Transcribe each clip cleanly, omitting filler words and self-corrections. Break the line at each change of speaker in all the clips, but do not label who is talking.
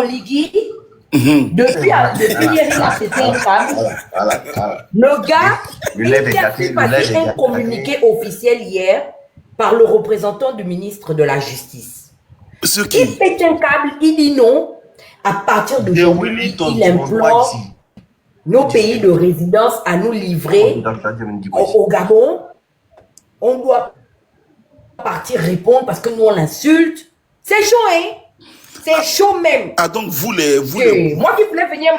Oligui, depuis hier, il a pété un câble. Le gars, il a fait passer un communiqué officiel hier par le représentant du ministre de la Justice. Il pète un câble, il dit non. À partir d'aujourd'hui, il implore nos pays de résidence à nous livrer au Gabon. On doit partir répondre parce que nous, on l'insulte. C'est chaud, hein? C'est chaud même.
Ah, donc vous
Moi qui voulais venir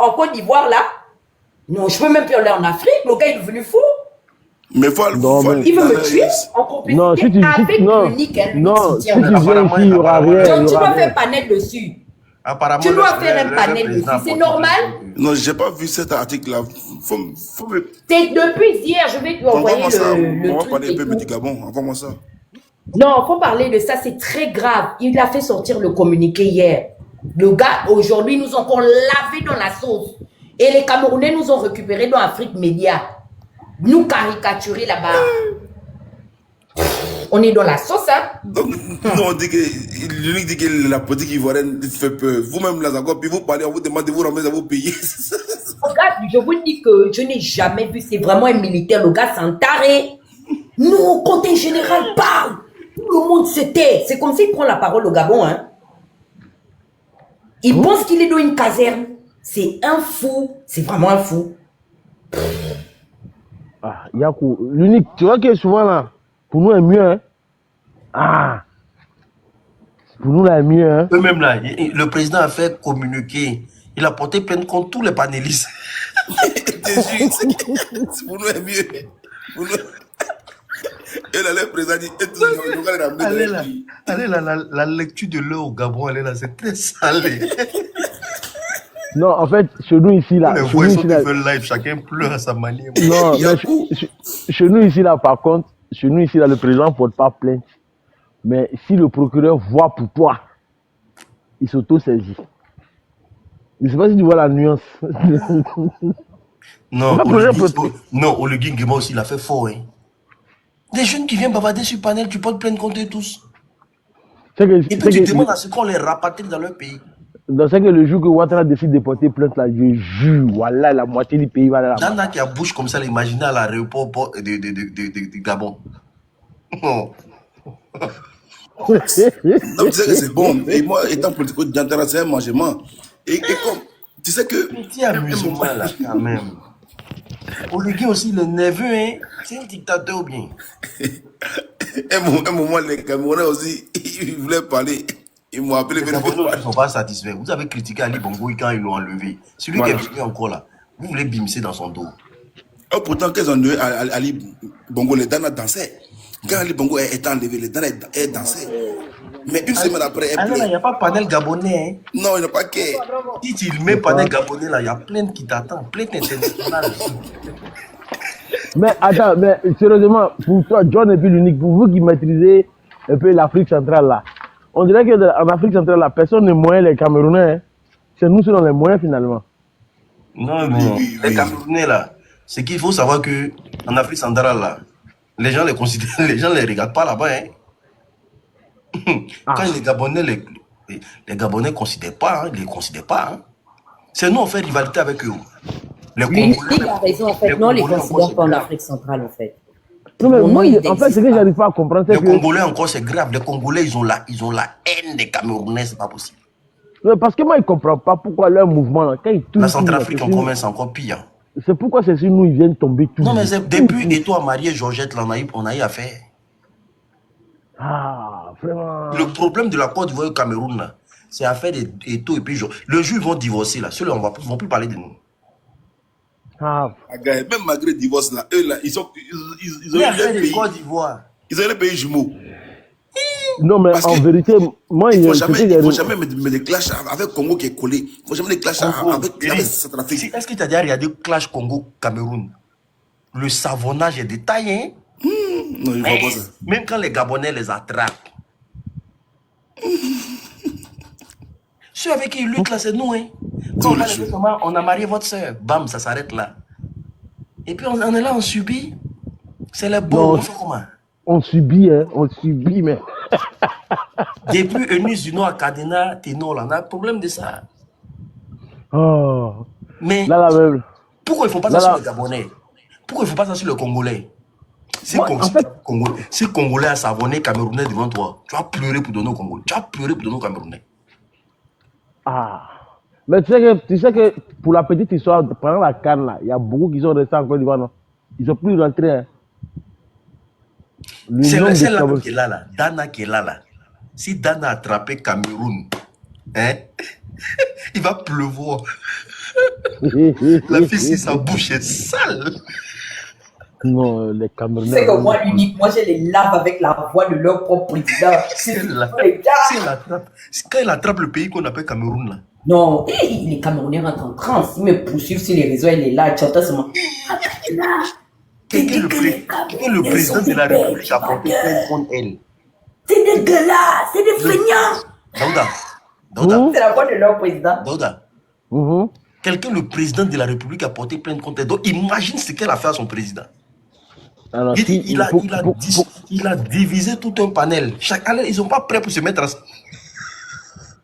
en Côte d'Ivoire, là, non, je peux même plus aller en Afrique. Le gars est devenu fou.
Mais
il veut me tuer en complicité avec l'unique.
Non, si tu viens ici, il n'y aura rien.
Donc tu dois faire panel dessus. Tu dois faire un panel dessus. C'est normal?
Non, j'ai pas vu cet article-là.
Depuis hier, je vais lui envoyer le
on va
truc.
parler un peu du Gabon. Envoie-moi ça.
Non, il faut parler de ça. C'est très grave. Il a fait sortir le communiqué hier. Le gars, aujourd'hui, nous ont encore lavé dans la sauce. Et les Camerounais nous ont récupérés dans Afrique Média. Nous caricaturer là-bas. On est dans la sauce, hein?
Donc, non, on dit que l'unique dit que la politique ivoirienne fait peur. Vous-même, là encore, puis vous parlez, on vous demande de vous ramener à vos pays.
Regarde, je vous dis que je n'ai jamais vu, c'est vraiment un militaire, le gars s'en taré. Nous, quand un général parle, tout le monde se tait. C'est comme s'il prend la parole au Gabon, hein? Il pense qu'il est dans une caserne. C'est un fou. C'est vraiment un fou.
Ah, Yakou, l'unique, tu vois que souvent là, pour nous, est mieux, hein? Ah! Pour nous, là, est mieux, hein?
Eux-mêmes, là, le président a fait communiquer. Il a porté plainte contre tous les panélistes.
C'est pour nous, est mieux. Pour nous. Et là, le président dit,
allez là, la lecture de l'eau au Gabon, elle est là, c'est très salé.
Non, en fait, chez nous ici, là.
Les voix sont live, chacun pleure à sa manière.
Non, mais chez nous ici, là, par contre, chez nous ici, là, le président ne porte pas plainte. Mais si le procureur voit pour toi, il s'auto-saisit. Je ne sais pas si tu vois la nuance.
Non, Oligui Nguema aussi, il a fait fort, hein. Des jeunes qui viennent bavarder sur panel, tu portes plainte contre eux tous. Et puis tu demandes à ce qu'on les rapatrie dans leur pays.
Dans ce que le jour que Ouattara décide de porter plainte, là, je jure, voilà, la moitié du pays va là.
Il y en a qui a bouche comme ça, imaginez à l'aéroport de Gabon.
Non, tu sais que c'est bon. Et moi, étant politico d'Antara, c'est un mangement. Et comme, tu sais que...
Petit amusement là, quand même. Oligui aussi, le neveu, hein, c'est un dictateur ou bien.
Un moment, les Camerounais aussi, ils voulaient parler. Ils m'ont appelé.
Les Camerounais ne sont pas satisfaits. Vous avez critiqué Ali Bongo quand ils l'ont enlevé. Celui qui est venu encore là, vous voulez bimser dans son dos.
Oh, pourtant, qu'ils ont enlevé Ali Bongo, les Dana dansaient. Quand Ali Bongo est enlevé, les Dana dansaient. Mais une semaine après,
il n'y a pas panel gabonais. Hein.
Non, il n'y a pas que.
Si tu mets panel gabonais là, il y a plein qui t'attendent, plein international.
Mais attends, mais sérieusement, pour toi, John et puis l'unique, pour vous qui maîtrisez un peu l'Afrique centrale là, on dirait qu'en Afrique centrale là, personne n'est moyen les Camerounais. Hein. C'est nous qui sommes les moyens finalement.
Non, mais les Camerounais là, c'est qu'il faut savoir que en Afrique centrale là, les gens les considèrent, les gens les regardent pas là-bas. Hein. Quand les Gabonais ne considèrent pas, ils ne les considèrent pas. Hein. C'est nous, on fait rivalité avec eux.
L'unique a raison, en fait. Non, on ne les considère pas en Afrique centrale, en fait.
Non, mais moi, en fait, ce que j'arrive pas à comprendre, c'est
que... Les Congolais, encore, c'est grave. Les Congolais, ils ont la haine des Camerounais, c'est pas possible.
Mais parce que moi, ils ne comprennent pas pourquoi leur mouvement, là, quand ils touchent...
La Centrafrique, en commun, c'est encore pire.
C'est pourquoi c'est sur nous, ils viennent tomber tous.
Non, mais c'est depuis Eto a marié Georgette, là, on a eu affaire.
Ah, vraiment.
Le problème de la Côte d'Ivoire et du Cameroun, c'est affaire d'Eto et puis le jour ils vont divorcer, là. Ceux-là, ils ne vont plus parler de nous.
Ah.
Même malgré le divorce, là, eux, là, ils ont eu
le pays. Côte d'Ivoire.
Ils ont eu les pays jumeaux.
Non, mais en vérité, moi,
il ne faut jamais mettre des clashs avec Congo qui est collé. Il ne faut jamais des clashs avec Centrafrique.
Est-ce que tu as déjà regardé le clash Congo-Cameroun? Le savonnage est détaillé.
Non, il ne faut pas ça.
Même quand les Gabonais les attrapent. Ceux avec qui ils luttent là, c'est nous. Hein. Quand on a marié votre soeur, bam, ça s'arrête là. Et puis on est là, on subit. C'est les bons, on fait comment?
On subit, hein, on subit, mais
Depuis Eunice du Nord à Cadena, Ténor, là, on a un problème de ça.
Oh.
Mais
Là, même.
pourquoi ils ne font pas ça sur les Gabonais? Pourquoi ils ne font pas ça sur les Congolais? Si Congolais a savonné Camerounais devant toi, tu vas pleurer pour donner au Congolais. Tu vas pleurer pour donner au Camerounais.
Ah. Mais tu sais que pour la petite histoire, pendant la canne, là, il y a beaucoup qui sont restés en Côte d'Ivoire, non? Ils sont plus rentrés. Hein.
C'est là qui est là. Dana qui est là. Si Dana a attrapé Cameroun, hein, il va pleuvoir. La fille, si sa bouche est sale.
Non, les Camerounais.
C'est que moi, l'unique, moi, je les lave avec la voix de leur propre président.
Quand il attrape le pays qu'on appelle Cameroun, là.
Non, les Camerounais rentrent en transe. Ils me poursuivent sur les réseaux, il est là, tu entends seulement.
Quelqu'un le président de la République a porté plainte contre elle.
C'est dégueulasse, c'est des feignants.
Daouda.
C'est la voix de leur président.
Daouda. Quelqu'un, le président de la République a porté plainte contre elle. Donc imagine ce qu'elle a fait à son président. Alors, il a divisé tout un panel. Ils ne sont pas prêts pour se mettre à...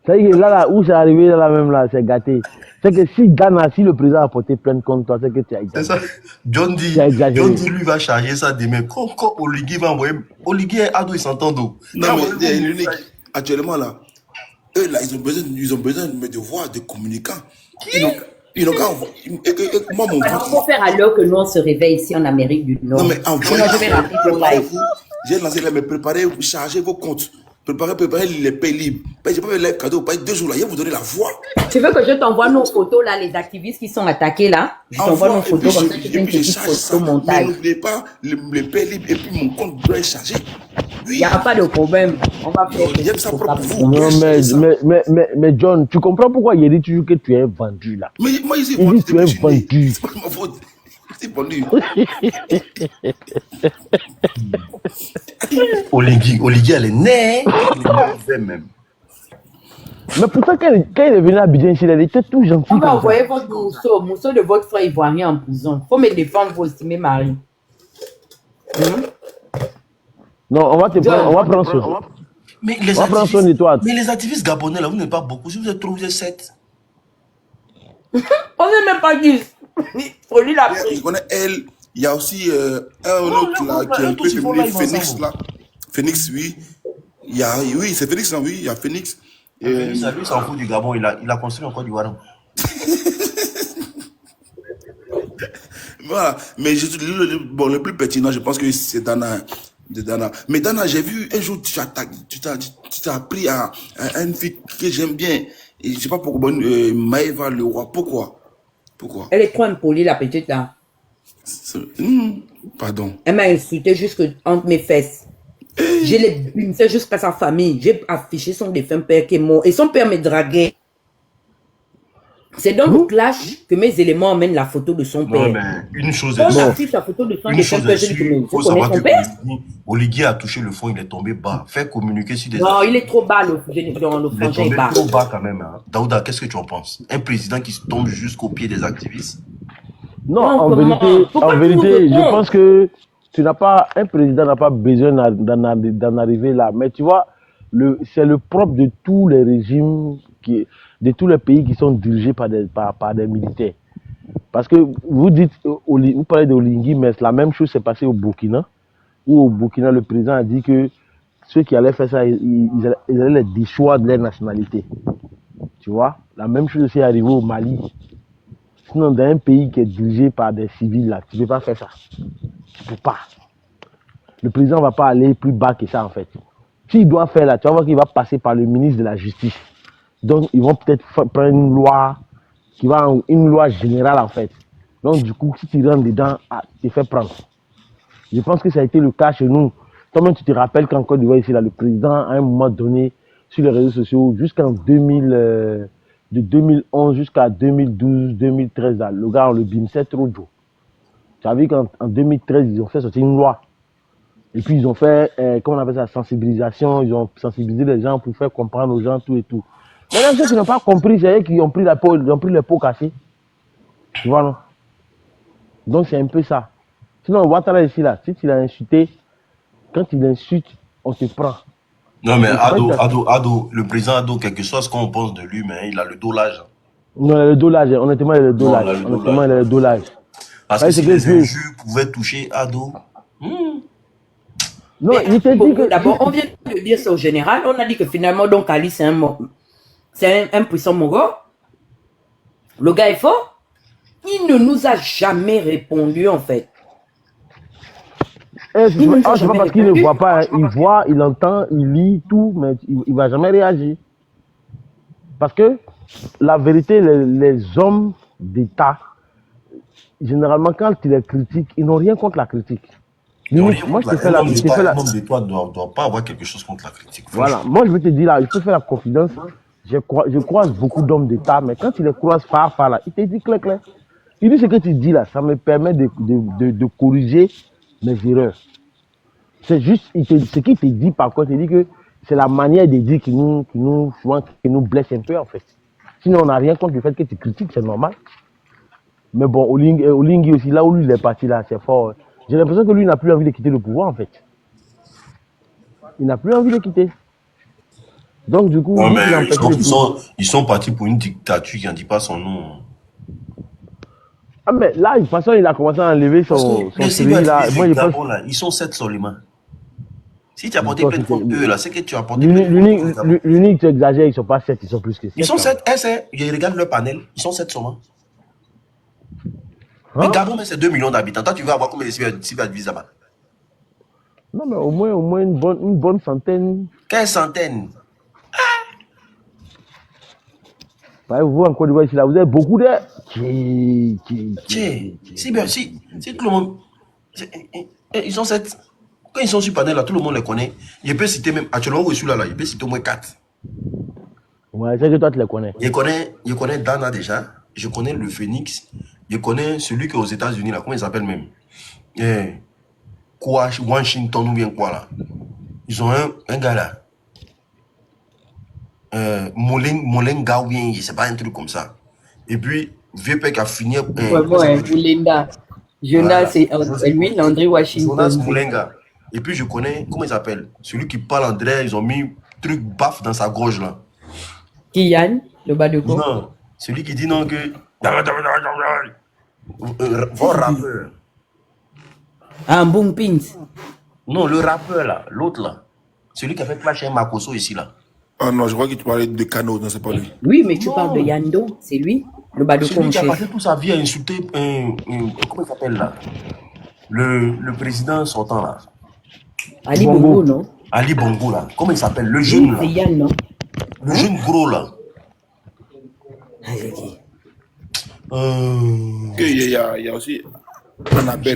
Ça y est, là où c'est arrivé, là même, là, c'est gâté. C'est que si Ghana, si le président a porté plainte contre toi, c'est que tu as exagéré.
C'est ça. John dit, lui, va charger ça demain. Quand Oligui va envoyer... Oligui et Ado, ils s'entendent.
Non, mais l'unique, actuellement, là, eux, là, ils ont besoin de voix, de communicants. Ils n'ont qu'à envoyer... Moi, mon
frère... Il faut faire à l'heure que nous, on se réveille ici en Amérique du Nord.
Non, mais envoyez... J'ai lancé là, mais préparez, chargez vos comptes. Préparez les pays libres. J'ai pas fait les cadeaux, pas 2 jours là, je vais vous donner la voix.
Tu veux que je t'envoie nos photos là, les activistes qui sont attaqués là? Je t'envoie nos photos comme ça, tu fais une petite photo montage.
Mais n'oubliez pas les pays libres et puis mon compte doit être chargé.
Il n'y a pas de problème. On va faire
ça pour vous.
Non, mais John, tu comprends pourquoi il dit toujours que tu es vendu là?
Mais moi, ici,
il dit que tu es vendu.
C'est pas ma faute. C'est vendu.
Oligui, elle est née. Même.
Mais pourtant, quand il est venu à Abidjan, il était tout gentil.
On va envoyer votre mousseau de votre frère ivoirien en prison. Il faut me défendre, vous estimez Marie.
Non, on va prendre ça.
Mais les activistes gabonais, là, vous n'êtes pas beaucoup. Si vous êtes trop, vous êtes 7.
On n'est même pas 10.
Je connais elle. Il y a aussi un autre là qui est un peu féminin, Phoenix là. Phoenix, oui. Oui, c'est Phoenix là, oui. Il y a Phoenix.
Lui, s'en fout du Gabon. Il a construit en Côte d'Ivoire.
Voilà. Mais le plus pertinent, je pense que c'est Dana. Mais Dana, j'ai vu un jour, tu t'as appris à une fille que j'aime bien. Et je sais pas pourquoi, Maëva Leroy. Pourquoi?
Elle est trop impolie, la petite là.
Pardon.
Elle m'a insulté jusque entre mes fesses. Je l'ai bunissé jusqu'à sa famille. J'ai affiché son défunt père qui est mort. Et son père me draguait. C'est dans le clash que mes éléments emmènent la photo de son père.
Non, mais une chose
est sûre. Affiche la photo de son défunt père.
Il faut savoir que Oligui a touché le fond, il est tombé bas. Faire communiquer sur des...
Non, il est trop bas, le frangin est bas.
Trop bas quand même. Hein. Daouda, qu'est-ce que tu en penses? Un président qui tombe jusqu'au pied des activistes?
Non, en vérité, je pense que un président n'a pas besoin d'en arriver là. Mais tu vois, c'est le propre de tous les régimes, de tous les pays qui sont dirigés par des militaires. Parce que vous parlez d'Oligui, mais la même chose s'est passée au Burkina, où au Burkina, le président a dit que ceux qui allaient faire ça, ils allaient les dissuader de leur nationalité. Tu vois, la même chose aussi est arrivée au Mali. Sinon, dans un pays qui est dirigé par des civils, là, tu ne peux pas faire ça. Tu ne peux pas. Le président ne va pas aller plus bas que ça, en fait. S'il doit faire là, tu vas voir qu'il va passer par le ministre de la Justice. Donc, ils vont peut-être prendre une loi une loi générale, en fait. Donc, du coup, si tu rentres dedans, tu te fais prendre. Je pense que ça a été le cas chez nous. Toi-même, tu te rappelles qu'en Côte d'Ivoire, ici, là, le président, à un moment donné, sur les réseaux sociaux, jusqu'en 2000... de 2011 jusqu'à 2012, 2013, là, le gars, on le bimsait trop dur. Tu as vu qu'en 2013, ils ont fait sortir une loi. Et puis, ils ont fait, comment on appelle ça, sensibilisation. Ils ont sensibilisé les gens pour faire comprendre aux gens tout et tout. Maintenant, ceux qui n'ont pas compris, c'est eux qui ont pris les pots cassés. Tu vois, non? Donc, c'est un peu ça. Sinon, Ouattara ici, là, si tu l'as insulté, quand il insulte, on te prend.
Non, mais Ado, le président Ado, quel que soit ce qu'on pense de lui, mais il a le dos large.
Non, il a le dos large. Honnêtement, il a le dos large. Honnêtement, il a le dos large.
Parce que si les injures pouvaient toucher Ado...
Non, il te dit que... D'abord, on vient de dire ça au général. On a dit que finalement, donc, Ali, c'est un puissant Mogol. Le gars est fort. Il ne nous a jamais répondu, en fait.
C'est pas parce qu'il ne voit pas. Hein. Il voit, il entend, il lit tout, mais il ne va jamais réagir. Parce que, la vérité, les hommes d'État, généralement, quand ils les critiquent, ils n'ont rien contre la critique.
Moi, je te fais la critique. Un homme d'État ne doit pas avoir quelque chose contre la critique.
Voilà, moi, je vais te dire là, je peux faire la confidence. Je croise beaucoup d'hommes d'État, mais quand tu les croises par là, il te dit clair. Il dit ce que tu dis là, ça me permet de corriger mes erreurs. C'est juste, ce qu'il te dit par contre, il dit que c'est la manière de dire qui nous blesse un peu en fait. Sinon, on n'a rien contre le fait que tu critiques, c'est normal. Mais bon, Olingi aussi, là où lui il est parti là, c'est fort. J'ai l'impression que lui n'a plus envie de quitter le pouvoir en fait. Il n'a plus envie de quitter. Donc du coup,
non, mais ils sont partis pour une dictature qui n'en dit pas son nom.
Ah mais là, de toute façon, il a commencé à enlever son pays là. Moi,
là. Ils sont 7 seulement. Si tu as porté plainte contre eux là, c'est que tu as porté
l'unique, tu exagères, ils ne sont pas 7, ils sont plus que 7.
Ils sont 7, je regarde leur panel, ils sont 7 seulement. Mais Gabon, c'est 2 millions d'habitants. Toi, tu veux avoir combien de civils là-bas?
Non, mais au moins une bonne centaine.
Quelle centaine?
Vous, en Côte d'Ivoire, ici, là, vous avez beaucoup de...
Si tout le monde... Ils sont 7. Quand ils sont sur panel, là, tout le monde les connaît. Je peux citer même... Actuellement, où je suis là, je peux citer au moins 4.
Ouais, c'est que toi, tu les connais.
Je connais Dana déjà. Je connais le Phoenix. Je connais celui qui est aux États-Unis, là. Comment il s'appelle même? Washington ou bien quoi, là. Ils ont un gars, là. Molenga ou bien, je sais pas, un truc comme ça. Et puis, vieux père qui a fini...
Molenga. Jonas, c'est lui, Landry Washington.
Jonas Molenga. Et puis, je connais, comment il s'appelle? Celui qui parle André, ils ont mis truc baf dans sa gorge, là.
Kian, le bas de corps.
Non, celui qui dit non que... Votre rappeur.
Ah, Boom Pins.
Non, le rappeur, là, l'autre, là. Celui qui a fait clasher un Makoso ici, là.
Ah non, je crois que tu parlais de Kano, non, c'est pas lui.
Oui, mais tu parles de Yando, c'est lui, le bas de corps.
Celui qui a passé toute sa vie à insulter, comment il s'appelle, là? Le président sortant, là.
Ali Bongo, non?
Ali Bongo, là. Comment il s'appelle? Le jeune, là.
C'est Yann, non?
Le jeune gros, là.
Il y a aussi Annabelle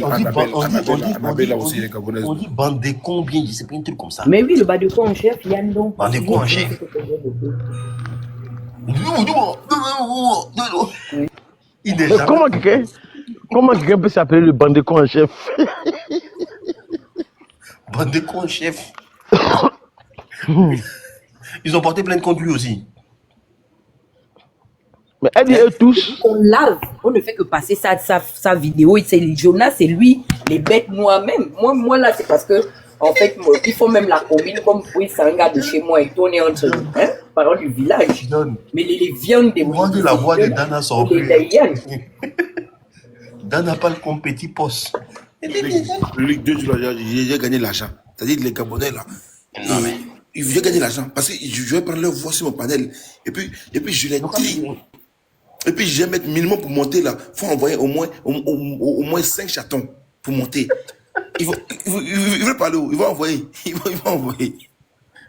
là aussi, les Gabonaises.
On dit bande de combien, je sais pas, un truc comme ça.
Mais oui, le bas de corps en chef, Yann, non?
Bande de quoi en chef?
Comment quelqu'un peut s'appeler le bande de con en chef?
Bande de con en chef. Ils ont porté plainte contre lui aussi.
Mais elle dit eux tous.
On lave, on ne fait que passer sa vidéo. C'est Jonas, c'est lui, les bêtes moi-même. Moi là, c'est parce que, en fait, ils font même la combine comme oui, c'est un gars de chez moi et tout, on est entre nous, hein, parents du village. Mais les viandes des
moi, la voix de Dana sort plus. Dana parle comme petit poste.
J'ai gagné l'argent. C'est-à-dire les Gabonais là. Non mais ils veulent gagner l'argent parce que je vais prendre leur voix sur mon panel et puis je les trie. Et puis je vais mettre minimum pour monter là. Faut envoyer au moins 5 chatons pour monter. Ils veulent parler où? Ils vont envoyer.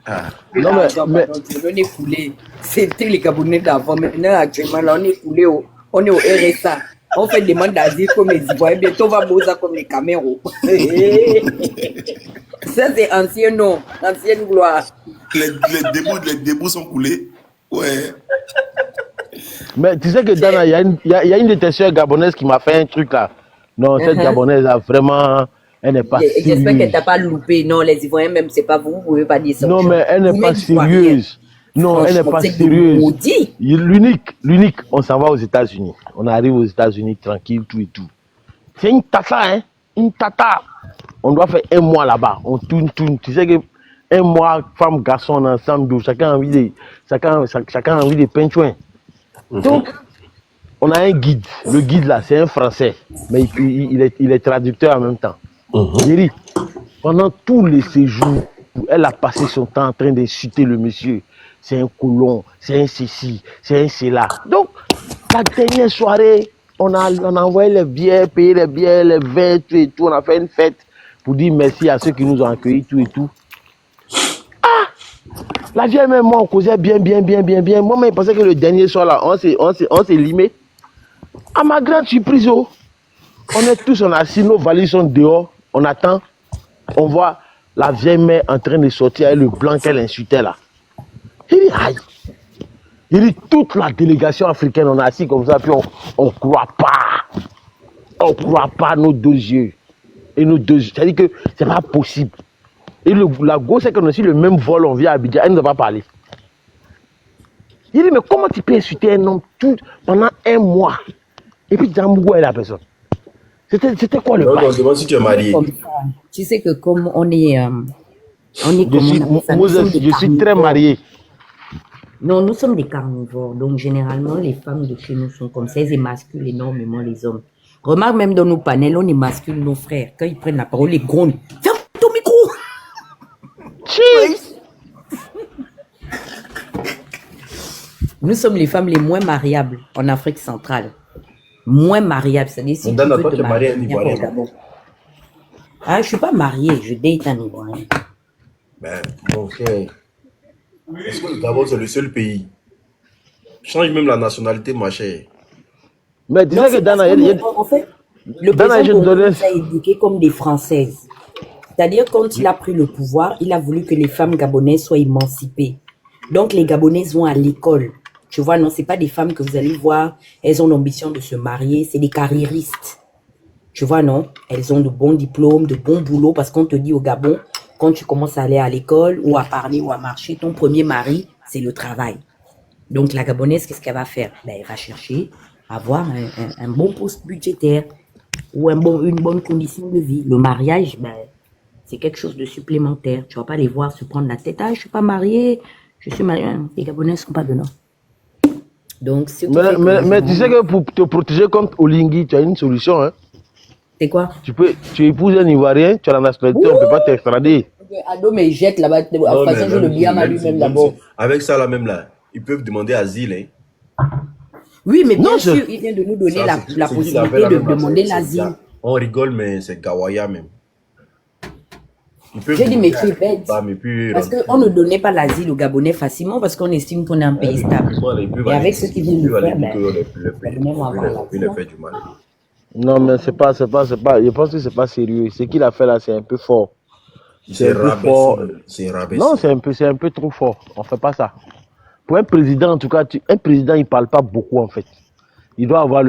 Ah. Non mais on est coulé. C'était les Gabonais d'avant. Maintenant actuellement là on est coulé. On est au RSA. On fait des demandes d'asile comme les Ivoiriens. Bientôt on va bosser comme les Cameroun. Ça c'est ancien nom, ancienne gloire.
Les débouts sont coulés. Ouais.
Mais tu sais que Dana, il y a une de tes soeurs gabonaises qui m'a fait un truc là. Non, cette gabonaise là, vraiment, elle n'est pas sérieuse.
J'espère qu'elle t'a pas loupé. Non, les Ivoiriens même, c'est pas vous pouvez pas dire ça.
Non, mais elle n'est pas sérieuse. Non, elle n'est pas sérieuse. L'unique, on s'en va aux États-Unis. On arrive aux États-Unis tranquille, tout et tout. C'est une tata, hein. Une tata. On doit faire un mois là-bas. On tourne. Tu sais que un mois, femme, garçon, ensemble, chacun a envie de peindre. Donc, on a un guide. Le guide là, c'est un Français, mais il est traducteur en même temps. Jerry, pendant tous les séjours, elle a passé son temps en train d'insulter le monsieur. C'est un colon, c'est un ceci, c'est un cela. Donc, la dernière soirée, on a envoyé les billets, payé les billets, les vins, tout et tout. On a fait une fête pour dire merci à ceux qui nous ont accueillis, tout et tout. Ah! La vieille même, moi, on causait bien. Moi-même, je pensais que le dernier soir, là, on s'est limé. À ma grande surprise, on est tous, on a assis, nos valises sont dehors, on attend. On voit la vieille mère en train de sortir avec le blanc qu'elle insultait là. Il dit, aïe. Il dit, toute la délégation africaine, on est assis comme ça, puis on ne croit pas. On ne croit pas nos deux yeux. Et nos deux yeux. C'est-à-dire que ce n'est pas possible. Et la gauche, c'est qu'on a aussi le même vol, on vient à Abidjan, elle ne nous a pas parlé. Il dit, mais comment tu peux insulter un homme pendant un mois? Et puis, Djambougo est la personne. C'était quoi le bail?
Demande si tu es marié.
Tu sais que comme on est
je suis très marié.
Non, nous sommes des carnivores. Donc, généralement, les femmes de chez nous sont comme ça. Elles émasculent énormément les hommes. Remarque, même dans nos panels, on émascule nos frères. Quand ils prennent la parole, les grondes. Ferme ton micro!
Cheese!
Nous sommes les femmes les moins mariables en Afrique centrale. Moins mariables. C'est-à-dire, si
On
tu
donne à
veux
toi,
te
tu es marié à un
marier,
Ivoirien.
ah, je suis pas mariée, je date un Ivoirien.
Ben, mon frère. Est-ce que le Gabon, c'est le seul pays? Change même la nationalité, ma chère.
Mais dis
Non,
que
c'est
Dana,
parce que, en fait, le
Dana, je
président
te donnais.
nous a éduqués comme des Françaises. C'est-à-dire, quand il a pris le pouvoir, il a voulu que les femmes gabonaises soient émancipées. Donc, les Gabonaises vont à l'école. Tu vois, non, c'est pas des femmes que vous allez voir, elles ont l'ambition de se marier, c'est des carriéristes. Tu vois, non? Elles ont de bons diplômes, de bons boulots, parce qu'on te dit au Gabon, quand tu commences à aller à l'école, ou à parler, ou à marcher, ton premier mari, c'est le travail. Donc, la Gabonaise, qu'est-ce qu'elle va faire? Ben, elle va chercher à avoir un bon poste budgétaire, ou une bonne condition de vie. Le mariage, ben, c'est quelque chose de supplémentaire. Tu vas pas les voir se prendre la tête. Ah, je suis pas mariée, je suis mariée. Les Gabonais sont pas dedans. Donc,
mais tu sais que pour te protéger contre Olingui, tu as une solution. Hein?
C'est quoi?
Tu épouses un Ivoirien, tu as la nationalité, on ne peut pas t'extrader.
Ado, mais jette là-bas. De toute façon, je le bien à lui-même d'abord.
Avec ça, là, même là, ils peuvent demander asile. Hein.
Oui, mais bien sûr, il vient de nous donner la possibilité de demander l'asile.
On rigole, mais c'est Gawaya même.
J'ai dit, mais tu es bête. Parce qu'on ne donnait pas l'asile aux Gabonais facilement parce qu'on estime qu'on est un pays stable. Et avec ce qui vient de faire,
non, mais c'est pas, je pense que c'est pas sérieux. Ce qu'il a fait là, c'est un peu fort.
C'est rabaissé.
Non, c'est un peu trop fort. On fait pas ça. Pour un président, en tout cas, un président, il parle pas beaucoup en fait. Il doit avoir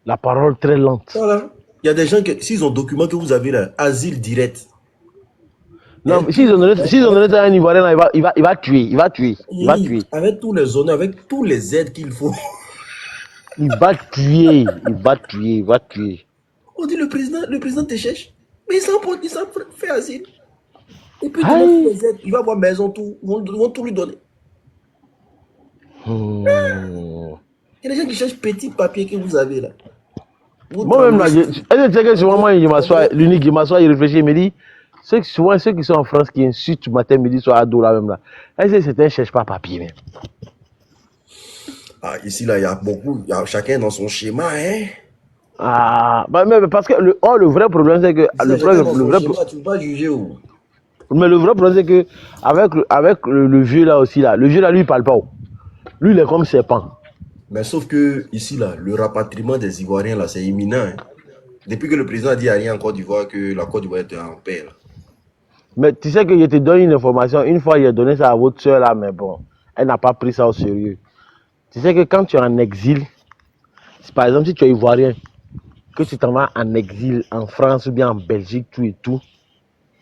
la parole très lente.
Voilà. Il y a des gens qui, s'ils ont document que vous avez là, asile direct.
Non, s'ils ont donné ça à un Ivoirien, là, il va tuer. Il va tuer.
Avec tous les honneurs, avec tous les aides qu'il faut.
Il va tuer.
On dit le président te cherche. Mais il s'en fait asile. Et puis, les aides, il va avoir maison, tout. Ils vont tout lui donner. Il y a des gens qui cherchent petit papier que vous avez là.
Moi-même, là, l'unique, il m'assoit, il réfléchit, il me dit, souvent ceux qui sont en France, qui insultent matin, midi, soir, ado, là même là. C'est un cherche pas papier même.
Ah, ici, là, il y a beaucoup, chacun dans son schéma, hein.
Ah, bah, mais parce que le vrai problème, c'est que.
Tu peux pas juger où.
Mais le vrai problème, c'est que, avec le vieux là aussi, là, le vieux là, lui, il parle pas. Lui, il est comme serpent.
Mais sauf que, ici, là, le rapatriement des Ivoiriens, là, c'est imminent. Hein. Depuis que le président a dit à rien en Côte d'Ivoire que la Côte d'Ivoire était en paix, là. Mais
tu sais que je te donne une information. Une fois, il a donné ça à votre soeur, là, mais bon, elle n'a pas pris ça au sérieux. Tu sais que quand tu es en exil, par exemple, si tu es Ivoirien, que tu t'en vas en exil en France ou bien en Belgique, tout et tout,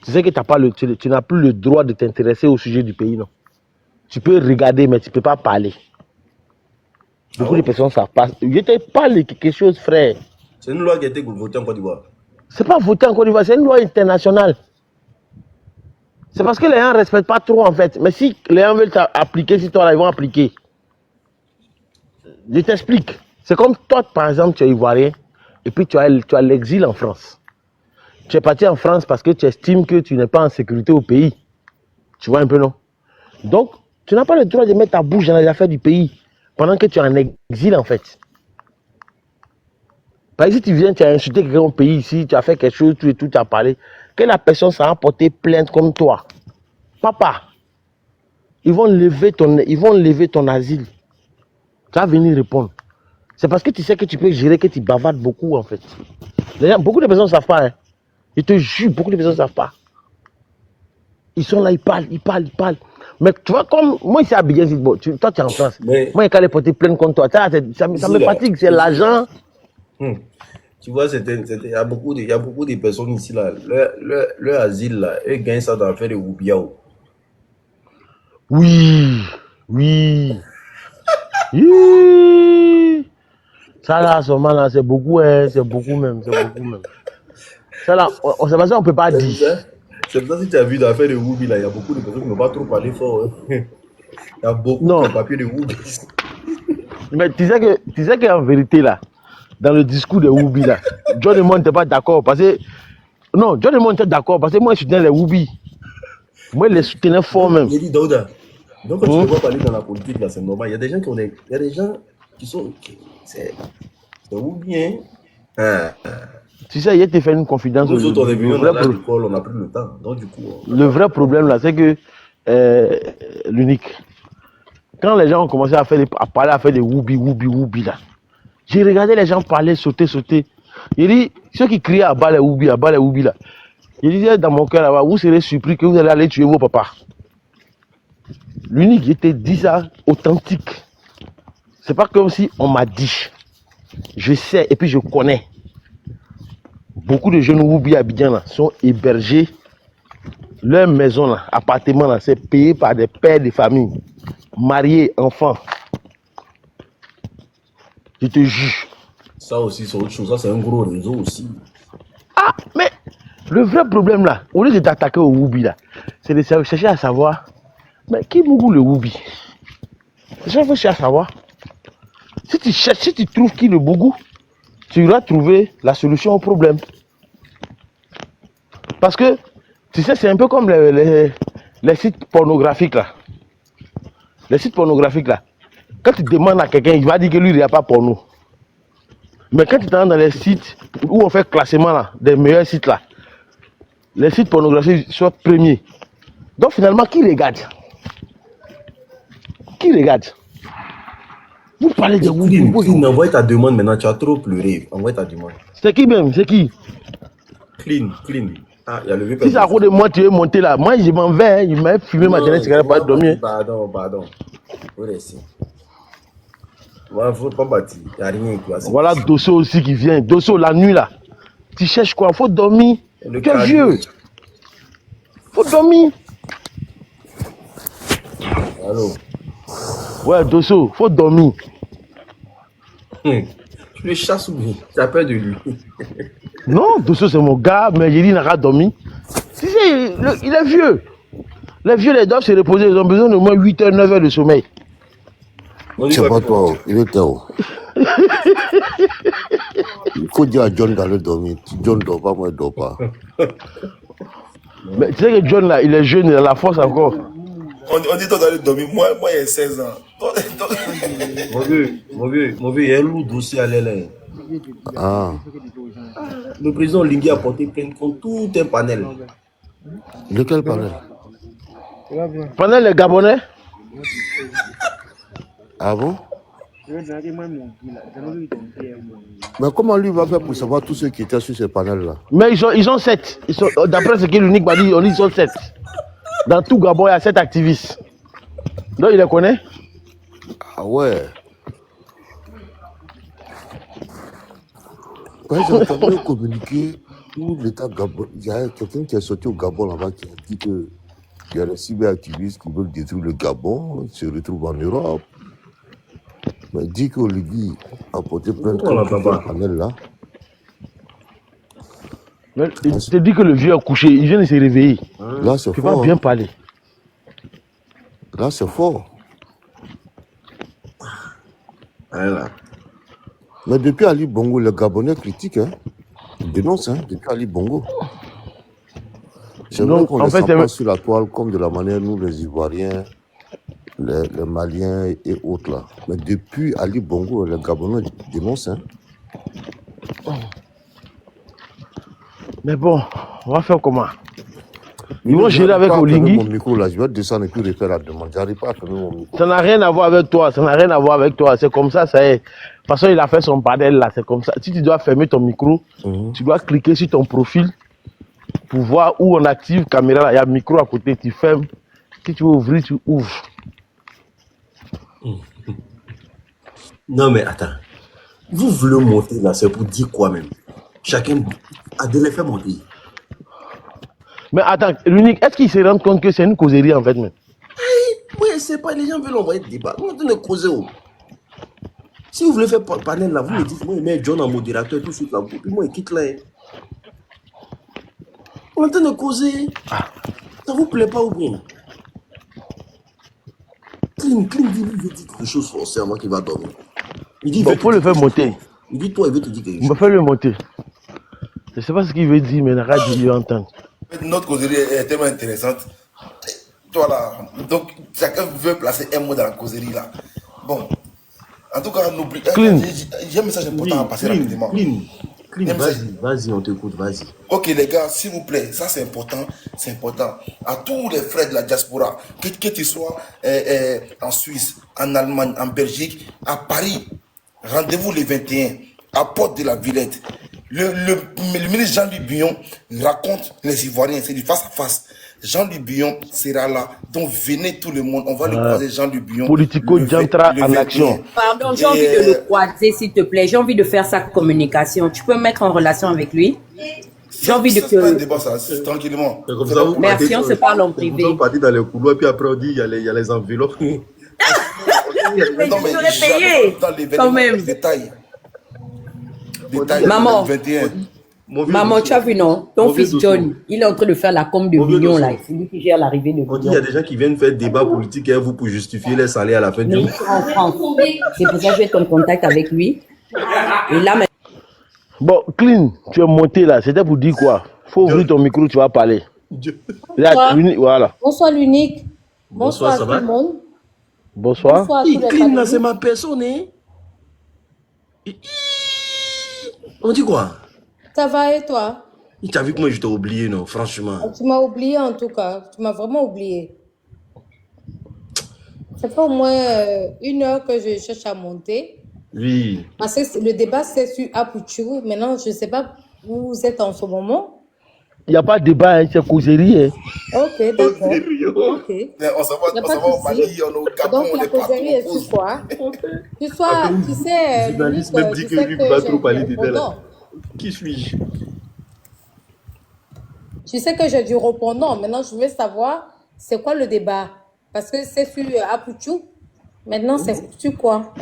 tu sais que tu n'as plus le droit de t'intéresser au sujet du pays, non? Tu peux regarder, mais tu ne peux pas parler. Beaucoup de personnes savent pas. Je te parle de quelque chose, frère.
C'est une loi qui a été votée en Côte d'Ivoire.
C'est pas voté en Côte d'Ivoire, c'est une loi internationale. C'est parce que les gens ne respectent pas trop en fait. Mais si les gens veulent appliquer, si toi là, ils vont appliquer. Je t'explique. C'est comme toi, par exemple, tu es ivoirien et puis tu as l'exil en France. Tu es parti en France parce que tu estimes que tu n'es pas en sécurité au pays. Tu vois un peu, non? Donc, tu n'as pas le droit de mettre ta bouche dans les affaires du pays pendant que tu es en exil en fait. Par exemple, si tu viens, tu as insulté quelqu'un au pays ici, tu as fait quelque chose, tout et tout, tu as parlé, que la personne s'en a porté plainte comme toi. Papa, ils vont lever ton asile. Tu vas venir répondre. C'est parce que tu sais que tu peux gérer, que tu bavardes beaucoup en fait. Beaucoup de personnes ne savent pas. Hein. Je te jure, beaucoup de personnes ne savent pas. Ils sont là, ils parlent. Mais tu vois, comme moi ici à Abidjan, bon, toi tu es en France. Mais moi, quand les porter plainte contre toi, ça me fatigue, c'est l'argent.
Tu vois, il y a beaucoup de personnes ici, là, leur asile, là, eux gagnent ça dans l'affaire de Oubiao.
Oui. Ça là, seulement là, c'est beaucoup même. Ça là, c'est pas ça, on peut pas dire.
C'est pour ça que si tu as vu dans l'affaire de Woubi, là, il y a beaucoup de personnes qui n'ont pas trop parlé fort. Hein. Il y a beaucoup de papiers de Woubi.
Mais tu sais qu'en vérité, là, dans le discours de Woubi, là, John et moi n'était pas d'accord. Non, John et moi n'était d'accord parce que moi, je soutenais les Woubi. Moi, je les soutenais fort même.
J'ai dit, Daouda, donc quand tu ne vas parler dans la politique, là, c'est normal. Il y a des gens qui sont. C'est Woubi, hein.
Tu sais, il t'a fait une confidence.
Nous autres, on est venus à l'école, on a pris le temps. Donc, du coup,
le vrai problème, là, c'est que l'unique. Quand les gens ont commencé à faire des Woubi, là, j'ai regardé les gens parler, sauter. J'ai dit, ceux qui criaient à bas les Woubi, là, je disais dans mon cœur, là-bas, vous serez surpris que vous allez aller tuer vos papas. L'unique, je te dis ça authentique. C'est pas comme si on m'a dit. Je sais et puis je connais. Beaucoup de jeunes Woubi à Abidjan là, sont hébergés. Leur maison, là, appartement, là, c'est payé par des pères de famille, mariés, enfants. Je te jure.
Ça aussi, c'est autre chose. Ça, c'est un gros réseau aussi.
Ah, mais le vrai problème là, au lieu de t'attaquer au Woubi là, c'est de chercher à savoir, mais qui Mougou le Woubi? C'est ça qu'il faut chercher à savoir. Si tu trouves qui le Bougou, tu vas trouver la solution au problème. Parce que, tu sais, c'est un peu comme les sites pornographiques là. Les sites pornographiques là. Quand tu demandes à quelqu'un, il va dire que lui, il n'y a pas porno. Mais quand tu rentres dans les sites où on fait classement là, des meilleurs sites là, les sites pornographiques sont premiers. Donc finalement, qui regarde? Vous parlez de vous.
Envoie ta demande maintenant, tu as trop pleuré. Envoie ta demande.
C'est qui même? C'est qui?
Clean. Ah, il y a le vieux.
Si c'est à cause de moi, tu es monté là. Moi, je m'en vais. Il m'a fumé ma dernière cigarette pour dormir.
Pardon. Faut laisser. Voilà, faut pas bâtir. Il n'y a rien.
Voilà Dosso aussi qui vient. Dosso, la nuit là. Tu cherches quoi? Faut dormir. Tu es vieux. Faut dormir.
Allô?
Ouais, Dosso, faut dormir.
Tu le chasses ou bien? Tu as peur de lui?
Non, Dosso c'est mon gars, mais il n'a pas dormi. Tu sais, il est vieux. Les vieux, les doivent se reposer. Ils ont besoin de moins 8 heures, 9 heures de sommeil.
C'est pas toi, il était où? Il faut dire à John d'aller dormir. Si John ne dort pas, moi je ne dors pas.
Mais tu sais que John là, il est jeune, il a la force encore.
On dit toi d'aller dormir. Moi, il y a 16 ans.
Mon vieux, il y a un lourd dossier à l'aile.
Ah.
Le président Lingui a porté plainte contre tout un panel.
Lequel panel?
Panel les Gabonais?
Ah bon? Mais comment lui va faire pour savoir tous ceux qui étaient sur ces panels-là?
Mais ils sont 7. D'après ce que l'unique m'a dit, ils sont 7. Dans tout Gabon, il y a 7 activistes. Donc il les connaît?
Ah ouais. Par exemple, j'ai entendu communiquer où l'État Gabon. Il y a quelqu'un qui est sorti au Gabon là-bas qui a dit que il y a des cyberactivistes qui veulent détruire le Gabon, se retrouvent en Europe. Mais il dit qu'Oligui a porté plainte contre ce panel là.
Mais il te dit que le vieux est couché, il vient de se réveiller.
Là, c'est
Tu
fort.
vas bien parler.
Là, c'est fort.
Voilà.
Mais depuis Ali Bongo, les Gabonais critiquent, hein. Ils dénoncent, hein, depuis Ali Bongo. C'est vrai
Donc,
qu'on
en
les
fait,
sent pas sur la toile comme de la manière, nous, les Ivoiriens, les Maliens et autres, là. Mais depuis Ali Bongo, les Gabonais dénoncent, hein.
mais bon, on va faire comment? Ils
Lui,
vont
je
gérer
n'arrive
avec
pas à fermer
Olingui.
mon micro, là. Je vais descendre et puis refaire la demande. J'arrive pas à fermer mon micro.
Ça n'a rien à voir avec toi, ça n'a rien à voir avec toi. C'est comme ça est. De toute façon, il a fait son panel là, c'est comme ça. Si tu dois fermer ton micro, tu dois cliquer sur ton profil pour voir où on active caméra. Là. Il y a un micro à côté, tu fermes. Si tu veux ouvrir, tu ouvres.
Non, mais attends. Vous voulez monter là, c'est pour dire quoi même? Chacun a de l'effet monter.
Mais attends, l'unique, est-ce qu'il se rend compte que c'est une causerie en fait même?
Oui, c'est pas, les gens veulent envoyer des débats. On est en train de causer. Si vous voulez faire panel là, vous me dites, moi, je mets John en modérateur tout de suite là. Puis moi, il quitte là. On est en train de causer. Ça vous plaît pas ou bien? Clean dit quelque chose forcément qu'il va dormir. Il dit,
Bon, faut le faire monter.
Il dit, toi, il veut te dire quelque
On
chose.
va faire le monter. Je ne sais pas ce qu'il veut dire, mais la radio lui entend.
Notre causerie est tellement intéressante. Toi là, donc chacun veut placer un mot dans la causerie là. Bon, en tout cas, n'oublie. J'ai un message important à passer rapidement.
Clean, vas-y, on t'écoute, vas-y.
Ok les gars, s'il vous plaît, ça c'est important, c'est important. À tous les frères de la diaspora, que tu sois en Suisse, en Allemagne, en Belgique, à Paris, rendez-vous le 21 à Porte de la Villette. Le ministre Jean-Louis Billon raconte les Ivoiriens, c'est du face à face. Jean-Louis Billon sera là, donc venez tout le monde, on va le croiser Jean-Louis Billon.
Politico Diantra en action.
Pardon, j'ai envie de le croiser s'il te plaît, j'ai envie de faire sa communication. Tu peux me mettre en relation avec lui? J'ai envie de
C'est pas un débat ça, tranquillement.
Merci, on se parle en privé.
On partit dans les couloirs, puis après on dit, il y a les enveloppes.
Mais je serais payé quand même.
Détail.
Maman.
21.
Maman, tu as vu, non? Ton fils John, il est en train de faire la com de Mignon, là. C'est lui qui gère l'arrivée de Mignon.
On dit, il y a des gens qui viennent faire débat politique et vous pour justifier les salaires à la fin du mois.
En France. C'est pour ça que je vais être en contact avec lui. Et là, maintenant.
Bon, Clean, tu es monté là, c'était pour dire quoi? Faut ouvrir ton micro, tu vas parler. Là, voilà.
Bonsoir l'unique.
Bonsoir,
Bonsoir à tout le monde.
Bonsoir.
Bonsoir à tous les
Clean, là,
familles.
c'est ma personne, hein? On dit quoi?
Ça va et toi?
Tu as vu que moi je t'ai oublié, non? Franchement.
Tu m'as oublié en tout cas. Tu m'as vraiment oublié. Ça fait au moins 1 heure que je cherche à monter.
Oui.
Parce que le débat c'est sur Apuchou. Maintenant, je ne sais pas où vous êtes en ce moment.
Il n'y a pas de débat, hein, c'est causerie. Hein.
Ok, d'accord. Ok.
Mais on s'en va
Y a pas de
au Mali,
souci.
on est au Gabon,
Donc
on
la
est partout.
causerie est sur quoi? Tu sais,
journaliste
Luc,
même dit
tu
que
sais
lui
que
va
j'ai
trop parler
du
de tel.
répondant.
Qui suis-je?
Tu sais que j'ai du répondant. Maintenant, je veux savoir c'est quoi le débat. Parce que c'est sur Apuchou. Maintenant, c'est sur quoi?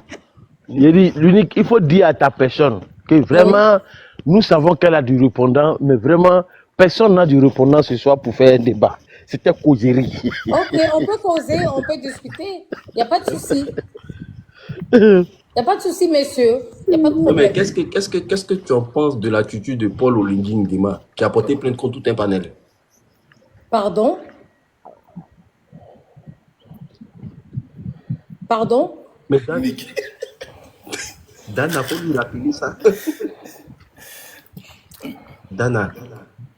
Il dit, l'unique, il faut dire à ta personne que vraiment, nous savons qu'elle a du répondant, mais vraiment, personne n'a du répondant ce soir pour faire un débat. C'était causerie.
Ok, on peut causer, on peut discuter. Il n'y a pas de souci. Il n'y a pas de souci, messieurs. Il n'y a pas de
Non, mais
problème.
qu'est-ce que tu en penses de l'attitude de Paul Olingui Nguema qui a porté plainte contre tout un panel?
Pardon? Pardon?
Mais Dana, faut lui rappeler ça. Dana.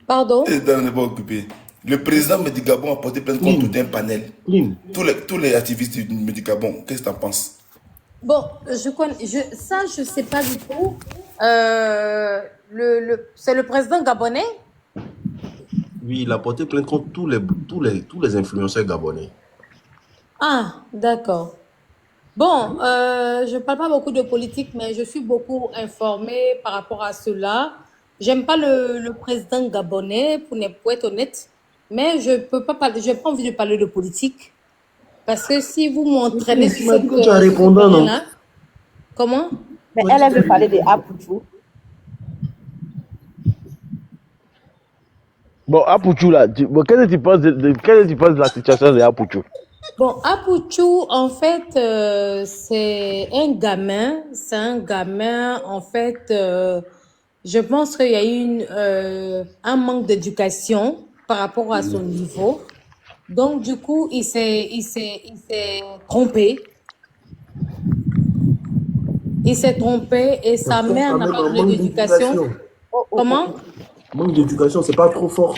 Pardon?
Dana n'est pas occupé. Le président du Gabon a porté plainte contre tout un panel. Tous les activistes du Gabon, qu'est-ce que tu en penses?
Bon, ça, je ne sais pas du tout. C'est le président gabonais?
Oui, il a porté plainte contre tous les influenceurs gabonais.
Ah, d'accord. Bon, je ne parle pas beaucoup de politique, mais je suis beaucoup informée par rapport à cela. J'aime pas le président gabonais, pour être honnête, mais je peux pas parler, j'ai pas envie de parler de politique. Parce que si vous m'entraînez sur cette
tu as répondant, non?
là, comment?
Mais elle veut parler de Apuchou.
Bon, Apouchou, là, qu'est-ce que tu penses qu'est-ce que tu penses de la situation de Apouchou?
Bon, Apouchou, en fait, c'est un gamin. C'est un gamin, en fait, je pense qu'il y a eu un manque d'éducation par rapport à son niveau. Donc, du coup, il s'est trompé. Il s'est trompé et sa mère n'a pas eu d'éducation. Comment?
Manque d'éducation, c'est pas trop fort.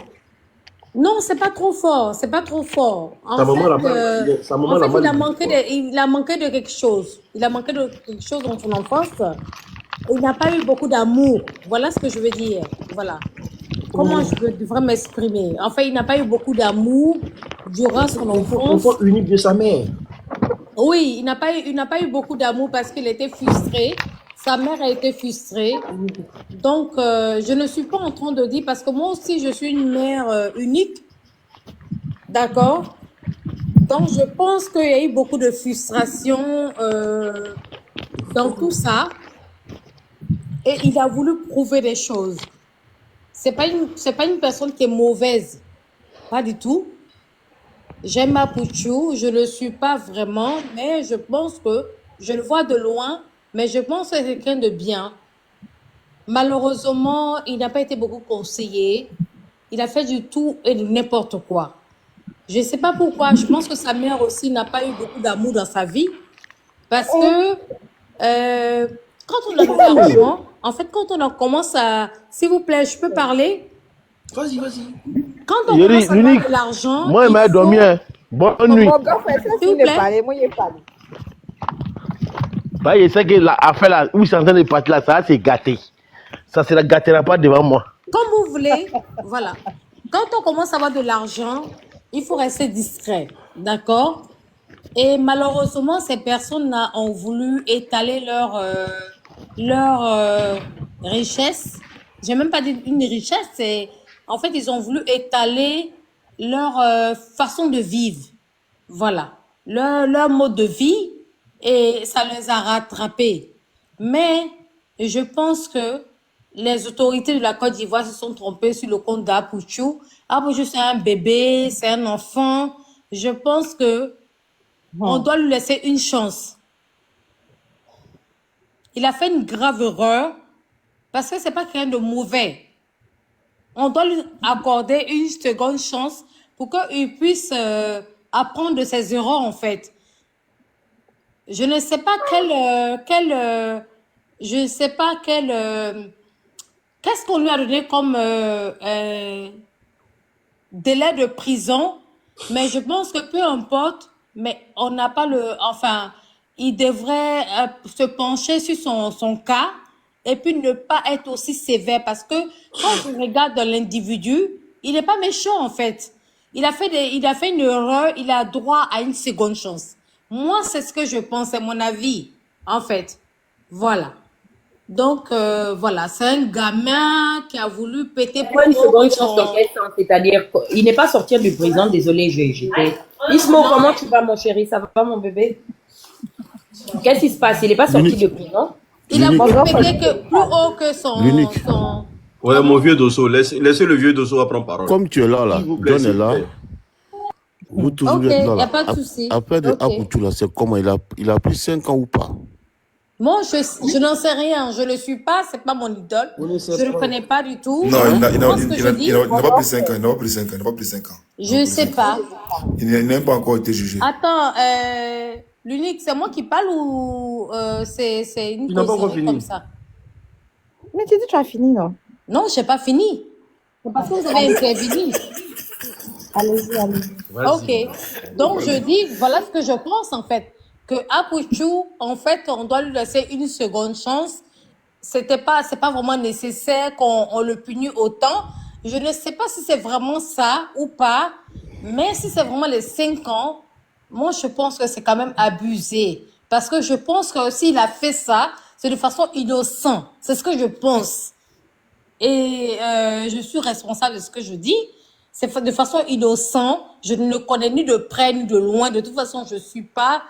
Non, c'est pas trop fort. C'est pas trop fort.
Sa maman
Il a manqué de quelque chose. Il a manqué de quelque chose dans son enfance. Il n'a pas eu beaucoup d'amour. Voilà ce que je veux dire. Voilà. Comment je devrais m'exprimer? Enfin, il n'a pas eu beaucoup d'amour durant son enfance.
Enfant unique de sa mère.
Oui, il n'a pas eu beaucoup d'amour parce qu'il était frustré. Sa mère a été frustrée. Donc, je ne suis pas en train de dire, parce que moi aussi, je suis une mère unique. D'accord? Donc, je pense qu'il y a eu beaucoup de frustration dans tout ça. Et il a voulu prouver des choses. C'est pas une personne qui est mauvaise. Pas du tout. J'aime Apouchou, je ne le suis pas vraiment, mais je pense que je le vois de loin, mais je pense que c'est quelqu'un de bien. Malheureusement, il n'a pas été beaucoup conseillé. Il a fait du tout et de n'importe quoi. Je ne sais pas pourquoi. Je pense que sa mère aussi n'a pas eu beaucoup d'amour dans sa vie. Parce que quand on a de l'argent, en fait, quand on commence à... S'il vous plaît, je peux parler?
Vas-y.
Quand on commence à avoir de l'argent...
Moi, il m'a dormi. Bonne nuit.
S'il vous plaît.
Bah, je sais que l'affaire là, où je suis en train de partir là, ça c'est gâté. Ça ne la gâtera pas devant moi.
Comme vous voulez, voilà. Quand on commence à avoir de l'argent, il faut rester discret, d'accord? Et malheureusement, ces personnes ont voulu étaler leur richesse. J'ai même pas dit une richesse, c'est en fait ils ont voulu étaler leur façon de vivre, voilà, leur mode de vie, et ça les a rattrapés. Mais je pense que les autorités de la Côte d'Ivoire se sont trompées sur le compte d'Apouchou. Apouchou, c'est un bébé, c'est un enfant. Je pense que on doit lui laisser une chance. Il a fait une grave erreur parce que c'est pas quelqu'un de mauvais. On doit lui accorder une seconde chance pour qu'il puisse apprendre de ses erreurs, en fait. Je ne sais pas qu'est-ce qu'on lui a donné comme délai de prison, mais je pense que peu importe, mais on n'a pas enfin, il devrait se pencher sur son cas et puis ne pas être aussi sévère, parce que quand on regarde l'individu, il n'est pas méchant, en fait. Il a fait une erreur, il a droit à une seconde chance. Moi, c'est ce que je pense, c'est mon avis, en fait. Voilà. Donc, voilà, c'est un gamin qui a voulu péter
pour une seconde chance dans quel sens? C'est-à-dire, il n'est pas sorti du prison, désolé, j'étais... Ismo, comment tu vas, mon chéri? Ça va, mon bébé? Qu'est-ce qui se passe? Il n'est pas sorti de prison?
Il a voulu péter plus haut que son...
Ouais, mon vieux Dosso, laissez le vieux Dosso prendre parole.
Comme tu es là, John est là. Vous toujours êtes là.
Il n'y a pas de souci.
Après de Apouchou, là, c'est comment? Il a pris 5 ans ou pas?
Moi, je n'en sais rien. Je ne le suis pas. Ce n'est pas mon idole. Je ne le connais pas du tout.
Non, il n'a pas pris 5 ans. Il n'a pas pris 5 ans.
Je ne sais pas.
Il n'a même pas encore été jugé.
Attends, l'unique, c'est moi qui parle ou c'est une causerie comme ça?
Mais tu dis que tu as fini, non?
Non, je n'ai pas fini. C'est parce que vous avez intervenu.
Allez-y.
Ok. Donc, je dis, voilà ce que je pense, en fait. Que Apouchou, en fait, on doit lui laisser une seconde chance. C'est pas vraiment nécessaire qu'on le punisse autant. Je ne sais pas si c'est vraiment ça ou pas, mais si c'est vraiment les 5 ans, moi, je pense que c'est quand même abusé. Parce que je pense que s'il a fait ça, c'est de façon innocente. C'est ce que je pense. Et je suis responsable de ce que je dis. C'est de façon innocente. Je ne le connais ni de près ni de loin. De toute façon, je suis pas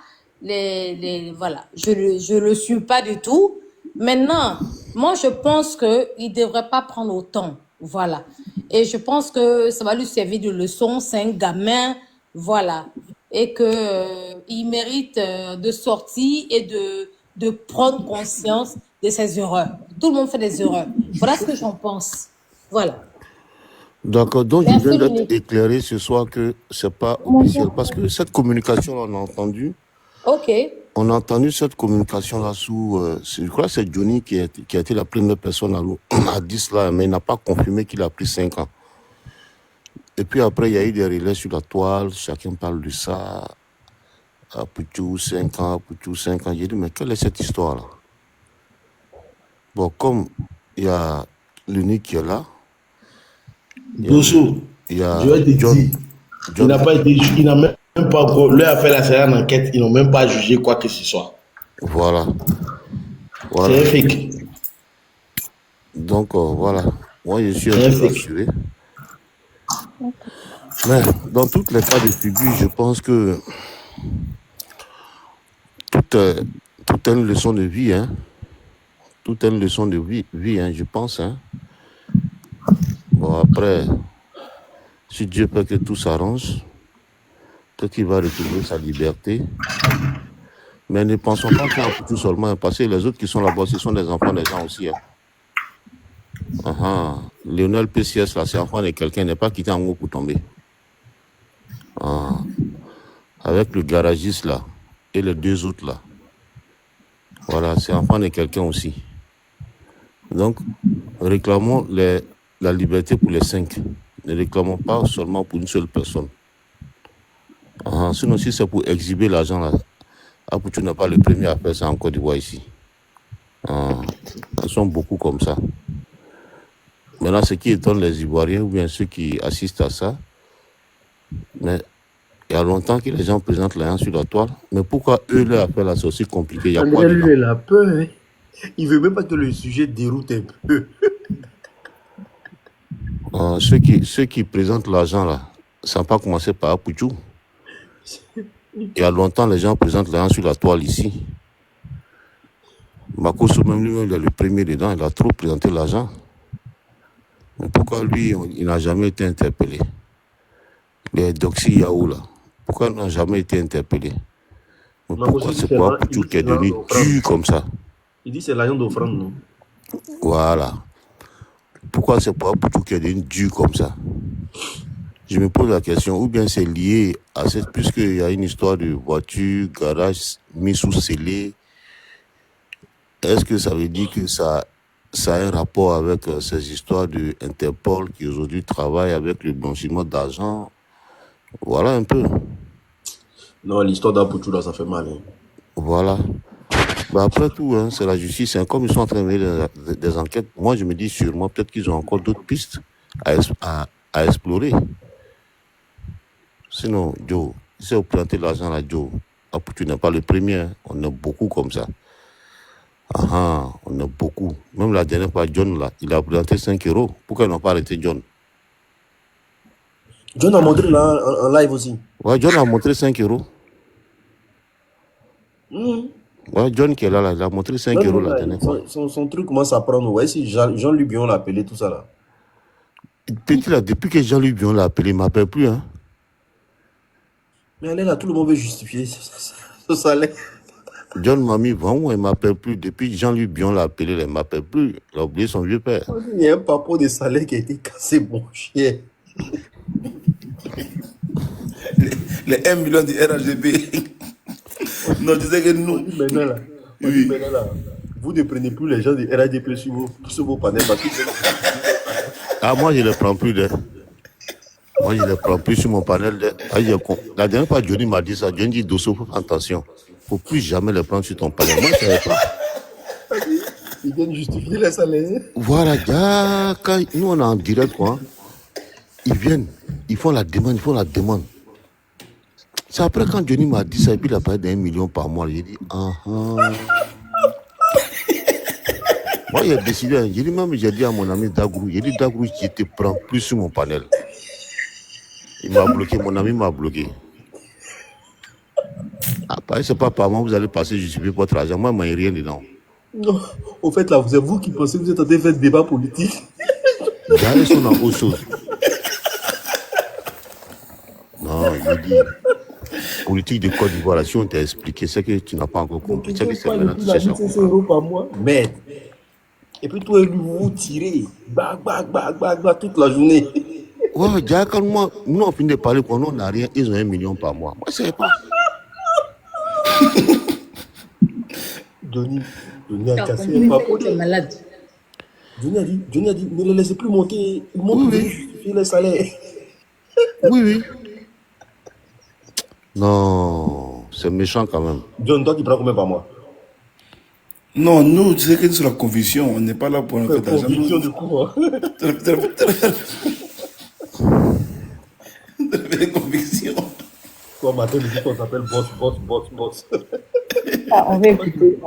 voilà. Je le suis pas du tout. Maintenant, moi, je pense qu'il ne devrait pas prendre autant. Voilà. Et je pense que ça va lui servir de leçon. C'est un gamin, voilà. Et qu'il mérite de sortir et de prendre conscience de ses erreurs. Tout le monde fait des erreurs. Voilà ce que j'en pense. Voilà.
D'accord, donc je
Merci,
viens d'être
Lily.
éclairé ce soir que c'est pas officiel. Parce que cette communication, on a entendu.
Ok.
On a entendu cette communication-là sous... je crois que c'est Johnny qui a été la première personne à dire cela, mais il n'a pas confirmé qu'il a pris 5 ans. Et puis après, il y a eu des relais sur la toile, chacun parle de ça. Poutou, 5 ans, Poutou, 5 ans. J'ai dit, mais quelle est cette histoire-là? Bon, comme il y a l'unique qui est là,
Dosso,
il y a
je vais te
John.
dire, il n'a même pas encore, lui a fait la série en enquête, ils n'ont même pas jugé quoi que ce soit.
Voilà.
C'est un fake.
Donc, voilà. Moi, je suis un peu rassuré. Mais dans tous les cas de figure, je pense que tout est une leçon de vie, hein. Tout est une leçon de vie, hein, je pense, hein. Bon, après, si Dieu peut que tout s'arrange, peut-être qu'il va retrouver sa liberté. Mais ne pensons pas qu'un tout seulement, parce que les autres qui sont là-bas, ce sont des enfants des gens aussi, hein. Lionel PCS, là, c'est enfant de quelqu'un, n'est pas quitté en haut pour tomber. Avec le garagiste, là, et les 2 autres, là. Voilà, c'est enfant de quelqu'un aussi. Donc, réclamons la liberté pour les 5. Ne réclamons pas seulement pour une seule personne. Sinon, si c'est pour exhiber l'argent, là, tu n'es pas le premier à faire ça en Côte d'Ivoire ici. Ils sont beaucoup comme ça. Maintenant, ce qui étonne les Ivoiriens ou bien ceux qui assistent à ça, mais il y a longtemps que les gens présentent l'argent sur la toile, mais pourquoi eux, leur affaire là, c'est aussi compliqué? Il y a quoi dedans?
Lui, il a peur, hein. Il veut même pas que le sujet déroute un peu.
Ceux qui présentent l'argent là, ça n'a pas commencé par Apouchou. Il y a longtemps, les gens présentent l'argent sur la toile ici. Makosso, même lui, il est le premier dedans, il a trop présenté l'argent. Mais pourquoi lui, il n'a jamais été interpellé? Les Doxy Yahoo là, pourquoi ils n'ont jamais été interpellés? Mais pourquoi c'est pas Apouchou qui est devenu dur comme ça?
Il dit c'est l'argent d'offrande, non?
Voilà. Pourquoi c'est pas Apouchou qui est devenu dur comme ça? Je me pose la question, ou bien c'est lié à cette, puisqu'il y a une histoire de voiture, garage mis sous scellé. Est-ce que ça veut dire que ça a un rapport avec ces histoires de Interpol qui aujourd'hui travaille avec le blanchiment d'argent? Voilà un peu.
Non, l'histoire d'Apouchou, là, ça fait mal. Hein.
Voilà. Bah après tout, hein, c'est la justice. Hein. Comme ils sont en train de mener des enquêtes, moi je me dis sûrement, peut-être qu'ils ont encore d'autres pistes à explorer. Sinon, Joe, si vous plantez l'argent là, Joe, tu n'es pas le premier. Hein. On est beaucoup comme ça. On est beaucoup. Même la dernière fois, John, là, il a planté 5 euros. Pourquoi ils n'ont pas arrêté John?
John a montré là en live aussi.
Ouais, John a montré 5 euros. Ouais, John qui est là, il a montré 5 euros la dernière fois.
Son truc commence à prendre. Ouais, si Jean-Luc Bion l'a appelé, tout ça là.
Petit là, depuis que Jean-Luc Bion l'a appelé, il ne m'appelle plus. Hein.
Mais allez là, tout le monde veut justifier ce salaire.
John m'a mis vent, il ne m'appelle plus. Depuis Jean-Luc Bion l'a appelé, il ne m'appelle plus. Il a oublié son vieux père.
Il y a un papo de salaire qui a été cassé, mon chien.
Les 1 million de RHDP. Non, je disais que nous.
Maintenant là, vous ne prenez plus les gens de RHDP sur vos panels parce que...
Moi je ne les prends plus. Moi je ne les prends plus sur mon panel. La dernière fois, Johnny m'a dit ça. Johnny dit, Dosso, faut faire attention. Il ne faut plus jamais les prendre sur ton panel. Moi, je ne savais pas.
Ils viennent justifier les salaires.
Voilà, quand nous on est en direct, quoi. Ils viennent, ils font la demande. C'est après quand Johnny m'a dit ça, et puis il a parlé d'1 million par mois, j'ai dit, Moi, j'ai décidé, j'ai dit à mon ami Dagrou, je te prends plus sur mon panel. Il m'a bloqué, mon ami m'a bloqué. C'est pas par moi, vous allez passer justifier votre argent, moi, il n'y a rien dedans.
Non, au fait, là, c'est vous qui pensez que vous êtes en train de faire débat politique.
gars, ils sont dans autre chose. Non, il dit, politique de Côte d'Ivoire, si on t'a expliqué, c'est que tu n'as pas encore compris. C'est que c'est maintenant que tu cherches à comprendre.
par mois. Merde. Et puis toi, vous tirez. Bac, toute la journée.
Ouais, déjà, quand moi, nous on finit de parler, quand on n'a rien, ils ont 1 million par mois. Moi, je ne sais pas.
Johnny a cassé un papo.
Tu es malade.
Johnny a dit, ne les laissez plus monter. Ils montent pour justifier les salaires.
Oui. Non, c'est méchant quand même.
John, toi, tu prends combien par mois?
Non, nous, tu sais que c'est la conviction. On n'est pas là pour un fait d'argent.
Conviction de quoi?
Des convictions.
Toi, matin, le dit qu'on s'appelle boss.
Ah, on va écouter.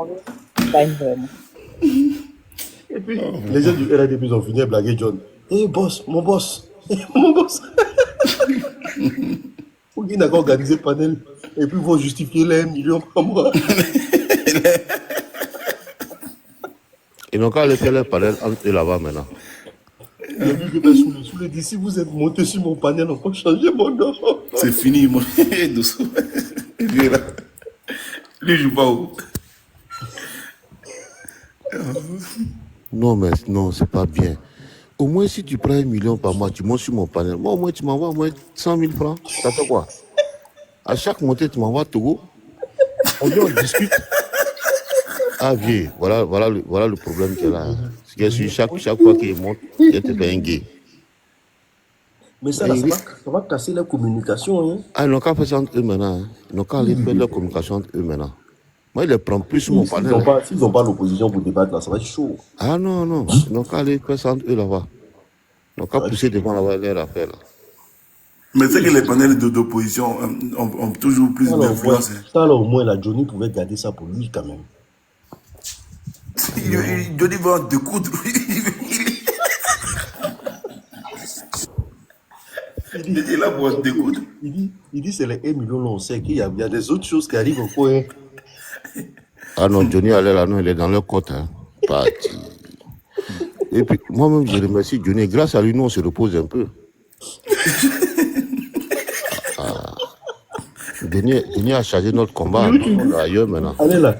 Pas une vraiment.
Et puis, les gens du RADP ont fini à blaguer John. Eh, boss, mon boss. Mon boss. Ou qui n'a qu'à organiser le panel. Et puis, ils vont justifier les 1 million par mois.
Ils n'ont qu'à aller faire leur panel entre eux là-bas maintenant.
Il a vu que sous les dit, si vous êtes monté sur mon panel, on peut changer mon nom.
C'est fini, moi. Doucement. Lui, là. Lui, je joue pas où.
Non, mais non, c'est pas bien. Au moins, si tu prends 1 million par mois, tu montes sur mon panel. Moi, au moins, tu m'envoies au moins 100 000 francs. Ça fait quoi? À chaque montée, tu m'envoies Togo. On vient, on discute. Ah, vieux, voilà le problème qu'il y a là. C'est que chaque fois qu'il monte, il te fait un gay.
Mais ça, là, ça va casser la communication. Hein.
Ah, ils n'ont qu'à faire ça entre eux maintenant. Hein. Ils n'ont qu'à aller faire leur communication entre eux maintenant. Moi, ils les prennent plus sur mon panel.
S'ils n'ont pas l'opposition pour débattre, là, ça va être chaud.
Ah non. Ils n'ont qu'à aller faire ça entre eux là-bas. Ils n'ont qu'à pousser devant là-bas leur affaire là.
Mais c'est que les panels d'opposition ont toujours plus d'influence.
Ça, là, au moins, la Johnny pouvait garder ça pour lui quand même.
Johnny va en découdre. Il est là pour en découdre.
Il dit c'est les 1 million, on sait qu'il y a des autres choses qui arrivent au coin.
Ah non, Johnny allait là, non, il est dans leur côte. Hein. Parti. Et puis, moi-même, je remercie Johnny. Grâce à lui, nous, on se repose un peu. Johnny a chargé notre combat. On est ailleurs maintenant.
Allez là.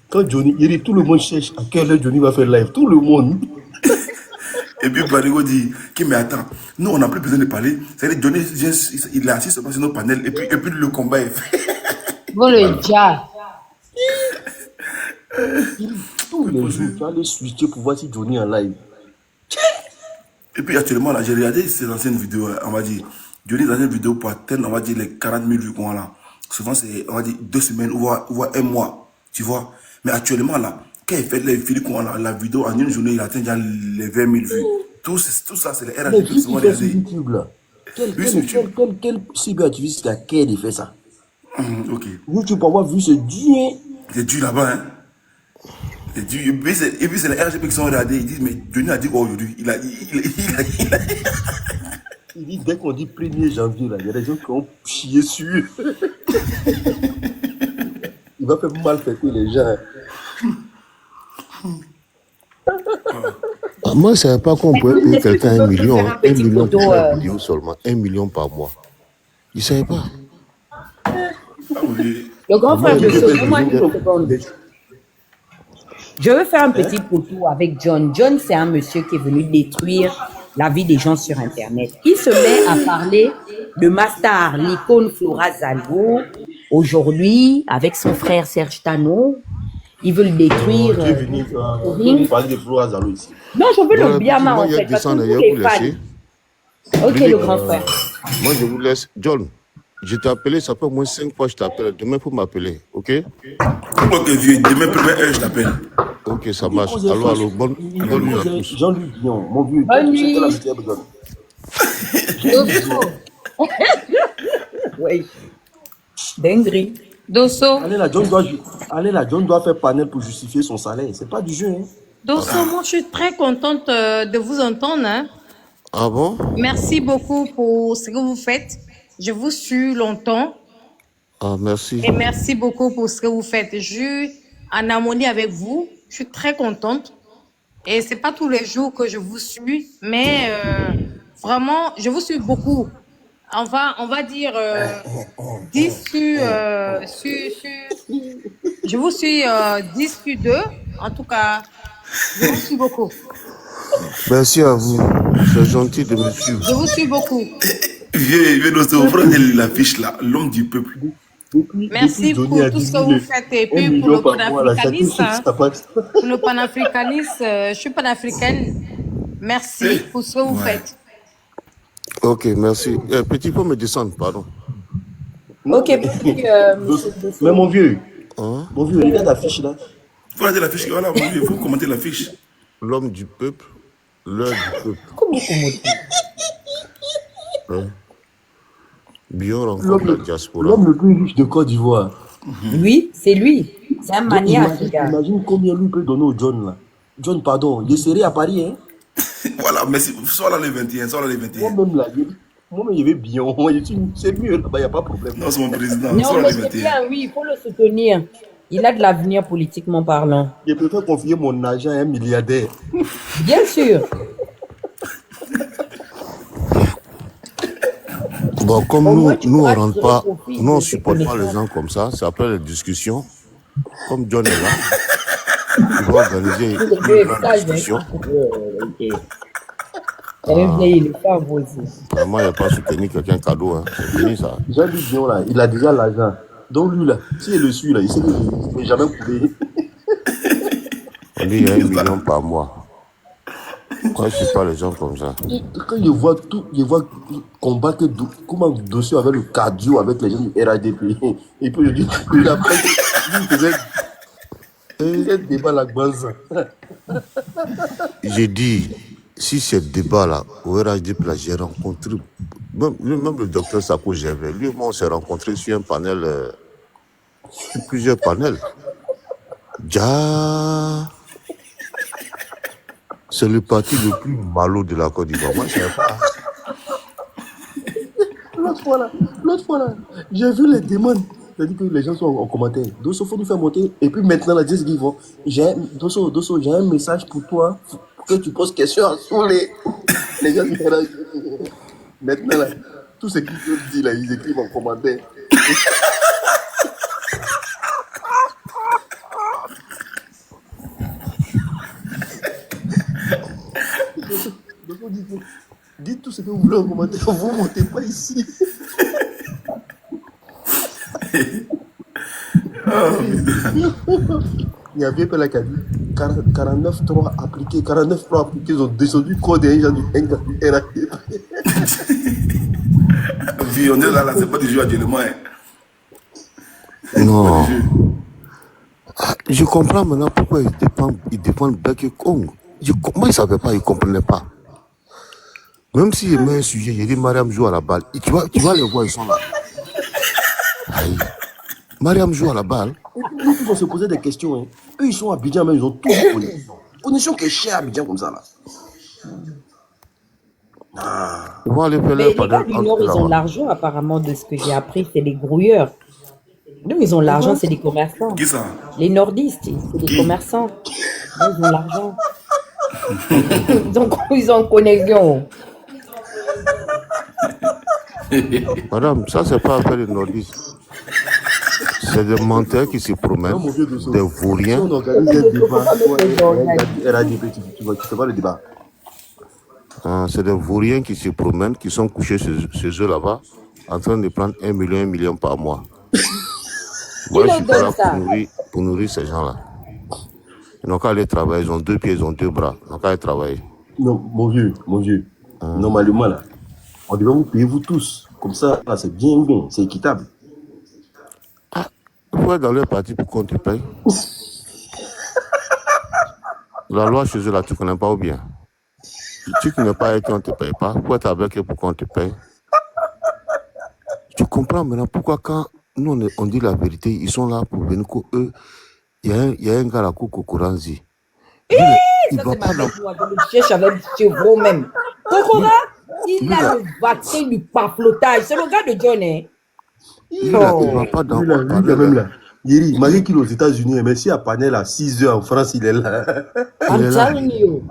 Quand Johnny, il dit tout le monde cherche à quelle heure Johnny va faire live. Tout le monde.
Et puis Barigo dit, mais attends, nous on n'a plus besoin de parler. C'est-à-dire Johnny, il est assis sur notre panel et puis le combat est fait.
Bon, le dia.
Tous les jours, tu vas aller switcher pour voir si Johnny est en live.
Et puis actuellement, là, j'ai regardé ces anciennes vidéos, on va dire, Johnny dans une vidéo pour atteindre, on va dire, les 40 000 vues qu'on a là. Souvent, c'est, on va dire, 2 semaines ou 1 mois, tu vois. Mais actuellement, là, quand il fait les vidéos qu'on a, la vidéo, en une journée, il atteint déjà les 20 000 vues. Tout ça, c'est les RADP qui sont
sur YouTube, là. Quel cyberactiviste qui a qu'à de faire ça?
Ok.
YouTube, pour avoir vu, c'est dur.
C'est dur là-bas, hein. C'est dur. Et puis, c'est les RGP qui sont regardés. Ils disent, mais Johnny a dit quoi aujourd'hui?
Il dit, dès qu'on dit 1er janvier, là, il y a des gens qui ont chié sur. Il va faire mal fêter les gens.
Moi, je ne savais pas qu'on pouvait payer quelqu'un 1 million. 1 million pour une vidéo seulement. 1 million par mois. Je ne savais pas.
Le grand frère de ce je veux faire un petit photo avec John. John, c'est un monsieur qui est venu détruire la vie des gens sur Internet. Il se met à parler de ma star, l'icône Flora Zalgo. Aujourd'hui, avec son frère Serge Tano, ils veulent détruire.
Tu es venu parler de Flora Zalgo ici.
Non, je veux le Biama en fait. Parce que tous les fans. Ok, le grand frère.
Moi, je vous laisse. John, je t'ai appelé, ça fait au moins 5 fois que je t'appelle. Demain, il faut m'appeler, ok?
Ok, vieux, demain, première heure, je t'appelle.
Ok, ça marche. Allô, bonne nuit à tous.
Jean-Luc Dion, mon vieux.
Bonne nuit. Oui. Dinguerie.
Dosso.
Allez là, John doit faire panel pour justifier son salaire. C'est pas du jeu. Hein.
Dosso, moi, je suis très contente de vous entendre. Hein.
Ah bon?
Merci beaucoup pour ce que vous faites. Je vous suis longtemps.
Ah, merci.
Et merci beaucoup pour ce que vous faites. Je suis en harmonie avec vous. Je suis très contente. Et c'est pas tous les jours que je vous suis, mais vraiment, je vous suis beaucoup. Enfin, on va dire 10 je vous suis 10 sur 2. En tout cas, je vous suis beaucoup.
Merci à vous. C'est gentil de me suivre.
Je vous suis beaucoup.
Viens, nous prendre l'affiche là, l'homme du peuple.
Merci pour tout ce que vous faites et puis pour le panafricanisme. Pour le panafricanisme, je suis panafricaine. Merci pour ce que vous faites.
Ok, merci. Petit peu me descendre, pardon.
Ok,
mais mon vieux,
Hein?
mon vieux, regarde l'affiche là.
Faut regarder l'affiche, voilà, il faut commenter l'affiche.
L'homme du peuple, l'heure du peuple.
Comment commenter?
Hein? Bion rencontre la diaspora.
L'homme le plus riche de Côte d'Ivoire.
Oui, c'est lui. C'est un maniaque, ce gars.
Imagine combien lui peut donner au John là. John, pardon, il serait à Paris, hein.
Voilà, mais soit là les 21, soit là les 21.
Moi-même là, il y avait Bion. C'est mieux là-bas, il n'y a pas de problème.
Non, c'est mon président,
Non,
soit là
mais
les
c'est
21.
bien, oui, il faut le soutenir. Il a de l'avenir politiquement parlant.
Je préfère confier mon argent à un milliardaire.
Bien sûr.
Bon, comme
Au
nous,
moins, tu
nous on
pourras
rentre
tirer
pas,
profit
nous on
de tes
supporte pas les
connaissances.
gens comme ça. C'est après les discussions. Comme John est là, il va organiser
Vous
une
devez être
grande
sage,
discussion.
hein. Elle est vieille, il est pas vous aussi.
Vraiment, il n'y a pas soutenir quelqu'un cadeau. Hein. C'est fini ça.
Jean-Luc Bion là, il a déjà l'argent. Donc lui là, s'il le suit là, il sait qu'il ne peut jamais couler.
On dit il y a 1 million par mois. Moi, je ne suis pas les gens comme ça.
Quand je vois tout, je vois combattre comment dossier avec le cardio, avec les gens du RADP. Et puis je dis, il a pris, il faisait un débat la banza.
J'ai dit, si ce débat-là, au RHDP, là, j'ai rencontré, même le docteur Sako Gervais, lui et moi, on s'est rencontrés sur un panel, sur plusieurs panels. Ja, c'est le parti le plus malo de la Côte d'Ivoire. Moi, je ne sais pas.
L'autre fois là, j'ai vu les demandes. C'est-à-dire que les gens sont en commentaire. Dosso, faut nous faire monter. Et puis maintenant, là, dis qu'ils vont. Dosso, j'ai un message pour toi. Pour que tu poses question sur les gens du RADP. Maintenant, là, tout ce qu'ils veulent dire, là, ils écrivent en commentaire. Dosso, dites tout ce que vous voulez en commentaire. Vous ne montez pas ici. Il y a bien la qui a dit 49.3 appliqués, 49.3 appliqués, ils ont descendu le code des gens du RADP.
Puis on est là, c'est pas du jeu actuellement. Hein.
Non. Je comprends maintenant pourquoi ils dépendent Bec et Congo. Moi, ils ne savaient pas, ils ne comprenaient pas. Même si je mets un sujet, j'ai dit Mariam joue à la balle. Et tu vas les voir, ils sont là. Aïe. Mariam joue à la balle.
Ils vont se poser des questions. Hein. Eux, ils sont à Abidjan, mais ils ont tout connexion. Connexion qui est chère à Abidjan comme ça là.
Ils vont aller faire
Mais
leur
les gars
panel
du
entre
Nord,
eux
ils ont
là-bas.
l'argent apparemment de ce que j'ai appris, c'est les grouilleurs. Nous, ils ont l'argent, c'est des commerçants.
Qui ça?
Les nordistes, c'est des commerçants. Nous, ils ont l'argent. Ils ont connexion.
Madame, ça, c'est pas affaire de nordistes. C'est des menteurs qui se promènent,
Non, mon vieux Dosso.
des
Si
vauriens.
on organise un débat, toi et RADP, tu fais pas le débat.
C'est des vauriens qui se promènent, qui sont couchés chez eux là-bas, en train de prendre 1 million par mois. Moi, je
leur
suis pas
donne
là
ça?
pour nourrir ces gens-là. Ils n'ont qu'à aller travailler. Ils ont 2 pieds, ils ont 2 bras. Ils n'ont qu'à aller travailler.
Non, mon vieux. Normalement là, on devrait vous payer vous tous. Comme ça, là, c'est bien, c'est équitable.
Il faut être dans leur parti pour qu'on te paye. La loi chez eux là, tu ne connais pas ou bien? Tu ne connais pas et qu'on ne te paye pas. Il faut être avec eux pour qu'on te paye. Tu comprends maintenant pourquoi quand nous on dit la vérité, ils sont là pour venir eux. Il y a un gars là, Kokoranzi. Il
Ça,
va
c'est
pas
ma
dans...
bête, moi, je le cherche avec Chevron même. Kokora, il a le vaccin du paflotage. C'est le gars de John, hein?
Lui là, il va pas dans
Lui là,
haut-parleur,
même
là.
là. Yeri, malgré qu'il est aux États-Unis, mais si à Panel à 6 heures en France, il est là.
I'm telling you.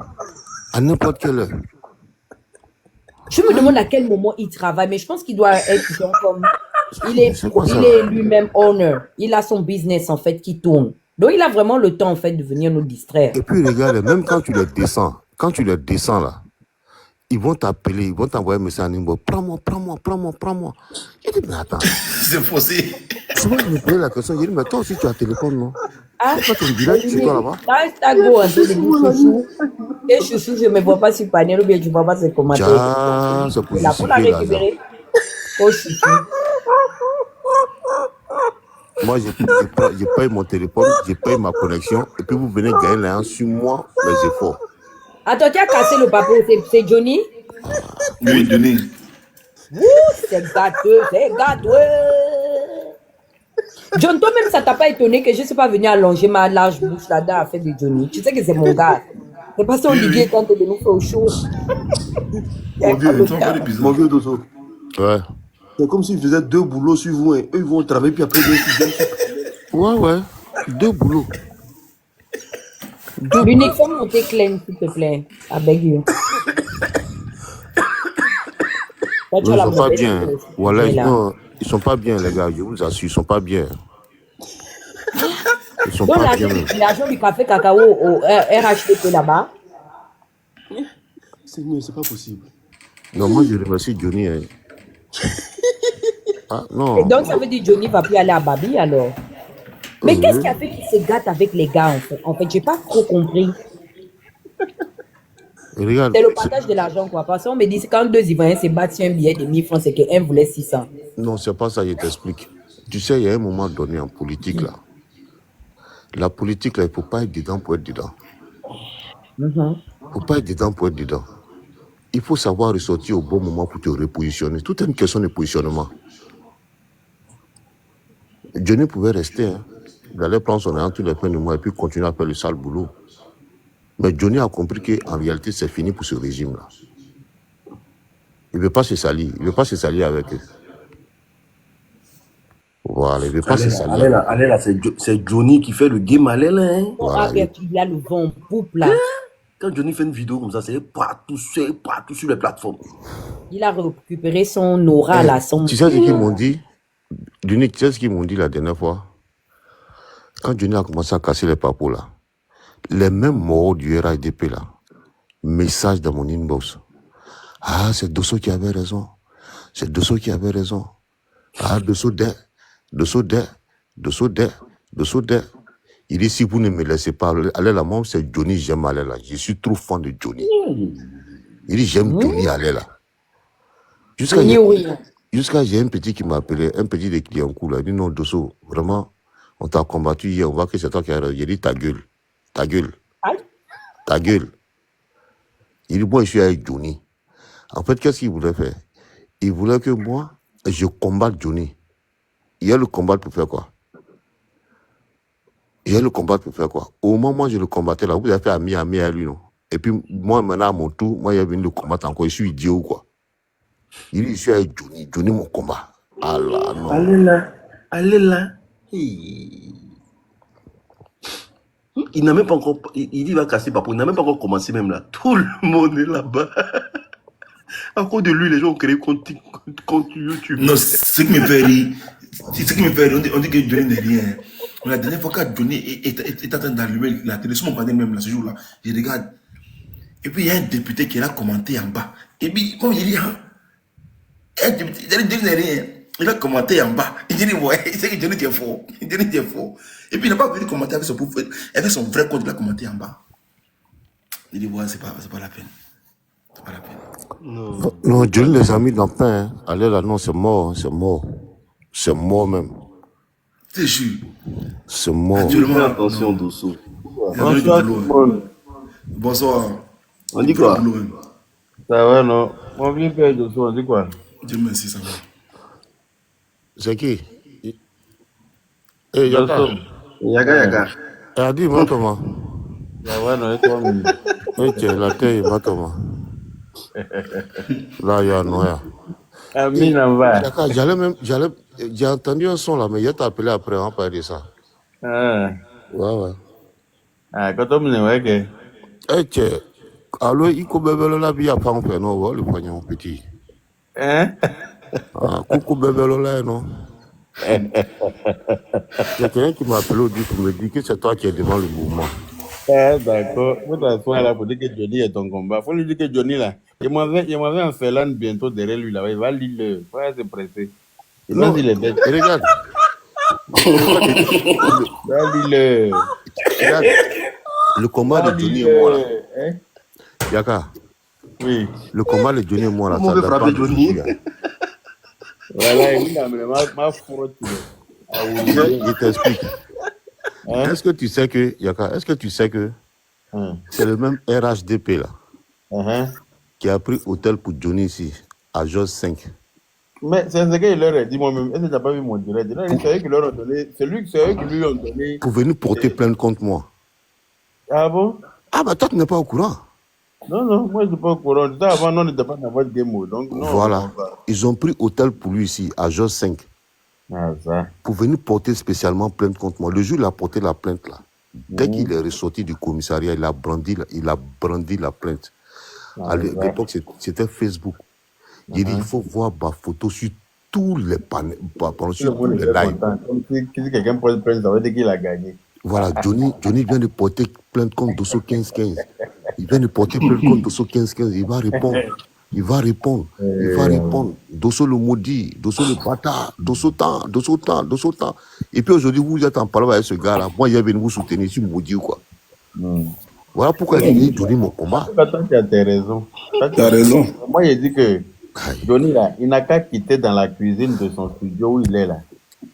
À n'importe quelle heure.
Je me demande à quel moment il travaille, mais je pense qu'il doit être genre comme... Il est lui-même owner. Il a son business, en fait, qui tourne. Donc, il a vraiment le temps, en fait, de venir nous distraire.
Et puis, regarde, même quand tu les descends, là, ils vont t'appeler, ils vont t'envoyer un message en inbox. Prends-moi. Je dis, mais attends.
C'est faussé.
Souvent, je me posais la question, je dis, mais toi aussi, tu as un téléphone, non?
Ah,
c'est pas ton direct, c'est toi là-bas?
Chouchou. Et chouchou, je ne me vois pas sur panel ou bien tu ne vois pas ses commentaires.
C'est pour
la récupérer. Oh, chouchou.
Moi, j'ai payé mon téléphone, j'ai payé ma connexion, et puis vous venez gagner là sur moi les efforts.
Attends, tu as cassé le papier, c'est Johnny?
Oui, Johnny.
C'est gâteux. John, toi-même, ça t'a pas étonné que je ne suis pas venu allonger ma large bouche là-dedans à faire de Johnny. Tu sais que c'est mon gars. C'est parce que Olivier tente de nous faire au chaud.
Mon vieux Dosso.
Ouais.
C'est comme s'ils faisaient 2 boulots sur vous, et eux, ils vont travailler, puis après,
Ouais. 2 boulots.
L'uniforme monté clean, s'il te plaît. I beg you.
Ils sont pas bien. Voilà, ils sont pas bien, les gars. Je vous assure, ils sont pas bien. Ils sont pas bien.
L'argent du café cacao au RHTP là-bas.
C'est pas possible.
Non, moi, je remercie Johnny. Hein. Ah, non.
Et donc, ça veut dire que Johnny va plus aller à Babi alors. Mais qu'est-ce qui a fait qu'il se gâte avec les gars en fait, j'ai pas trop compris. C'est le partage de l'argent quoi. Parce qu'on me dit que quand 2 Ivoiriens se battent sur un billet de 1000 francs, c'est qu'un voulait 600.
Non, c'est pas ça, je t'explique. Tu sais, il y a un moment donné en politique là. La politique là, il ne faut pas être dedans pour être dedans. Il ne faut pas être dedans pour être dedans. Il faut savoir ressortir au bon moment pour te repositionner. Tout est une question de positionnement. Johnny pouvait rester. Hein. Il allait prendre son argent tous les fins de mois et puis continuer à faire le sale boulot. Mais Johnny a compris qu'en réalité, c'est fini pour ce régime-là. Il ne veut pas se salir. Il ne veut pas se salir avec eux. Voilà, il ne veut pas se salir.
Allez là, c'est Johnny qui fait le game. Allez là. Hein.
Voilà, il a le vent en poupe là.
Quand Johnny fait une vidéo comme ça, c'est partout sur les plateformes.
Il a récupéré son aura là.
Tu sais ce qu'ils m'ont dit? Johnny, tu sais ce qu'ils m'ont dit la dernière fois? Quand Johnny a commencé à casser les papos là, les mêmes morts du RADP là, message dans mon inbox. Ah, c'est Dosso qui avait raison. C'est Dosso qui avait raison. Ah, Dosso d'être. Il dit, si vous ne me laissez pas aller là, moi, c'est Johnny, j'aime aller là. Je suis trop fan de Johnny. Il dit, j'aime Johnny aller là. Jusqu'à j'ai un petit qui m'a appelé, un petit de Cliancourt là. Il dit, non, Dosso, vraiment, on t'a combattu hier, on voit que c'est toi qui as raison. Il dit, ta gueule. Il dit, moi, je suis avec Johnny. En fait, qu'est-ce qu'il voulait faire? Il voulait que moi, je combatte Johnny. Il y a le combat pour faire quoi? Au moment où moi, je le combattais là, vous avez fait ami à lui, non? Et puis, moi, maintenant, à mon tour, moi, il est venu le combattre encore. Je suis idiot ou quoi? Il dit, je suis avec Johnny, mon combat. Ah là, non.
Allez là. Il n'a même pas encore... Il dit qu'il va casser Papo. Il n'a même pas encore commencé même là. Tout le monde est là-bas. À cause de lui, les gens ont créé compte YouTube.
Non, ce qui me fait rire, on dit que Johnny n'est rien. Mais la dernière fois que Johnny est en train d'allumer la télé, sur mon panel même là, ce jour-là, je regarde. Et puis il y a un député qui l'a commenté en bas. Et puis, comme il dit, hein, un député, Johnny n'est rien. Il a commenté en bas. Il dit, ouais, il sait que Johnny était faux. Et puis il n'a pas voulu commenter avec son vrai compte, il a commenté en bas. Il dit, ouais, c'est pas la peine. C'est pas la peine.
Non, Johnny les a mis dans le pain. Hein. Allez là, non, c'est mort. C'est mort même.
C'est sûr.
C'est mort.
Fais attention, Dosso.
Bonsoir tout le monde.
Bonsoir.
On dit quoi?
Ça va, non? Mon vieux père Dosso, on dit quoi?
Dieu merci, ça va.
C'est qui? Eh,
Yaga.
Eh, dis-moi comment.
Ça va, non? Et toi,
ok, la terre, va comment. Là, il y a Noël.
Amine en va.
J'ai entendu un son là, mais il t'a appelé après, on va parler de ça.
Ah,
Ouais.
quand on me dit, ouais, que.
Eh, tiens. Alors, il faut bébé la vie à pas en faire, non, le poignon petit.
Hein?
Ah, coucou bébé là, non. Il y a quelqu'un qui m'a appelé aujourd'hui pour me dire que c'est toi qui es devant le mouvement.
Ah, d'accord. Faut t'asseoir là pour dire que Johnny est ton combat. Faut lui dire que Johnny là, il m'avait un Ferland bientôt derrière lui là. Il va lire le. Faut se presser. Il va
Non,
dire les bêtes.
regarde. Regarde. Le combat de Johnny et moi là.
Hein?
Yaka.
Oui.
Le combat de Johnny et moi là,
Comment
ça
on veut
date pas
frapper
de
Johnny?
aujourd'hui.
Voilà, il a amené ma frotte.
Je t'explique.
Hein?
Est-ce que tu sais que, Yaka, est-ce que tu sais que c'est le même RHDP là qui a pris hôtel pour Johnny ici, à Georges 5.
Mais c'est ce qu'il leur a dit moi-même. Est-ce que tu n'as pas vu mon direct? C'est eux qui leur ont donné. C'est eux qui lui ont donné.
Pour venir porter plainte contre moi.
Ah bon?
Ah bah toi tu n'es pas au courant.
Non, moi je ne suis pas au courant. Ça, avant, non, on n'était pas dans votre game mode. Donc, non,
voilà. Ils ont pris hôtel pour lui ici, à Georges 5.
Ah, ça.
Pour venir porter spécialement plainte contre moi. Le jour où il a porté la plainte là, dès qu'il est ressorti du commissariat, il a brandi la plainte. À l'époque, c'était Facebook. Il dit, il faut voir ma photo sur tous les panels, sur tous les lives.
Comme si quelqu'un porte plainte, ça veut dire qu'il a gagné.
Voilà, Johnny vient de porter plainte contre Dosso 1515. Il vient de porter plainte contre Dosso 1515. Il va répondre. Dosso le maudit, Dosso le bâtard, Dosso tant. Et puis aujourd'hui, vous êtes en parlant avec ce gars-là. Moi, il est venu vous soutenir, je suis maudit ou quoi. Voilà pourquoi il dit Johnny mon combat.
Attends, tu as raison. Tu as raison. Moi, il dit que Johnny, là, il n'a qu'à quitter dans la cuisine de son studio où il est là.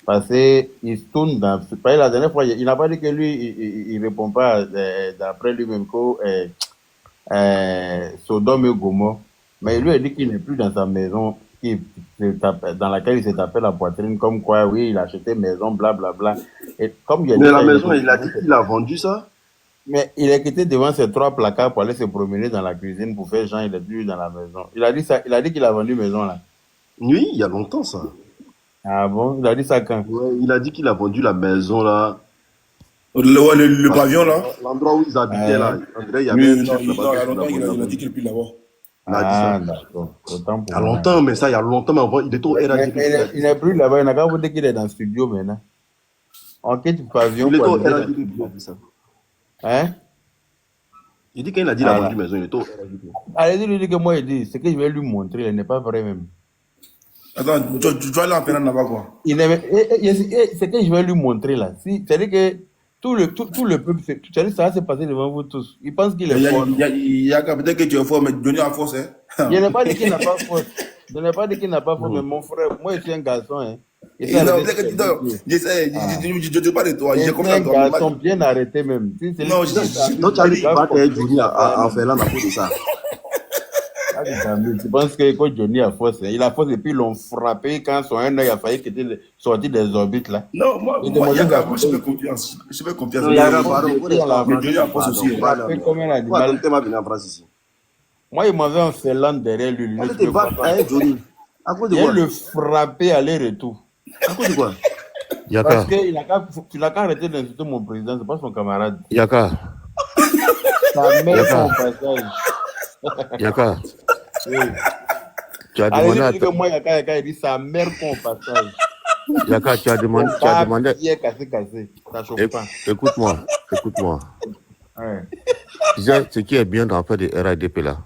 Parce qu'il se tourne dans. La dernière fois, il n'a pas dit que lui, il ne répond pas d'après lui-même que Sodome et Gomorrhe. Mais il lui a dit qu'il n'est plus dans sa maison dans laquelle il s'est tapé la poitrine, comme quoi, oui, il a acheté maison, blablabla. Et comme il a dit,
mais la maison, il a dit qu'il a vendu ça.
Mais il est quitté devant ses 3 placards pour aller se promener dans la cuisine pour faire genre, il est plus dans la maison. Il a dit ça, il a dit qu'il a vendu maison là.
Oui, il y a longtemps ça.
Ah bon? Il a dit ça quand?
Ouais, il a dit qu'il a vendu la maison là.
Le pavillon là.
L'endroit où ils habitaient là. Il y avait
il y a longtemps, il a dit qu'il n'est plus là-bas.
D'accord.
Il y a longtemps, mais ça, il y a longtemps, mais avant, il était au RADP.
Il n'est plus là-bas, il n'a qu'à vous dire qu'il est dans le studio maintenant. En quête pavillon.
Il est au RADP, il a dit ça.
Hein?
Il dit qu'il a dit la vendu maison, il est au RADP.
Allez, lui dit que moi, il dit, ce que je vais lui montrer, il n'est pas vrai même.
Attends, tu vas aller en Pénan là-bas quoi?
Ce que je vais lui montrer là, c'est-à-dire que tout le peuple, ça va se passer devant vous tous. Il pense qu'il est fort.
Il y a peut-être que tu es fort, mais Johnny a force.
Je n'ai pas dit qu'il n'a pas force. Je n'ai pas dit qu'il n'a pas force, mais mon frère, moi je suis un garçon. Hein.
Je ne dis pas de toi.
Je suis un garçon bien arrêté même.
Non, donc tu as dit que Johnny a fait là à cause de ça.
Je pense que quand Johnny a force, il a force et puis ils l'ont frappé quand son œil a failli qu'il était sorti des orbites là.
Non, moi je fais confiance. Je fais confiance. Mais Johnny a force aussi.
Comme un animal. Moi, il m'avait un Ferland derrière lui. Il le frappé aller-retour.
À cause de quoi?
Parce qu'il n'a qu'à arrêter d'insulter mon président, c'est pas son camarade.
Yaka.
Sa mère son passage.
Yaka.
Oui.
Tu as demandé
à moi, Yaka, il dit sa mère son passage.
Yaka, tu as demandé.
Cassé. Ça chauffe pas.
Écoute-moi.
Ouais.
Tu sais, ce qui est bien dans l'affaire de RADP là,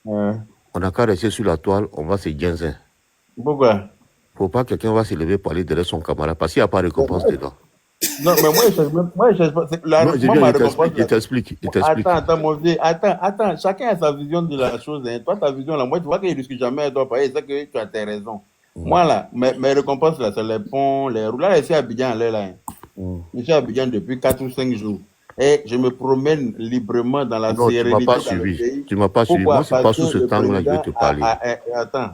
ouais.
On n'a qu'à rester sur la toile, on va se guinzer.
Pourquoi?
Faut pas que quelqu'un va se lever pour aller derrière son camarade, parce qu'il n'y a pas de récompense dedans.
Non, mais moi, je cherche pas.
Je t'explique.
Attends, mon vieux. Attends. Chacun a sa vision de la chose. Hein. Toi, ta vision, là, moi, tu vois qu'il ne risque jamais à toi. C'est ça que tu as tes raisons. Moi, là, mes récompenses, là, c'est les ponts, les roues. Là, je suis à Abidjan, là. Je suis à Abidjan depuis 4 ou 5 jours. Et je me promène librement dans la sérénité.
Tu ne m'as pas suivi. Moi, c'est pas sous ce temps-là que je vais te parler.
Attends.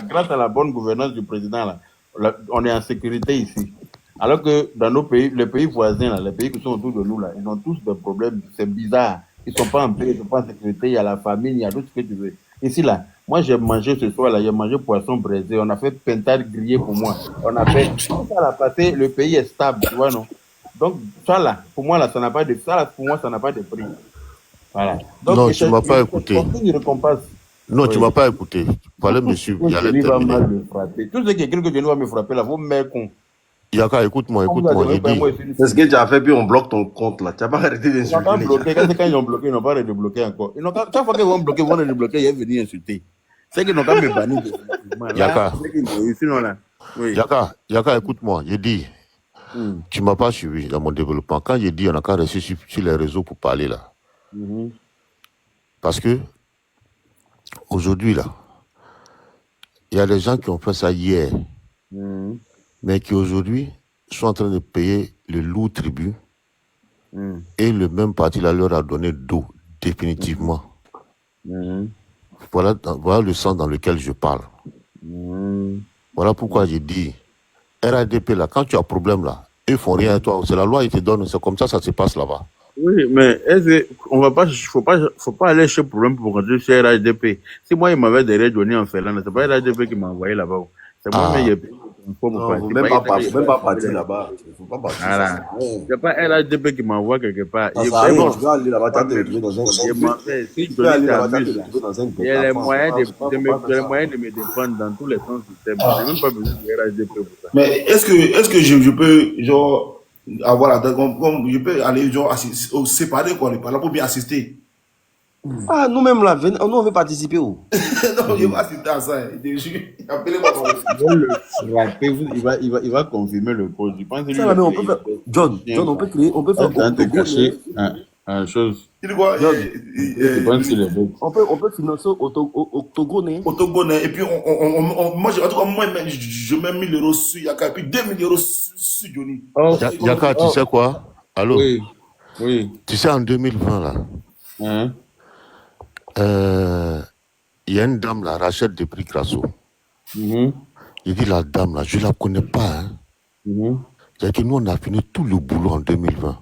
Grâce à la bonne gouvernance du président, là, on est en sécurité ici. Alors que dans nos pays, les pays voisins, là, les pays qui sont autour de nous, là, ils ont tous des problèmes. C'est bizarre. Ils ne sont pas en paix, ils ne sont pas en sécurité. Il y a la famine, il y a tout ce que tu veux. Ici, là, moi, j'ai mangé ce soir, là, j'ai mangé poisson braisé. On a fait pintade grillée pour moi. On a fait tout ça, là, parce que le pays est stable, tu vois, non? Donc, ça là, pour moi, là, ça n'a pas de prix. Voilà. Donc,
Non, tu ne m'as pas écouté.
Une récompense.
Non, tu ne m'as pas écouté. Voilà, monsieur, il allait terminer.
Tout ce qui est quelqu'un que Johnny va me frapper là, vous me con.
Yaka, écoute-moi, j'ai dit.
C'est ce que tu as fait, puis on bloque ton compte là. Tu n'as pas arrêté d'insulter.
Ils n'ont pas bloqué. Quand ils ont bloqué, ils n'ont pas arrêté de bloquer encore. Chaque fois qu'ils vont bloquer, ils vont débloquer, ils vont venir insulter. C'est qu'ils n'ont pas me banni.
Yaka.
Sinon là. Oui.
Yaka, écoute-moi, j'ai dit. Tu ne m'as pas suivi dans mon développement. Quand j'ai dit, on n'a qu'à rester sur les réseaux pour parler là. Parce que, aujourd'hui là, il y a des gens qui ont fait ça hier, mais qui aujourd'hui sont en train de payer le lourd tribut et le même parti là leur a donné dos, définitivement. Voilà le sens dans lequel je parle. Voilà pourquoi j'ai dit, RADP là, quand tu as problème là, ils font rien à toi, c'est la loi, ils te donnent, c'est comme ça se passe là-bas.
Oui, mais faut pas aller chez problème pour rentrer chez RADP. Si moi, il m'avait derrière Johnny en Finlande, c'est pas RADP qui m'a envoyé là-bas. C'est moi-même, il faut
même pas partir là-bas. Il faut pas partir.
Voilà. C'est pas RADP qui m'envoie quelque part.
Tu vas aller là-bas, tu vas te retrouver dans un
si Johnny t'amuse, il y a les moyens de me défendre dans tous les sens du thème. Je n'ai même pas besoin de RADP pour ça.
Mais est-ce que je peux, genre, avoir la date, comme je peux aller, genre, séparer, quoi, par là, pour bien assister?
Ah, nous-mêmes là, on veut participer où?
Non, je vais assister à ça. Appelez-moi pour
il va confirmer le code. Je pense que
ça, on peut faire. John, on peut créer, on peut faire.
Un chose.
Il dit quoi?
On peut financer Octogone.
Octogone, et puis moi, en tout cas, moi, je mets 1000 euros sur Yaka, et puis 2000 euros sur Johnny.
Yaka, tu sais quoi? Allô?
Oui.
Tu sais, en 2020, là, il y a une dame là, Rachel de Prix Grasso. Il dit, la dame là, je ne la connais pas. C'est que nous, on a fini tout le boulot en 2020.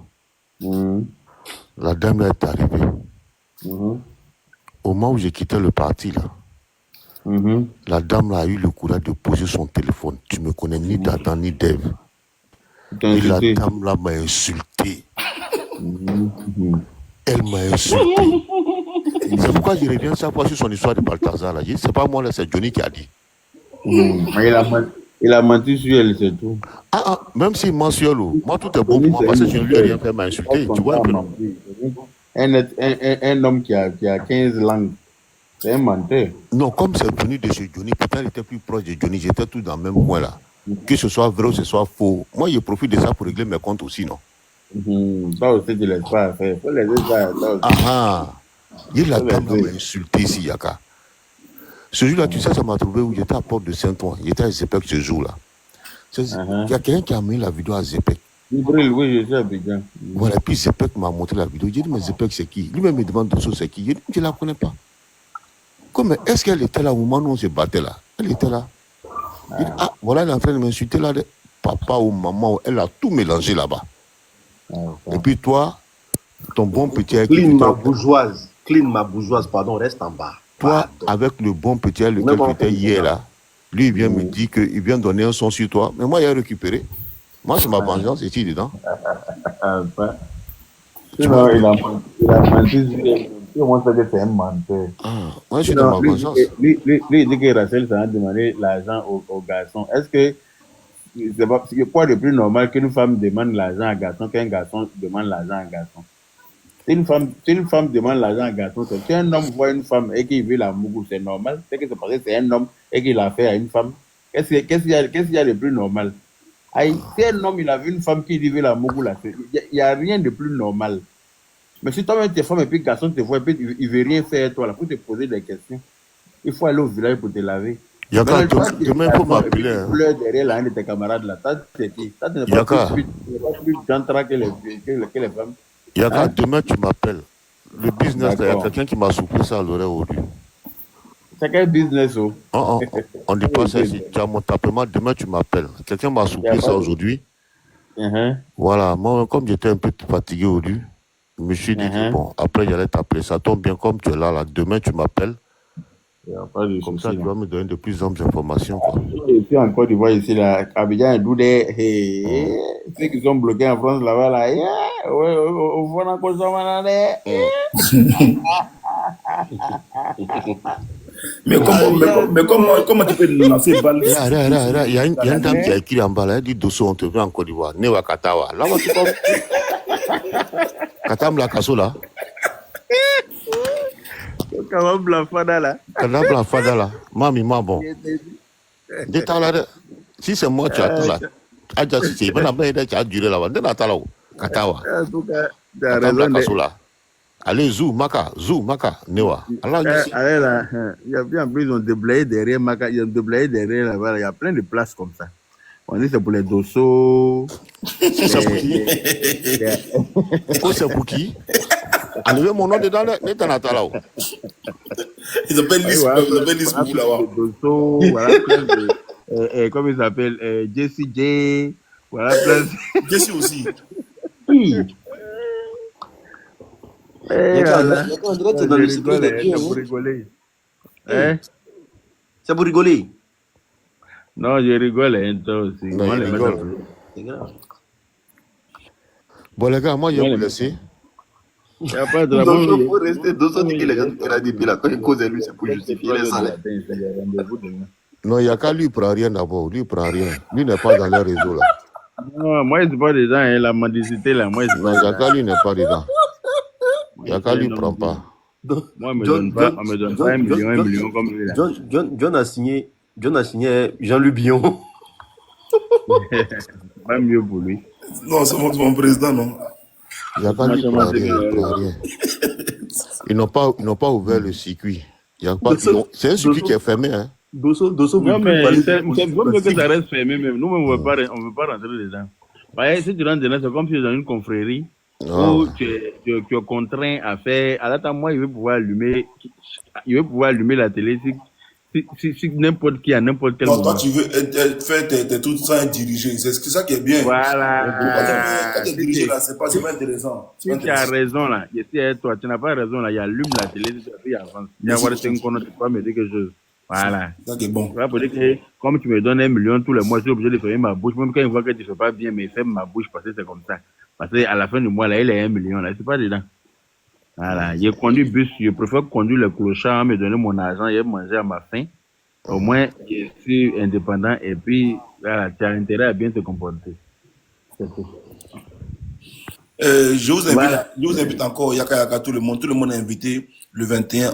La dame là est arrivée. Au moment où j'ai quitté le parti là, la dame là a eu le courage de poser son téléphone. Tu me connais ni d'Adam ni d'Ève. Et la dame là m'a insulté. Elle m'a insulté. C'est pourquoi je reviens chaque fois sur son histoire de Balthazar là. C'est pas moi là, c'est Johnny qui a dit.
Il a menti sur elle, c'est tout.
Même s'il ment sur elle, moi tout est bon pour moi parce que je ne lui ai rien fait m'insulter. Tu vois un peu, non?
Un homme qui a 15 langues, c'est un menteur.
Non, comme c'est venu de chez Johnny, peut-être il était plus proche de Johnny, j'étais tout dans le même coin là. Que ce soit vrai ou ce soit faux, moi je profite de ça pour régler mes comptes aussi, non?
Ça aussi, tu ne laisses pas faire. Il faut laisser ça.
Il la dame m'a insulté ici, Yaka. Ce jour-là, tu sais, ça m'a trouvé où j'étais à Porte de Saint-Ouen. J'étais à Zepec ce jour-là. Il y a quelqu'un qui a mis la vidéo à Zepec.
Oui, je sais, Abidjan.
Voilà, puis Zepec m'a montré la vidéo. J'ai dit, mais Zepec, c'est qui? Lui-même me demande de c'est qui? J'ai dit, je ne la connais pas. Comme, est-ce qu'elle était là au moment où on se battait là? Elle était là. Il dit, voilà, elle est en train de m'insulter là. Papa ou maman, elle a tout mélangé là-bas. Et puis toi, ton bon petit...
Clean ma bourgeoise, pardon, reste en bas.
Toi, avec le bon petit lequel tu étais hier là, lui il vient me dire qu'il vient donner un son sur toi, mais moi il a récupéré. Moi c'est ma vengeance ici dedans.
Il a menti. Moi ça c'est un menteur.
Moi je suis dans ma vengeance.
Lui il dit que Rachel ça a demandé l'argent au garçon. Est-ce que c'est quoi de plus normal qu'une femme demande l'argent à un garçon qu'un garçon demande l'argent à un garçon? Si une femme demande l'argent à un garçon, si un homme voit une femme et qu'il veut la mougou, c'est normal. C'est que c'est parce que c'est un homme et qu'il a fait à une femme. Qu'est-ce qu'il y a de plus normal? Si un homme il a vu une femme qui veut la mougou, il n'y a rien de plus normal. Mais si toi-même tu es femme et puis le garçon te voit et puis il ne veut rien faire toi, là, pour te poser des questions, il faut aller au village pour te laver.
Yaka, demain il faut m'appeler.
Tu pleures derrière l'un de tes camarades là. C'est qui? Ça ne n'est pas plus gentil que les femmes.
Yaka, demain tu m'appelles. Le business, il y a quelqu'un qui m'a soufflé ça à l'oreille aujourd'hui.
C'est quel business?
On dit pas ça ici. Tu as mon tapement, demain tu m'appelles. Quelqu'un m'a soufflé ça aujourd'hui. Voilà, moi comme j'étais un peu fatigué aujourd'hui, je me suis dit que bon, après j'allais t'appeler. Ça tombe bien comme tu es là, demain tu m'appelles. Comme ça, tu vas me donner de plus amples informations. Quoi.
suis en Côte d'Ivoire ici, là, Abidjan et Doudé, ceux qui sont bloqués en France là-bas, là, au fond, on consomme,
Mais comment tu peux lancer balle?
Il y a une dame qui a écrit en bas, là, elle dit Dosso, on te veut en Côte d'Ivoire. Newa Katawa. Là, tu peux. Katam la Kasso, là.
Katam la Fada, là.
Katam la Fada, là. Mami, bon. Si c'est moi, tu as tout là. Adja, si c'est pas la tu as duré là-bas. Katawa.
En tout cas,
Katam la Kasso, là. Allez, Maka, Newa.
Allez là, il y a bien plus, ils ont déblayé derrière Maka, ils ont déblayé derrière là-bas, il y a plein de places comme ça. On dit c'est pour les Dosso.
C'est pour qui? C'est pour qui? Enlevez mon nom dedans,
Ils ont pas une liste pour vous là-bas.
Dosso, voilà, place de, comment il s'appelle, Jessie J, voilà, place.
Jessie aussi.
Oui.
C'est pour
rigoler.
C'est pour rigoler.
Non, je rigole, toi aussi.
Non, je rigole.
C'est grave.
Bon, les gars, moi, je vais vous laisser.
Il n'y a pas de
il faut rester. Dosso dit que les gens qui l'ont dit, là, quand il cause lui, c'est pour justifier les salaires.
Non, il n'y a qu'à lui, il ne prend rien d'abord. Lui, il ne prend rien. Lui n'est pas dans les réseaux, là.
Non, moi, je ne suis pas dedans, la mendicité, là. Moi,
non, il n'y a qu'à lui, il n'est pas dedans. Il n'y a qu'à lui, il ne prend pas.
Moi, on me donne pas 1 million comme lui, là.
John a signé Jean-Luc Billon.
Pas mieux pour lui.
Non, c'est mon président, non.
Il n'y a pas lui, il ne prend rien. Ils n'ont pas ouvert le circuit. C'est un circuit qui est fermé, hein.
Dosso, non, mais c'est mieux que ça reste fermé, même. Nous, on ne veut pas rentrer dedans. Si tu rentres dedans, c'est comme si tu es dans une confrérie où tu es contraint à faire. À l'attente, moi, il veut pouvoir allumer la télé si n'importe qui à n'importe quel moment.
Toi, tu veux faire tes trucs sans être dirigé. C'est ça qui est bien.
Voilà.
Quand tu es dirigé, là, c'est pas intéressant.
Si tu as raison, là, toi, tu n'as pas raison, là, il allume la télé, il avance. Il y a avoir 5 ans, tu peux me dire quelque chose. Voilà.
Ça qui est bon.
Pour dire que, comme tu me donnes 1 million tous les mois, je suis obligé de fermer ma bouche. Même quand il voit que tu ne fais pas bien, mais ferme ma bouche parce que c'est comme ça. Parce qu'à la fin du mois, là, il est 1 million, là, c'est pas dedans. Voilà. Je conduis bus, je préfère conduire le clochard, me donner mon argent et manger à ma faim. Au moins, je suis indépendant et puis, voilà, tu as intérêt à bien te comporter. C'est tout.
Je vous invite encore, Yaka, tout le monde est invité le 21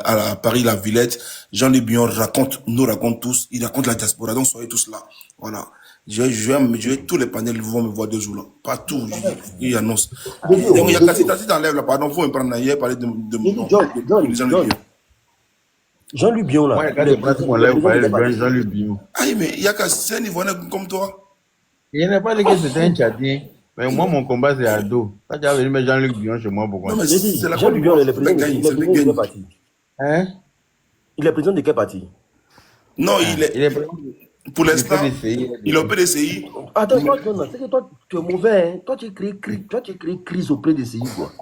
à Paris, la Villette. Jean-Luc Billon nous raconte tous, il raconte la diaspora, donc soyez tous là. Voilà. Tous les panels vont me voir 2 jours là. Partout, il annonce. Donc, Yaka, si t'enlèves là, pardon, faut me prendre hier, parler de Jean-Luc Billon.
Jean-Luc Billon, là.
Jean-Luc Billon.
Ah, mais Yaka, c'est un Ivoirien comme toi.
Il n'est pas dit que c'était un Tchadien. Mais moi, mon combat, c'est à dos. Quand tu as venu mettre Jean-Luc Billon chez moi, pourquoi?
Non, mais c'est la Jean-Luc Billon, il est président de quel parti?
Hein?
Il est président de quel parti?
Non, il est pour l'instant, il est au PDCI.
Attends, c'est que toi, tu es mauvais, hein. Toi, tu crées crise auprès des CI, quoi.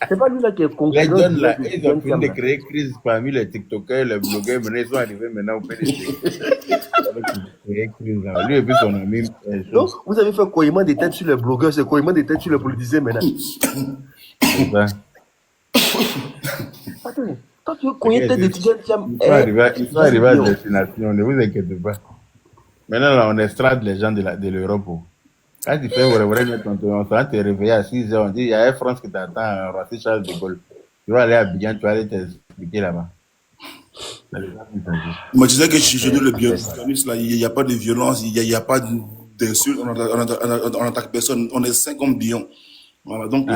C'est pas lui là qui est concurrent.
Les jeunes là, ils ont fini de créer crise parmi les TikTokers, les blogueurs, mais ils sont arrivés maintenant au PDC. Lui et puis son ami.
Donc, vous avez fait coïment des têtes sur les blogueurs, c'est coïment des têtes sur les politiciens maintenant. Attends, toi tu veux cogner tête d'étudiants.
Ils sont arrivés à destination, ne vous inquiétez pas. Maintenant, là, on estrade les gens de l'Europe. Quand tu fais on va te réveiller à 6 h, on dit il y a Air France qui t'attend à Roissy Charles de Gaulle. Tu vas aller à Abidjan, tu vas aller t'expliquer là-bas.
Moi, je disais que chez nous, le biologiste, là, il n'y a pas de violence, il n'y a pas d'insultes, on n'attaque personne, on est 50 millions. Voilà, donc,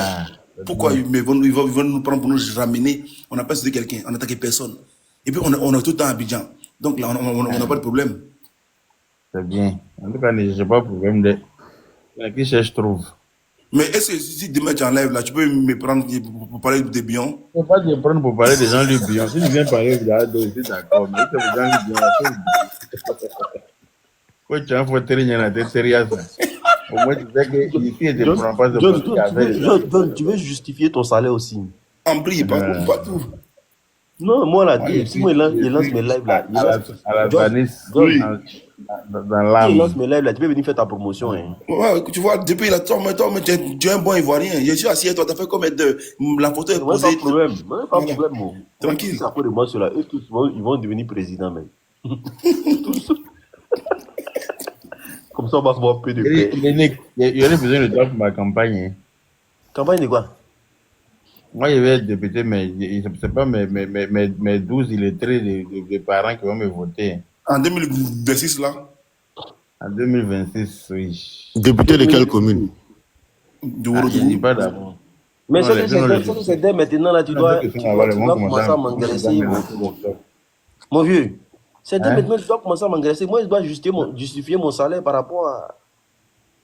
pourquoi ils vont nous prendre pour nous ramener? On n'a pas cité quelqu'un, on n'attaque personne. Et puis, on est tout le temps à Abidjan. Donc là, on n'a pas de problème.
C'est bien. En tout cas, je n'ai pas de problème de. Qui cherche trouve.
Mais est-ce que si demain tu enlèves là, tu peux me prendre pour parler de Billon?
Je ne peux pas te prendre pour parler des gens de Billon. Si tu viens parler de la c'est d'accord. Mais si tu veux gens de Billon, quand tu as un fauteuil, il y en a des sérieuses. Au moins, tu sais que ici, tu ne prends pas de
John, tu veux justifier ton salaire aussi.
En brille, partout.
Non, moi là,
Moi, je
si moi
suis,
il lance mes lives là,
à la
John,
Vanis
John,
dans
si il lance
l'âme.
mes lives là, tu peux venir faire ta promotion. Hein.
Ouais, tu vois, depuis là, toi, mais tu es un bon Ivoirien. Je suis assis, toi, t'as fait comme la photo est
Moi, pas de
posée.
problème. Moi, pas de
Voilà,
problème. Moi.
tranquille.
Si c'est à cause de moi, ceux-là, eux tous, ils vont devenir présidents même. Tous. Comme ça, on va se voir peu de paix.
Il y aurait besoin de toi pour ma campagne. Hein.
Campagne de quoi?
Moi, je vais être député, mais c'est pas mes 12 illettrés de parents qui vont me voter. Hein.
En 2026, là.
En 2026, oui.
Député de quelle commune?
De
Ah, je ne dis
Ourodougou.
pas d'abord.
Mais
Non,
c'est dès maintenant, là, tu dois commencer à m'engraisser, mon vieux. C'est dès maintenant, tu dois commencer à m'engraisser. Moi, je dois justifier mon salaire par rapport à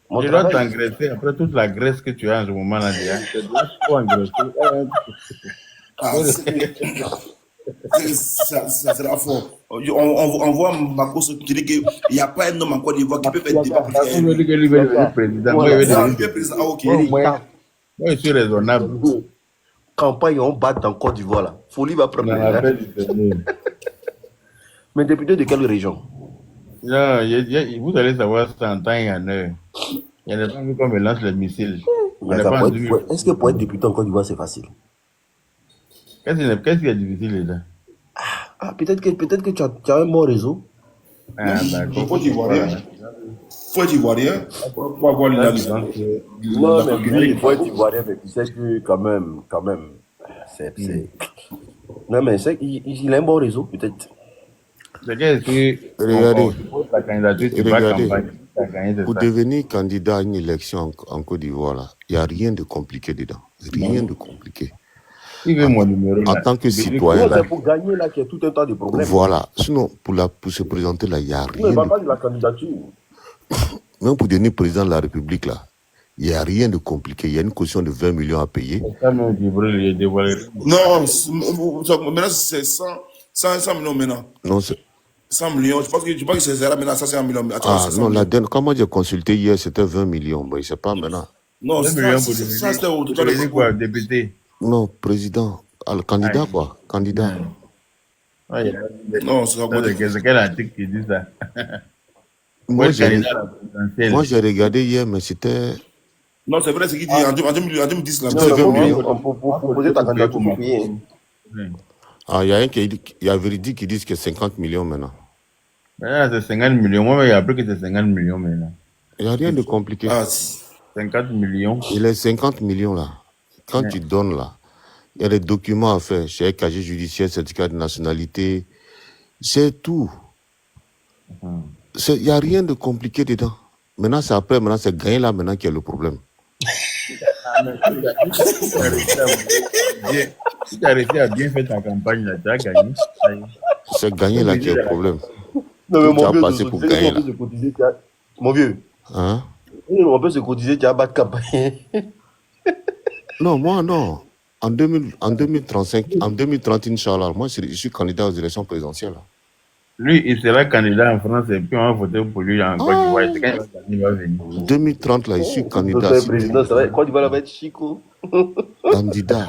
mon
Je dois
travail.
t'engraisser après toute la graisse que tu as en ce moment là déjà. Tu dois trop engraisser.
Ah, ça sera fort. On voit Mako qui dit qu'il n'y a pas un homme en Côte d'Ivoire qui peut faire débat pour
On me dit que lui veut devenir président. Moi, je veux devenir
président. Ah, ok.
moi, je suis raisonnable.
Campagne, on bat dans Côte d'Ivoire là. Folie va prendre.
Dans la paix du Seigneur.
Mais député de quelle région?
Non, vous allez savoir ça en temps et en heure. Il y a des gens qui me lancent les missiles.
Est-ce que pour être député en Côte d'Ivoire, c'est facile?
Qu'est-ce qui est difficile là?
Ah, peut-être que tu as un bon réseau.
Ah, d'accord.
Faut être ivoirien. Faut avoir l'identité.
Non, mais lui, il faut être ivoirien, mais tu sais que quand même, c'est... Non, mais il a un bon réseau, peut-être.
C'est que
Regardez,
la candidature, tu vas campagne.
pour devenir candidat à une élection en Côte d'Ivoire, là, il n'y a rien de compliqué dedans. Rien de compliqué.
Il veut mon numéro.
En tant que citoyen,
C'est pour gagner là qu'il y a tout un tas de problèmes.
voilà. Sinon, pour se présenter là, il n'y a
Tu ne
rien.
vas pas de la candidature.
Même pour devenir président de la République là, il n'y a rien de compliqué. Il y a une caution de 20 millions à payer.
Non, maintenant c'est 100 millions maintenant.
Non, c'est...
100 millions, je pense que c'est ça maintenant, ça c'est 1 million. Attends,
Ah non, la dernière, comment j'ai consulté hier, c'était 20 millions. Mais c'est pas maintenant.
Non, ça c'était au total de
quoi, député?
Non, président. Ah, le candidat quoi. Candidat.
Non, c'est pas
c'est quel article qui dit ça?
Moi, j'ai regardé hier, mais c'était...
Non, c'est vrai, c'est qui dit en 2010 là.
C'était 20 millions.
Pour poser ta candidature, il faut payer.
Ah, il y a un qui y a Véridique qui dit que c'est 50 millions maintenant.
C'est 50 millions. Moi, il y a appris que c'est 50 millions maintenant.
Il n'y a rien de compliqué.
50 millions.
Il est 50 millions là. Quand tu donnes là, il y a des documents à faire. Chez casier judiciaire, certificat de nationalité. C'est tout. Il n'y a rien de compliqué dedans. Maintenant, c'est après, maintenant, c'est gagner là maintenant qui est le problème.
Si tu as réussi à bien faire ta campagne, là, tu as gagné.
C'est gagner là qui est le problème.
Non, mais
tu as passé pour gagner là.
Mon vieux.
Hein?
On peut se cotiser, tu as battu campagne.
Non, moi, non. En 2035, en 2030, Inch'Allah, moi, je suis candidat aux élections présidentielles.
Lui, il sera candidat en France et puis on va voter pour lui en Côte d'Ivoire. C'est quand il va venir.
2030, là, je suis candidat.
Président, ça va être Côte d'Ivoire, va être Chico.
Candidat.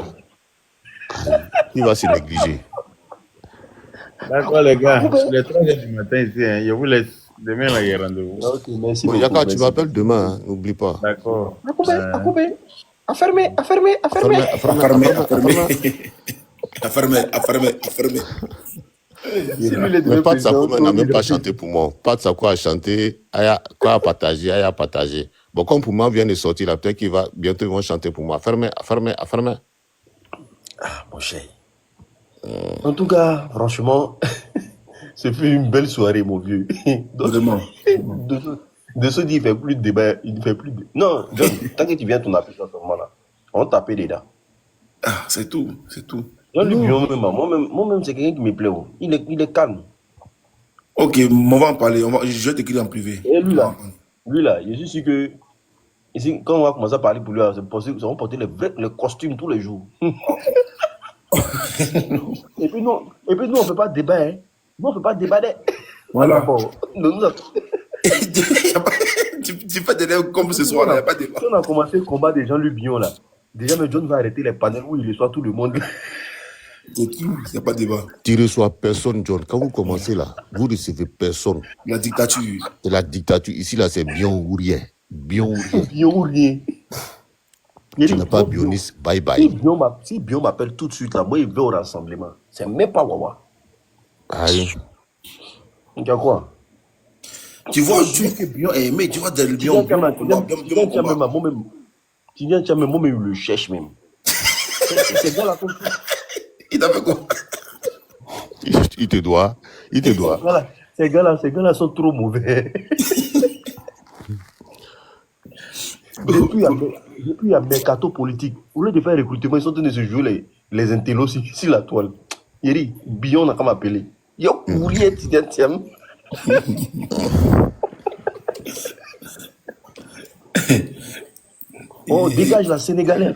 Il va se négliger.
D'accord, les gars. Il est 3h du matin ici. Hein. Je vous laisse. Demain, là, il y a rendez-vous.
Ok, merci.
Bon, Yaka, tu m'appelles demain, hein, n'oublie pas.
D'accord.
À fermer.
Mais Pat Sako n'a même pas chanté pour moi. Pat Sako a chanté, quoi a partagé. Bon, comme pour moi vient de sortir là, peut-être bientôt ils vont chanter pour moi. Fermez.
Ah, mon cher. En tout cas, franchement, ce fut une belle soirée, mon vieux.
Vraiment.
De ce dit, il ne fait plus de débat. Non, John, tant que tu viens ton affiche à ce moment-là, on tapait dedans.
Ah, c'est tout.
Moi-même, c'est quelqu'un qui me plaît. Il est calme.
Ok, on va en parler. Je vais t'écrire en privé.
Et lui là, je suis sûr que ici, quand on va commencer à parler pour lui, c'est on va porter les costumes tous les jours. et puis nous, on ne fait pas de débat. Hein. Nous, on ne fait pas de débat.
Voilà.
Tu
fais des rêves comme ce soir, il n'y a pas de débat.
Si on a commencé le combat des gens Lubion là, déjà, mais John va arrêter les panels où il reçoit tout le monde.
C'est tout, il n'y a pas de débat.
Tu ne reçois personne, John. Quand vous commencez là, vous ne recevez personne.
La dictature.
C'est la dictature. Ici, là, c'est bien ou rien. Bien ou rien.
Bien ou rien.
Tu n'as pas Bionis, bye bye.
Si Bion m'appelle tout de suite là, moi il va au rassemblement. C'est même pas Wawa.
Aïe.
Donc à quoi?
Tu vois, tu vois que Bion est aimé, tu vois des Bion.
Tu viens, moi il le cherche même. C'est bon là comme ça.
Il t'a fait quoi?
Il te doit. Il te doit.
Voilà. Ces gars-là sont trop mauvais. Depuis, il y a mercato politique. Au lieu de faire recrutement, ils sont en train de se jouer les intellos sur la toile. Yeri, Bion n'a qu'à m'appeler. Yo, courrier, tiens. Oh, dégage la Sénégalaise.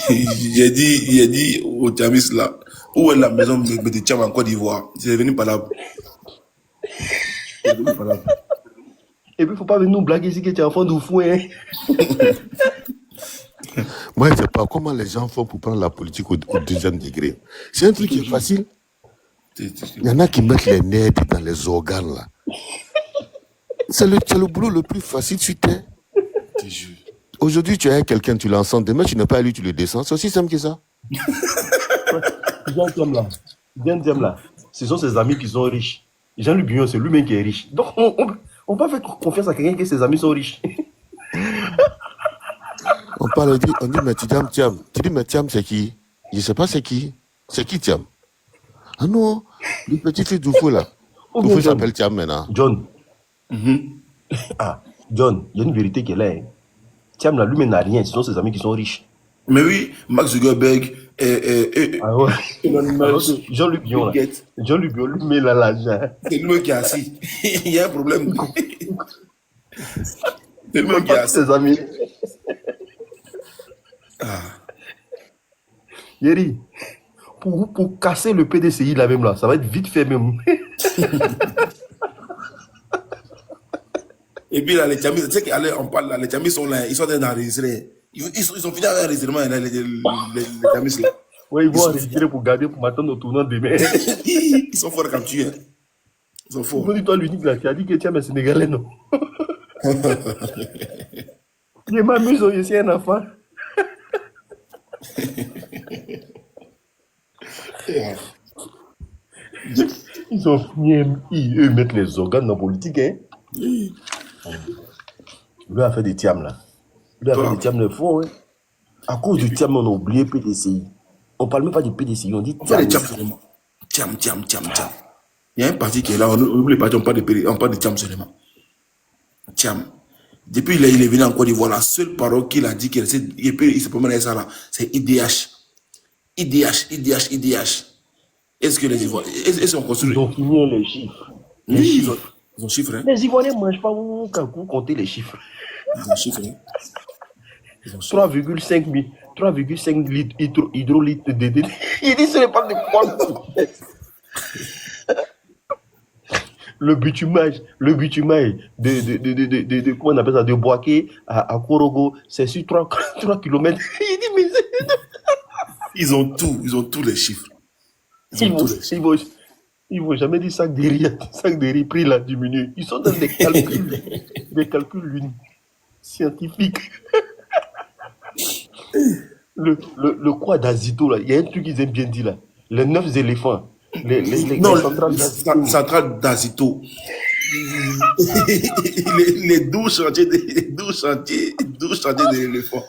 J'ai dit au Tchamis là, où est la maison de Tcham en Côte d'Ivoire? C'est venu par là.
Et puis, il ne faut pas venir nous blaguer ici que tu es enfant de fou. Hein.
Moi, je ne sais pas comment les gens font pour prendre la politique au deuxième degré. C'est un truc qui est facile. Il y en a qui mettent les nerfs dans les organes là. C'est le boulot le plus facile sur terre. Aujourd'hui, tu as quelqu'un, tu l'encendes. Demain, tu n'as pas lu, tu le descends. C'est aussi simple que ça.
Deuxième là. Ce sont ses amis qui sont riches. Jean-Luc Bignon, c'est lui-même qui est riche. Donc, on peut faire confiance à quelqu'un que ses amis sont riches.
On dit, mais Tiam. Tu dis, mais Tiam, c'est qui? Je ne sais pas c'est qui. C'est qui Tiam? Ah non, le petit fils d'Oufou là. Oufou s'appelle Tiam maintenant.
John. Ah, John, il y a une vérité qui est là. Hein. Tiam là, lui-même n'a rien. Ce sont ses amis qui sont riches.
Mais oui, Max Zuckerberg
ah ouais. Jean-Luc Bignon là. Jean-Luc Bignon, lui met là l'argent.
C'est lui qui est assis. Il y a un problème. C'est lui qui est assis.
Ses amis. Yeri, pour casser le PDCI là même là, ça va être vite fait même.
Et puis là, les Tchamis, tu sais qu'on parle là, les Tchamis sont là, ils sont enregistrés. Ils ont fini avec l'enregistrement, les Tchamis là.
Oui, ils vont enregistrer pour garder, pour m'attendre au tournant demain.
Ils sont forts comme tu es. Ils sont forts.
Toi, l'unique là, tu as dit que Tiam est sénégalais, non? Je m'amuse, je suis un enfant. Ils ont fini, eux mettent les organes dans la politique, hein. Lui a fait des Tiam là. Lui a fait des Tiam de fond, hein. À cause du Tiam, on a oublié PDCI. On ne parle même pas du PDCI, on dit
Tiam. Tiam. Il y a un parti qui est là, on oublie pas, on parle de Tiam seulement. Tiam. Depuis il est venu en Côte d'Ivoire, la seule parole qu'il a dit, il se promène avec ça là, c'est IDH. Est-ce que les Ivoiriens, est-ce qu'on construit?
Ils ont fini les chiffres.
Les chiffres. Ils ont chiffré.
Les Ivoiriens ne mangent pas où compter les chiffres.
Ils ont chiffré.
3,5 litres hydrolitres de DD. Il dit ce n'est pas de quoi. Le bitumage de comment on appelle ça, de Boaké à Korogo, c'est sur 3 km. Il dit mais
ils ont tous les chiffres.
Ils vont jamais dire sac de riz prix là diminue. Ils sont dans des calculs scientifiques. Le quoi d'Azito là, il y a un truc qu'ils aiment bien dire là. Les 9 éléphants. Les
centrales d'Azito. les 12 chantiers d'éléphants.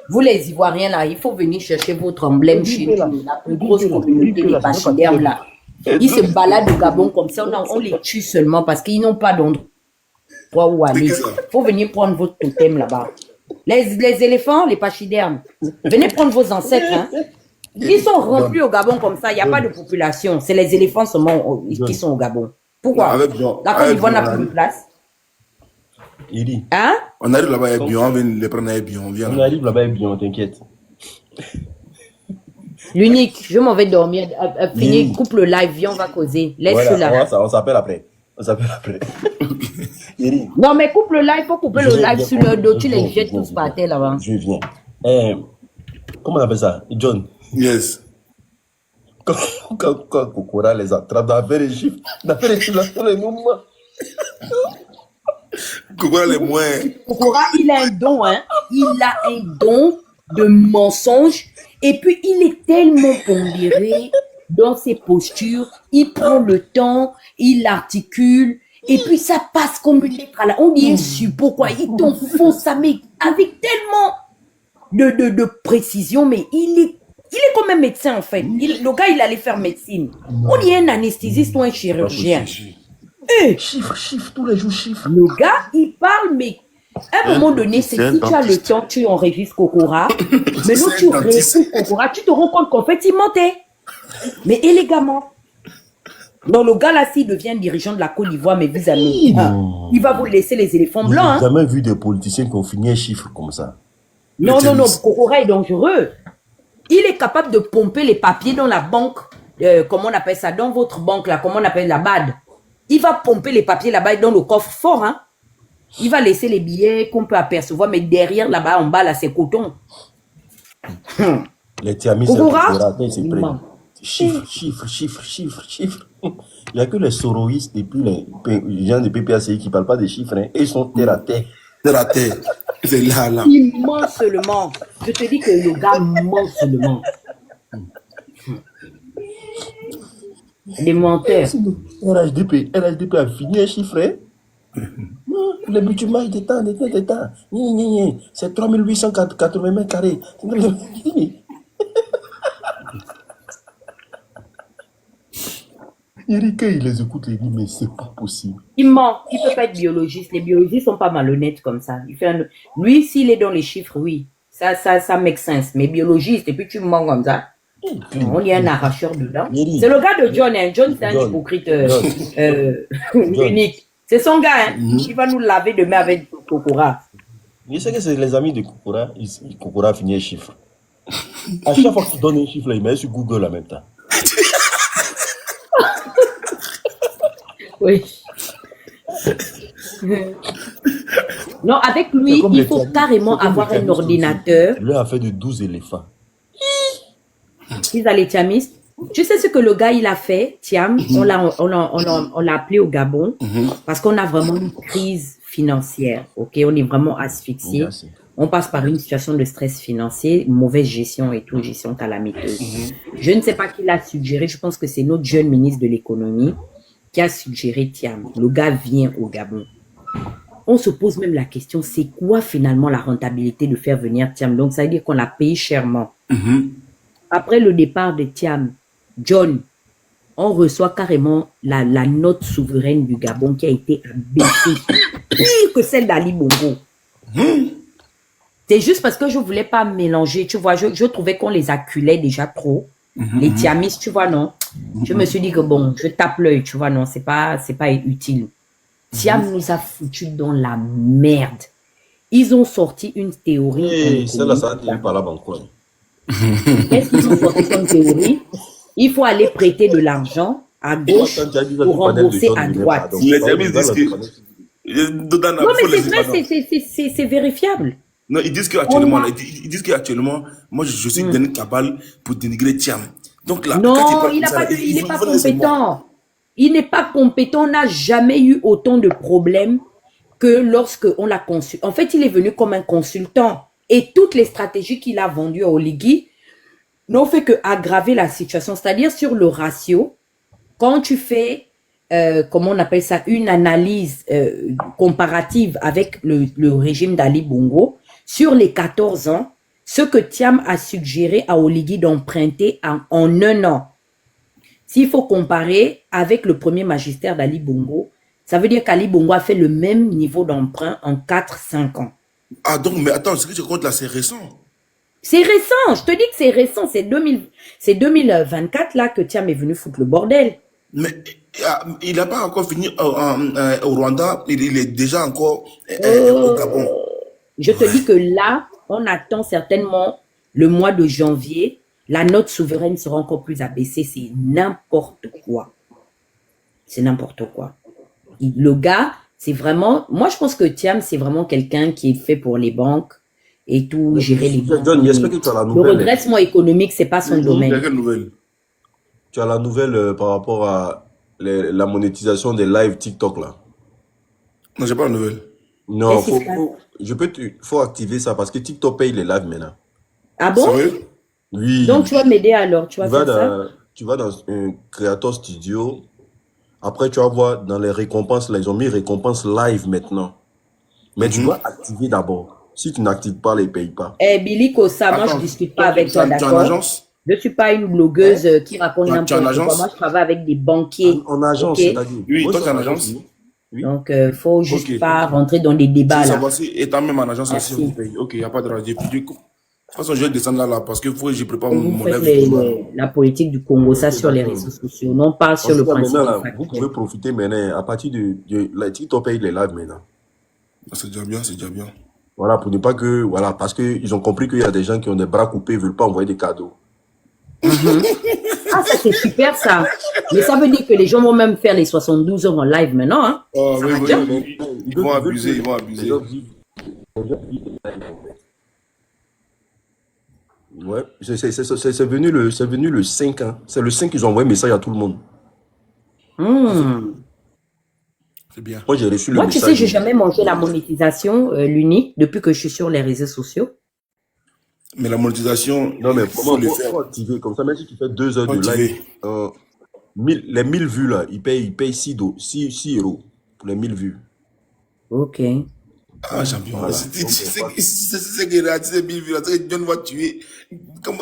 Vous les Ivoiriens là, il faut venir chercher votre emblème chez nous, la plus grosse communauté des pachydermes là. Ils se baladent au Gabon comme ça, on les tue seulement parce qu'ils n'ont pas d'endroit où aller. Il faut venir prendre votre totem là-bas. Les éléphants, les pachydermes, venez prendre vos ancêtres. Hein. Ils sont remplis au Gabon comme ça, il n'y a pas de population. C'est les éléphants seulement qui sont au Gabon. Pourquoi? La Côte d'Ivoire n'a plus de place. Hein?
On arrive là-bas avec Bion, on vient les prendre avec Bion.
On arrive là-bas avec Bion, t'inquiète.
L'unique, je m'en vais dormir. Fini, coupe le live, viens, on va causer. Laisse-le là.
On s'appelle après.
On s'appelle après.
Non, mais coupe le live, il faut couper le live sur le dos, tu les jettes tous par terre là-bas.
Je viens. Comment on appelle ça? John?
Yes.
Quand Kokora les attrape dans les chiffres, dans les moments.
Kokora les moins.
Kokora, il a un don, hein. Il a un don de mensonge. Et puis, il est tellement pondéré dans ses postures. Il prend le temps, il articule. Et puis, ça passe comme une lettre à la... On dit un suppôt, quoi. Il t'enfonce ça, mais avec tellement de précision. Mais il est comme un médecin, en fait. Le gars, il allait faire médecine. On dit un anesthésiste ou un chirurgien.
Chiffre, tous les jours, chiffre.
Le gars, il parle, mais à un moment donné, c'est si tu as le temps, tu enregistres Kokora. Maintenant, tu réécoutes Kokora, tu te rends compte qu'en fait, il mentait. Mais élégamment. Donc, le gars, là, s'il devient dirigeant de la Côte d'Ivoire, mais vis-à-vis, il va vous laisser les éléphants blancs.
J'ai jamais vu des politiciens qui ont fini un chiffre comme ça.
Non, Kokora est dangereux. Il est capable de pomper les papiers dans la banque, comment on appelle ça, dans votre banque, là, comment on appelle la BAD. Il va pomper les papiers là-bas dans le coffre fort, hein. Il va laisser les billets qu'on peut apercevoir, mais derrière, là-bas, en bas, là, c'est coton.
Les Tiamis, c'est prêt. Chiffre. Il n'y a que les soroïstes et puis les gens de PPACI qui ne parlent pas des chiffres, hein. Et ils sont terre à terre.
Terre à terre. C'est là.
Il ment seulement. Je te dis que le gars ment seulement. Les menteurs.
RHDP a fini un chiffre, hein? Le bâtiment était temps. C'est 3880 mètres carrés. Eric, il les écoute, il dit, mais c'est pas possible.
Il ment. Il ne peut pas être biologiste. Les biologistes sont pas malhonnêtes comme ça. Lui, s'il est dans les chiffres, oui. Ça make sense. Mais biologiste, et puis tu mens comme ça. On y a un arracheur dedans. C'est le gars de John. Hein. John, c'est un hypocrite unique. C'est son gars. Hein. Il va nous laver demain avec Kokora.
Il sait que c'est les amis de Kokora. Kokora a fini un chiffre. À chaque fois qu'il donne un chiffre, il met sur Google en même temps.
Oui. Non, avec lui, il faut carrément avoir un ordinateur.
Lui a fait de 12 éléphants.
Ils allaient tiamistes. Tu sais ce que le gars, il a fait, Thiam? On l'a appelé au Gabon parce qu'on a vraiment une crise financière. Ok, on est vraiment asphyxié. On passe par une situation de stress financier, mauvaise gestion et tout, gestion calamiteuse. Je ne sais pas qui l'a suggéré. Je pense que c'est notre jeune ministre de l'économie qui a suggéré Thiam. Le gars vient au Gabon. On se pose même la question, c'est quoi finalement la rentabilité de faire venir Thiam? Donc, ça veut dire qu'on l'a payé chèrement. Après le départ de Thiam, John, on reçoit carrément la note souveraine du Gabon qui a été abaissée, pire que celle d'Ali Bongo. C'est juste parce que je ne voulais pas mélanger, tu vois, je trouvais qu'on les acculait déjà trop. Les Thiamis, tu vois, non. Je me suis dit que bon, je tape l'œil, tu vois, non, c'est pas utile. Thiam nous a foutu dans la merde. Ils ont sorti une théorie.
Celle-là, ça a été par la banque.
Qu'est-ce qu'ils ont sorti comme théorie? Il faut aller prêter de l'argent à gauche pour rembourser à droite.
Les Tiamis disent que...
Non, mais c'est vrai, c'est vérifiable.
Non, ils disent qu'actuellement, moi, je suis dans une cabale pour dénigrer Thiam. Donc là,
non, il n'est pas compétent. Il n'est pas compétent. On n'a jamais eu autant de problèmes que lorsque on l'a consulté. En fait, il est venu comme un consultant. Et toutes les stratégies qu'il a vendues à Oligui n'ont fait qu'aggraver la situation. C'est-à-dire sur le ratio, quand tu fais, comment on appelle ça, une analyse comparative avec le régime d'Ali Bongo, sur les 14 ans, ce que Thiam a suggéré à Oligui d'emprunter en un an, s'il faut comparer avec le premier magistère d'Ali Bongo, ça veut dire qu'Ali Bongo a fait le même niveau d'emprunt en 4-5 ans.
Ah donc, mais attends, ce que tu comptes là, c'est récent.
C'est récent, je te dis que c'est récent, c'est 2024 là que Thiam est venu foutre le bordel.
Mais il n'a pas encore fini au Rwanda, il est déjà encore au Gabon.
Je te dis que là, on attend certainement le mois de janvier, la note souveraine sera encore plus abaissée. C'est n'importe quoi. C'est n'importe quoi. Le gars, c'est vraiment... Moi, je pense que Thiam, c'est vraiment quelqu'un qui est fait pour les banques et tout, gérer les banques.
John, j'espère que tu as la
Le
nouvelle.
redressement économique, c'est pas son domaine.
Quelle nouvelle?
Tu as la nouvelle par rapport à la monétisation des lives TikTok là.
Non, j'ai pas la nouvelle.
Non,
Qu'est-ce qui se passe?
faut activer ça parce que TikTok paye les lives maintenant.
Ah bon?
Sérieux?
Oui.
Donc, tu vas m'aider alors, tu vas faire ça?
Tu vas dans un Creator Studio. Après, tu vas voir dans les récompenses, là, ils ont mis récompenses live maintenant. Mais tu dois activer d'abord. Si tu n'actives pas, ils ne payent pas.
Eh, Billy Kossa, moi, je discute pas avec toi,
Tu es en
d'accord?
agence?
Je suis pas une blogueuse qui raconte
Tu es en
n'importe quoi.
agence?
Moi, je travaille avec des banquiers.
En agence,
Ok?
c'est-à-dire.
Oui,
Moi,
toi,
je
tu es en
suis
agence?
Oui.
Donc, faut juste
Ok.
pas rentrer dans des débats
Si ça
là.
va, si étant même en agence aussi,
Merci.
on paye. Ok, il n'y a pas de radio. De toute façon, je vais descendre là parce que faut que je prépare
Vous
mon
faites
live.
la politique du Congo, ça sur les réseaux sociaux. Non pas sur le principe
maintenant,
du
là, vous
factuel.
pouvez profiter maintenant, à partir de la TikTok paye les lives maintenant.
C'est déjà bien, c'est déjà bien.
Voilà, pour ne pas que, voilà, parce qu'ils ont compris qu'il y a des gens qui ont des bras coupés, ils ne veulent pas envoyer des cadeaux.
Ah, ça c'est super ça. Mais ça veut dire que les gens vont même faire les 72 heures en live maintenant. Hein.
Oh,
Ça
oui,
va
oui,
bien.
oui. Ils vont abuser, ils vont abuser.
Ouais, c'est venu le 5, hein. C'est le 5 qu'ils ont envoyé un message à tout le monde.
C'est bien.
Moi, j'ai reçu le
Moi,
message.
tu sais, j'ai jamais mangé la monétisation, l'unique, depuis que je suis sur les réseaux sociaux.
Mais la monétisation,
Non, mais
il faut le faire.
faut activer. Comme ça, même si tu fais 2 heures
Faut
de
activer.
live, les 1000 vues, là, ils payent 6 euros pour les 1000 vues.
Ok.
Ah, champion.
Voilà.
C'est que là, tu sais, Bill, John va tuer. Quand
Non,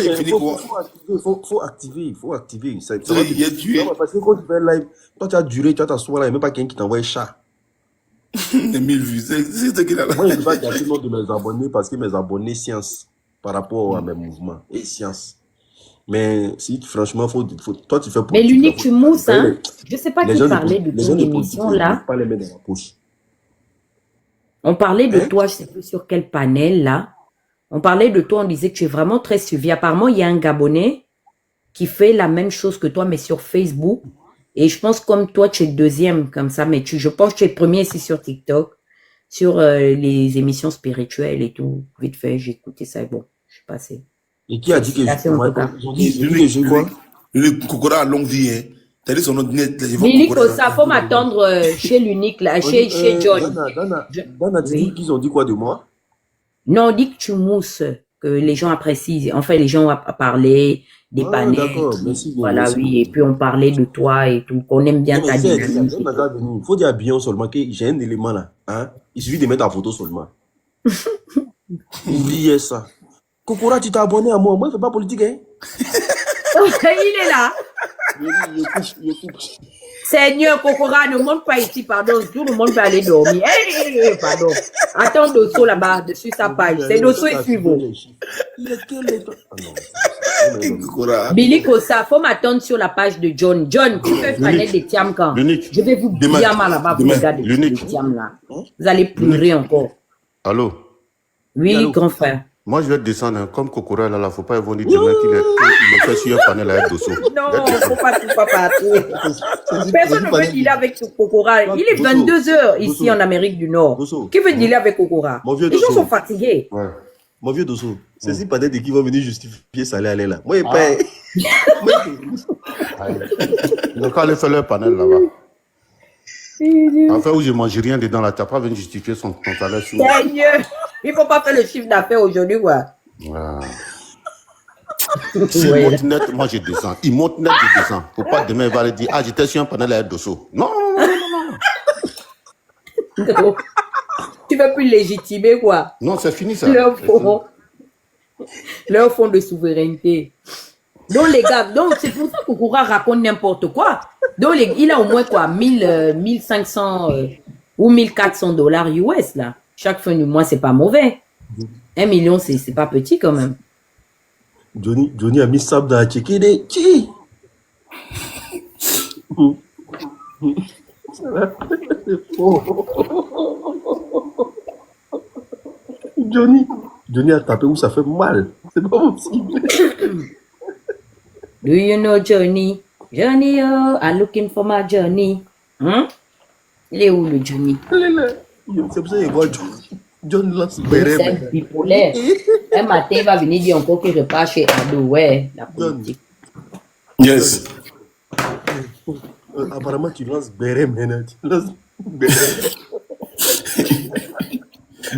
il
mais
finit quoi?
faut activer. Ça
Ça,
va
il est tué.
parce que quand tu fais un live, toi, tu as duré, tu as t'asseoir là, il n'y a même pas quelqu'un qui t'envoie un chat.
Les 1000 vues, c'est ce qu'il a là.
Moi, je ne peux pas gâcher le nom de mes abonnés parce que mes abonnés science par rapport à mes mouvements et science. Mais si franchement, toi, tu fais
Mais
politique,
l'unique, tu mousses, hein. Je sais pas
les
qui
gens
parlait de
les
ton
gens de
émission
politique,
là.
ne pas les mettre dans la poche.
On parlait de toi, je sais plus sur quel panel là. On parlait de toi, on disait que tu es vraiment très suivi. Apparemment, il y a un Gabonais qui fait la même chose que toi, mais sur Facebook. Et je pense comme toi, tu es deuxième comme ça, mais je pense que tu es premier ici sur TikTok, sur les émissions spirituelles et tout. Vite fait, j'ai écouté ça et bon, je suis passé.
Et qui a dit que
Félicitations, en tout cas.
ils ont dit que j'ai quoi?
Le Kokora a longue vie, hein. T'as dit son nom net.
Billy Kossa, faut m'attendre chez l'unique là, chez John.
Dan a dit qu'ils ont dit quoi de moi?
Non, on dit que tu mousses, que les gens apprécient. Enfin, les gens ont parlé des panels.
D'accord, merci.
Voilà,
merci.
oui. Et puis, on parlait de toi et tout, qu'on aime bien ta dynamique.
Il faut dire à Bion seulement que j'ai un élément là. Hein? Il suffit de mettre ta photo seulement. Oubliez ça. Kokora, tu t'es abonné à moi. Moi, je ne fais pas politique, hein?
Il est là. Seigneur Kokora, ne monte pas ici, pardon. Tout le monde va aller dormir. Pardon. Attends Dosso là-bas, dessus sa page. C'est Dosso et suivant. Billy Kossa, faut m'attendre sur la page de John. John, tu fais panel de Thiam quand? Je vais vous dire mal là-bas, vous regardez de Thiam là. Vous allez pleurer encore.
Allô?
Oui, grand frère.
Moi, je vais descendre. Hein. Comme Kokora, là, faut pas venir demain qu'il est fait sur un panel à Dosso.
Non, faut pas tout pas partir. Personne ne veut dealer avec Kokora. Il est 22h ici en Amérique du Nord. Qui veut dealer avec Kokora? Les gens sont fatigués.
Ouais. Mon vieux Dosso, c'est si pas d'être qui va venir justifier ça aller là. Moi, il paye.
Donc, allez faire leur panel là-bas. Enfin, où je mange rien dedans là, tu n'as pas venir justifier son salaire sur moi.
Seigneur, il ne faut pas faire le chiffre d'affaires aujourd'hui, quoi.
Ah. S'il monte net, moi je descends. Il monte net, je descends. Faut pas demain, il va aller dire, ah, j'étais sur un panel à Dosso. Non.
Non. Tu ne veux plus légitimer, quoi.
Non, c'est fini ça.
Leur fond de souveraineté. Donc, les gars, c'est pour ça que Kokora raconte n'importe quoi. Donc, il a au moins quoi, 1500 ou 1400 $ US, là. Chaque fin du mois, c'est pas mauvais. 1 million, c'est pas petit quand même.
Johnny a mis ça dans la tchéquée. Qui? Johnny a tapé où ça fait mal. C'est pas possible.
Do you know Johnny? Johnny, oh, I'm looking for my Johnny. Il est où le Johnny?
C'est pour ça qu'il voit John lance
C'est
béret.
bipolaire. Un matin, il va venir dire encore que je pars chez Ado. Ouais, la politique.
Yes.
Apparemment, tu lances béret maintenant. Tu lances béret.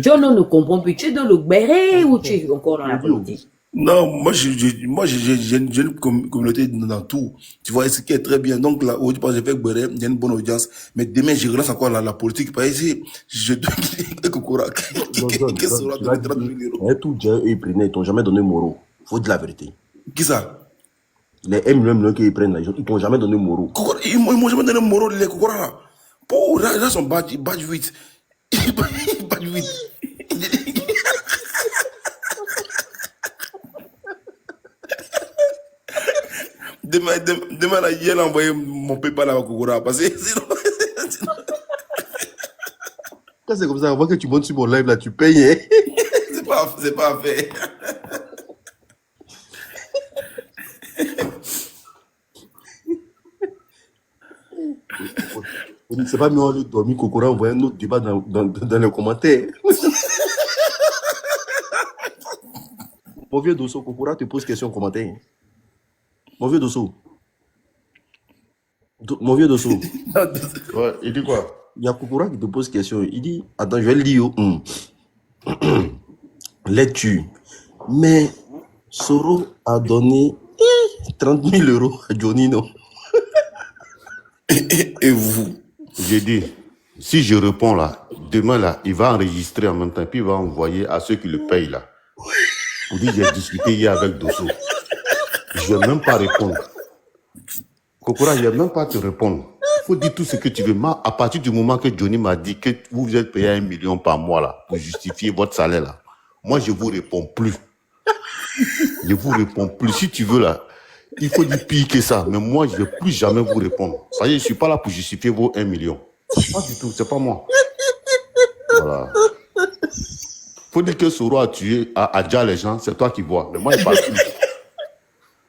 John, on ne comprend plus. Tu es dans le béret ou tu es encore dans la politique?
Non, moi, j'ai une communauté dans tout. Tu vois, ce qui est très bien. Donc, là, aujourd'hui, j'ai fait Béret, j'ai une bonne audience. Mais demain, je relance encore la politique. Parce que je dois
Tu vas dire, tout Dieu ils prennent, ils t'ont jamais donné Moro. Faut dire la vérité.
Qui ça?
Les M qu'ils prennent, là, ils t'ont jamais donné Moro.
Ils m'ont jamais donné Moro, les Kokora là. Oh, là, son badge 8. Badge 8. Demain, là, il a envoyé mon PayPal à Kokora. Parce que sinon.
Quand c'est comme ça, avant que tu montes sur mon live, là, tu payes. Hein?
C'est pas fait.
C'est pas mieux de dormir Kokora, envoyer un autre débat dans les commentaires. Mon vieux Dosso, Kokora te pose question en commentaire. Mon vieux Dosso. Mon vieux Dosso.
Ouais, il dit quoi?
Il y a Kokora qui te pose question. Il dit, attends, je vais le lire. Lecture. Mais Soro a donné 30 000 € à Johnny, non?
Et vous?
J'ai dit, si je réponds là, demain là, il va enregistrer en même temps, puis il va envoyer à ceux qui le payent là. Pour dire, j'ai discuté hier avec Dosso. Je ne vais même pas répondre. Kokora, je ne vais même pas te répondre. Il faut dire tout ce que tu veux. Moi, à partir du moment que Johnny m'a dit que vous êtes payé 1 million par mois là, pour justifier votre salaire là, moi je ne vous réponds plus. Je vous réponds plus. Si tu veux là, il faut dire pire que ça. Mais moi, je ne vais plus jamais vous répondre. Ça y est, je ne suis pas là pour justifier vos 1 million. Pas du tout, c'est pas moi. Voilà. Faut dire que Soro a tué, a déjà les gens, c'est toi qui vois. Mais moi, il parle plus.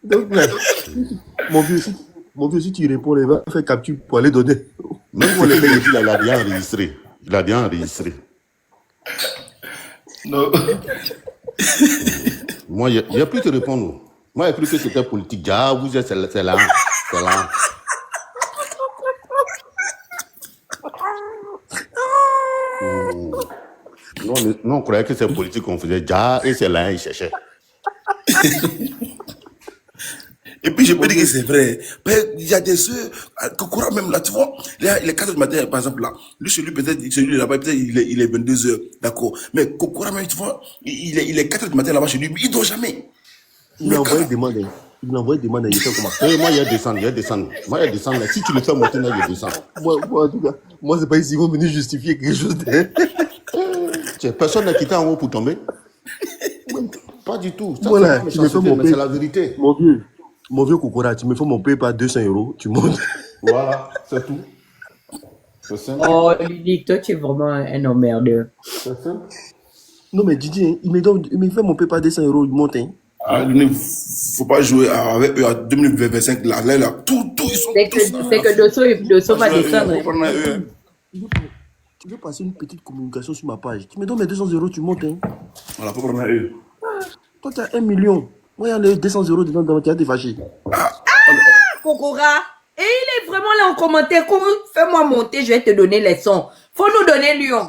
Donc, mon vieux, si tu réponds, il va faire capture pour aller donner.
Même pour les payer, il a bien enregistré. Il a bien enregistré.
Non.
Moi, il n'y a plus de répondre. Moi, il n'y a plus que c'était politique. Ah, vous êtes, c'est là. C'est là. Non, on croyait que c'est politique qu'on faisait. Ja, et c'est là, il cherchait.
Et puis, je peux dire que c'est vrai. Il y a des œufs, Kokora même là, tu vois, les 4 du matin, par exemple, là, lui, peut-être, celui là-bas, peut-être, il est 22 heures, d'accord. Mais Kokora même, tu vois, il est 4 du matin là-bas chez lui, mais il dort jamais.
Il m'a envoyé demander. Il fait comment?
Moi, il y a descendre. Moi, il y a descendre. Là. Si tu le fais monter, là, il y a descendre.
Moi, en tout cas, moi, c'est pas ici, ils vont venir justifier quelque chose.
Personne n'a quitté en haut pour tomber. Pas du tout. Ça,
voilà,
tu me fais mon c'est la vérité.
Mon vieux Kokora, tu me fais mon PayPal 200 €, tu montes.
Voilà, c'est tout. C'est simple.
Oh, Lily, toi, tu es vraiment un emmerdeur.
C'est simple.
Non, mais Didi, il me fait mon PayPal 200 €, il monte. Hein.
Il ne faut pas jouer avec eux à 2025. Là, tout, ils sont
c'est que Dosso va descendre.
Tu veux passer une petite communication sur ma page. Tu me donnes mes 200 €, tu montes. Hein.
Voilà, faut prendre à eux.
Toi, tu as 1 million. Moi, il y a les 200 € dedans, tu as été fâché.
Kokora, et il est vraiment là en commentaire. Fais-moi monter, je vais te donner les sons. Faut nous donner Lyon.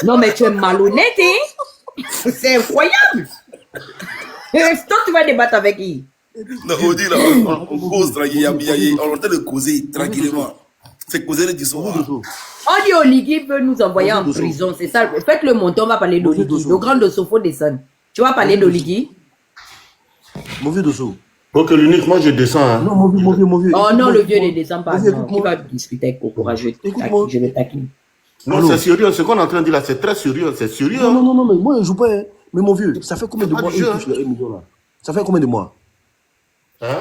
Non, mais tu es malhonnête, hein? C'est incroyable. Toi, tu vas débattre avec qui?
Non, on dit là, on cause tranquillement. On est en train de causer tranquillement. C'est causer le discours.
On dit Oligui veut nous envoyer en prison, c'est ça. Faites-le monter, on va parler d'Oligui. Le grand Dosso, faut descendre. Tu vas parler d'Oligui?
Mon vieux Dosso.
Ok, l'unique, moi je descends. Hein.
Non, mon vieux.
Oh non, le vieux ne descend pas. Non. Tu vas discuter avec Kokora, je vais taquiner.
Non, c'est sérieux. Ce qu'on est en train de dire là, c'est très sérieux. C'est sérieux.
Non, mais moi, je joue pas. Hein. Mais mon vieux, ça fait combien de mois qu'ils touchent les 1 million là? Ça fait combien de mois?
Hein?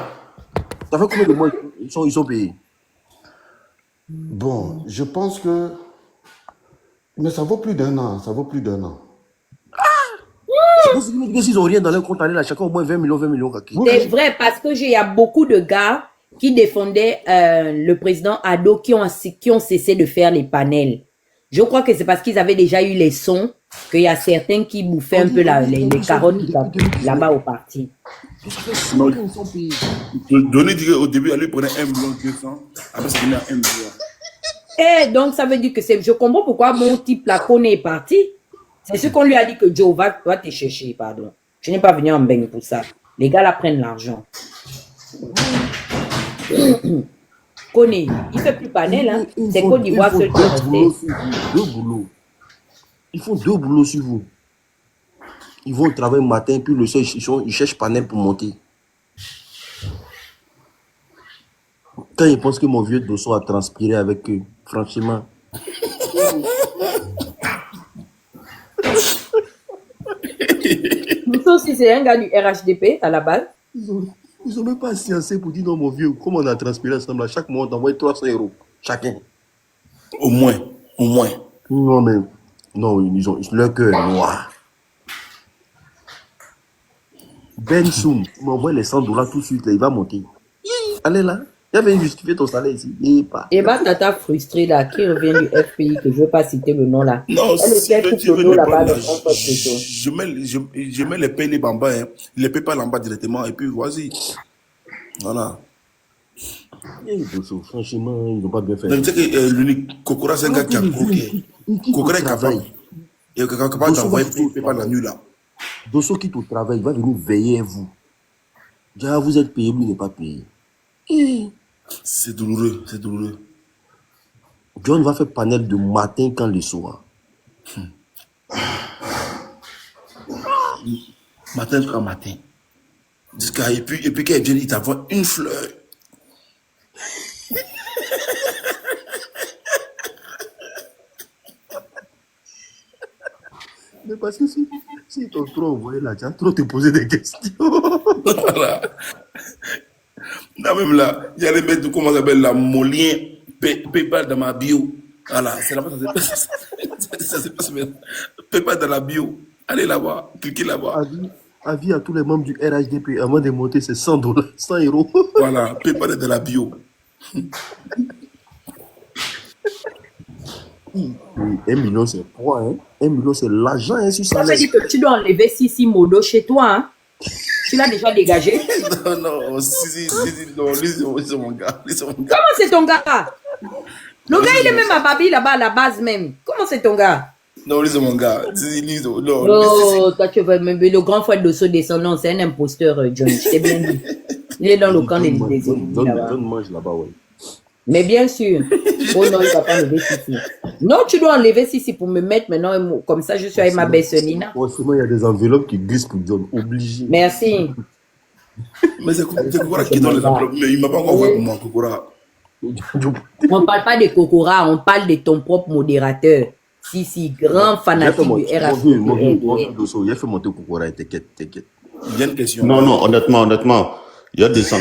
Ça fait combien de mois ils sont payés?
Bon, je pense que... Mais ça vaut plus d'1 an. Ça vaut plus d'1 an.
S'ils n'ont rien dans leur compte, là, chacun au moins 20 millions.
C'est vrai, parce que il y a beaucoup de gars qui défendaient le président Ado qui ont cessé de faire les panels. Je crois que c'est parce qu'ils avaient déjà eu les sons qu'il y a certains qui bouffaient un peu les carottes là-bas au parti.
Donner au début, elle lui prenait 1,2 million, après c'est venu à 1 million.
Et donc, ça veut dire que je comprends pourquoi mon type la connaît est parti. C'est ce qu'on lui a dit que Joe va te chercher, pardon. Je n'ai pas venu en beigne pour ça. Les gars là prennent l'argent. Koné, il ne fait plus panel, hein. C'est Côte d'Ivoire seul qui est resté.
Deux boulots. Ils font 2 boulots sur vous. Ils vont au travail le matin, puis le soir, ils cherchent panel pour monter. Quand ils pensent que mon vieux Dosso a transpiré avec eux, franchement.
Dosso aussi, c'est un gars du RHDP à la base.
Ils n'ont même pas sciencé pour dire non, mon vieux, comment on a transpiré ensemble. À chaque mois, on t'envoie 300 € chacun.
Au moins.
Non, mais non, ils ont leur cœur est noir. Ben Soum, tu m'envoies les 100 $ tout de suite, là, il va monter. Allez là, il vient justifier ton salaire ici.
Et bah, Tata frustrée là, qui revient du FPI, que je ne veux pas citer le nom là.
Non, je mets les payes en bas, hein. Les paye pas en bas directement, et puis voici. Voilà.
Franchement, ils n'ont pas bien fait.
Donc, tu sais que l'unique Kokora, c'est un gars qui a croqué. Kokora est capable. Et capable d'envoyer, il ne paye pas la nuit là.
Dosso quitte au travail, il va venir veiller à vous. Déjà, vous êtes payé, lui n'est pas payé.
C'est douloureux.
John va faire panel de matin quand le soir.
Matin jusqu'à matin. Et puis quand il vient, il t'envoie une fleur.
Mais parce que si t'as trop envoyé là, tu as trop te poser des questions.
Voilà. Là même là, il y a les mecs de comment ça s'appelle la Molien, PayPal dans ma bio. Voilà, c'est là-bas ça se passe. PayPal dans la bio. Allez là-bas, cliquez là-bas.
Avis à tous les membres du RHDP, avant de monter, c'est 100 $, 100 €.
Voilà, PayPal dans la bio.
1 million, c'est quoi, hein? 1 million, c'est l'argent, hein, sur ça.
Ça veut dire que tu dois enlever Sissi Modo chez toi, hein? Tu l'as déjà dégagé?
Non, non, lui, c'est mon gars.
Comment c'est ton gars? Le gars, il est même à Babi là-bas, à la base même. Comment c'est ton gars?
Non, lui, c'est mon gars.
Oh, toi, tu veux même le grand frère de ce descendant, c'est un imposteur, John. Je t'ai bien dit. Il est dans le camp des
John mange là-bas, ouais.
Mais bien sûr. Oh non, il ne va pas enlever Sissi. Non, tu dois enlever Sissi pour me mettre maintenant, comme ça, je suis avec ma belle-sœur Nina.
Forcément, il y a des enveloppes qui glissent pour John, obligé.
Merci.
Mais c'est Kokora qui donne les enveloppes, mais il ne m'a pas encore envoyé pour moi, Kokora.
On ne parle pas de Kokora, on parle de ton propre modérateur. Si, grand fanatique du RHDP.
Il a fait monter Kokora, t'inquiète.
Il y a une question.
Non, honnêtement, il y a des gens.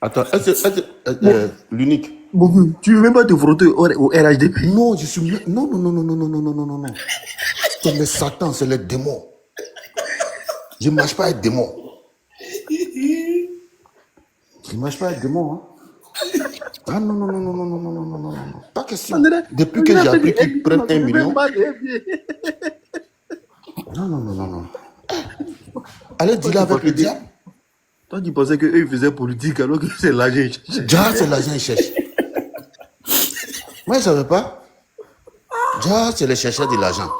Attends, l'unique.
Tu veux même pas te frotter au RHDP?
Non, je suis... Non. C'est les satans, c'est les démons. Je ne marche pas avec démons. Je ne marche pas avec démons, hein. Ah non. Pas question. Depuis que j'ai appris qu'ils prennent 1 million. Non. Allez, dis-le avec le diable.
Toi, tu pensais qu'eux, ils faisaient politique alors que c'est l'argent qu'ils cherchent.
Déjà, c'est l'argent qu'ils cherchent. Moi, je ne savais pas. Déjà, c'est les chercheurs de l'argent.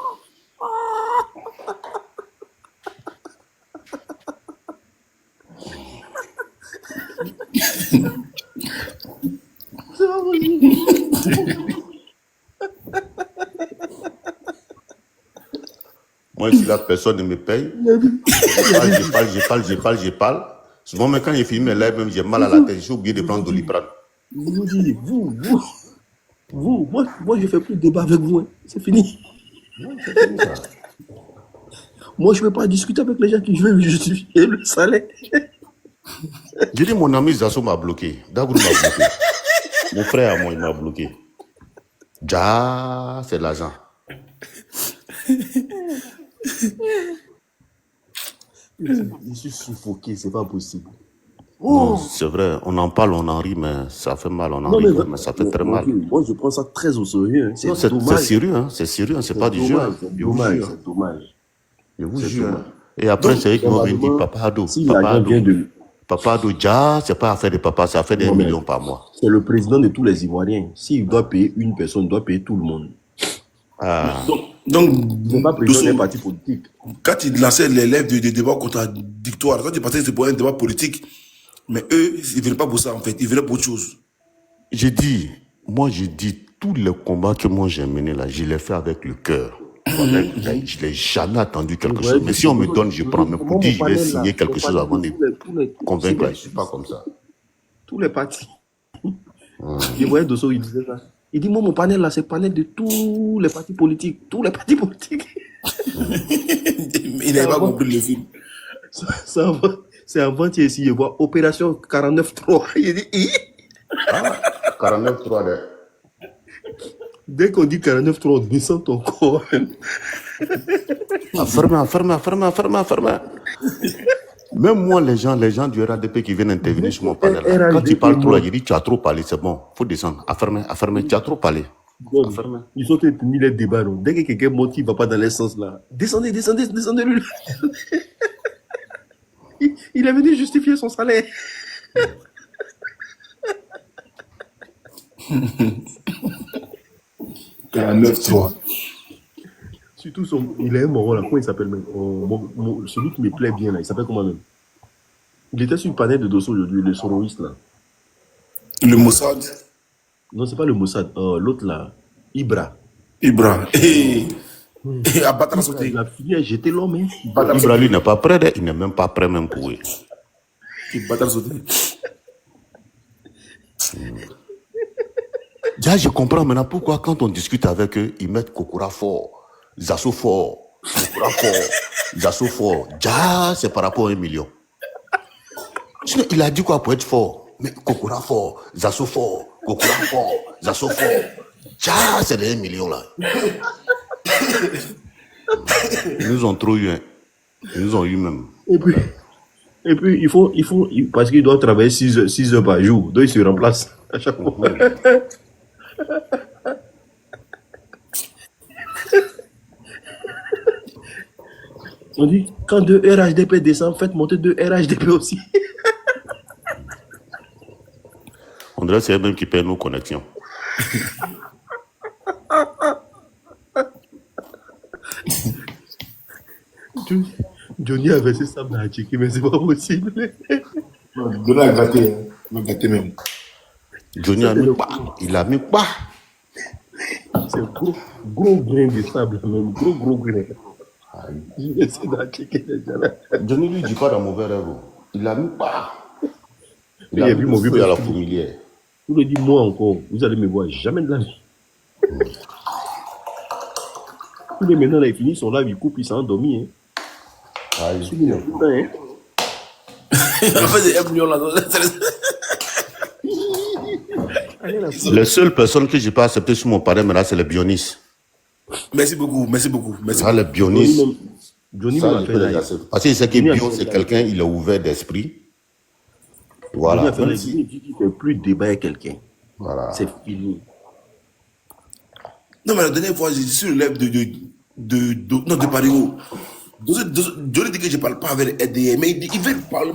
Moi, si la personne ne me paye, je parle. Souvent, même quand il filme mes lives, même j'ai mal à la tête, j'ai oublié de prendre Doliprane.
Vous, moi, je ne fais plus de débat avec vous. Hein. C'est fini. Moi, je ne vais pas discuter avec les gens qui veulent justifier le salaire.
Je dis, mon ami Zasso m'a bloqué. Dagoud m'a bloqué. Mon frère à moi, il m'a bloqué. Ja, c'est l'argent.
Je suis suffoqué, c'est pas possible.
Non, c'est vrai, on en parle, on en rit, mais ça fait mal, on en
Non,
rigole, mais ça fait très
mon
mal.
Dieu, moi je prends ça très au sérieux. Hein.
Non,
C'est dommage.
c'est sérieux, hein, c'est pas du jeu.
Dommage,
Hein.
c'est
Je vous
dommage,
jure.
c'est dommage.
Je vous
C'est
jure.
dommage.
Et après,
Donc,
c'est eux qui vont venir dire
normalement,
Papa Ado.
si
Papa
l'argent
Ado.
vient de...
Papa Ado, déjà, c'est pas affaire de papa, c'est affaire d'1
Non, mais
million par mois.
c'est le président de tous les Ivoiriens. S'il doit payer une personne, il doit payer tout le monde.
Ah.
Donc,
Il n'est pas président d'un parti politique.
quand ils lançaient les lèvres de débats contradictoires, quand ils pensaient que c'était pour un débat politique, mais eux, ils ne venaient pas pour ça, en fait. Ils venaient pour autre chose.
J'ai dit, tous les combats que moi j'ai menés là, je les fais avec le cœur. Je n'ai jamais attendu quelque chose. Mais si on me donne, je prends. Mais pour dire, je vais signer quelque chose avant de convaincre, je ne suis pas comme ça.
Tous les partis. Je voyais Dosso, il disait ça. Il dit, moi, mon panel là, c'est le panel de tous les partis politiques. Tous les partis politiques.
Il n'avait pas compris le film.
C'est avant-hier ici, je vois Opération 49.3. Il dit,
49.3 de...
Dès qu'on dit 49.3, on descend ton corps.
Ferme. Même moi, les gens du RADP qui viennent intervenir sur mon panel, là, quand tu parles trop, là, je dis tu as trop parlé, c'est bon, faut descendre. Affermer, tu as trop parlé.
Ils sont tenus les débats. Non? Dès que quelqu'un monte qui ne va pas dans les sens là, descendez lui. Il est venu justifier son salaire. Surtout il est un moron là, comment il s'appelle même celui qui me plaît bien là, il s'appelle comment même? Il était sur le panel de Dosso aujourd'hui, le soroïste là.
Le Mossad?
Non, c'est pas le Mossad, l'autre là, Ibra.
Et à battre sauter.
Il a fini à jeter l'homme. Hein.
Ibra lui n'est pas prêt, il n'est même pas prêt même pour eux.
Il battre sauter.
Déjà, je comprends maintenant pourquoi quand on discute avec eux, ils mettent Kokora fort, Zasso fort, Kokora fort, Zasso fort. Déjà, c'est par rapport à 1 million. Sinon, il a dit quoi pour être fort? Mais Kokora fort, Zasso fort, Kokora fort, Zasso fort. Déjà, c'est les 1 million là. Ils nous ont trop eu, hein. Ils nous ont eu même.
Et puis il faut parce qu'il doit travailler 6 heures par jour, donc il se remplace à chaque fois. On dit, quand 2 RHDP descendent, faites monter 2 RHDP aussi.
On dirait que c'est eux-mêmes qui payent nos connexions.
Johnny a versé ça dans la Tchéquie, mais c'est pas possible.
Johnny a gâté, même.
Johnny a mis pas. Il a mis pas.
C'est gros grain de sable, même gros grain.
Johnny lui dit pas dans mauvais rêve. Il a mis pas.
Il a vu mon vieux
à la fourmilière.
Vous le dites moi encore, vous allez me voir jamais de la vie. Tous les maintenant là, ils finissent son live, ils coupent, ils sont endormis. Hein.
En
fait, 1 million là.
Les seules personnes que je n'ai pas acceptées sur mon panel maintenant, c'est les Bionis.
Merci beaucoup.
Ah, les Bionis.
Johnny m'a fait live.
Parce qu'il sait que Bion, c'est quelqu'un, il est ouvert d'esprit. Voilà.
Il dit qu'il ne fait plus débat avec quelqu'un.
Voilà.
C'est fini.
Non, mais la dernière fois, j'ai dit sur le live de Parigo. Johnny dit que je ne parle pas avec les RDM, mais il veut parler.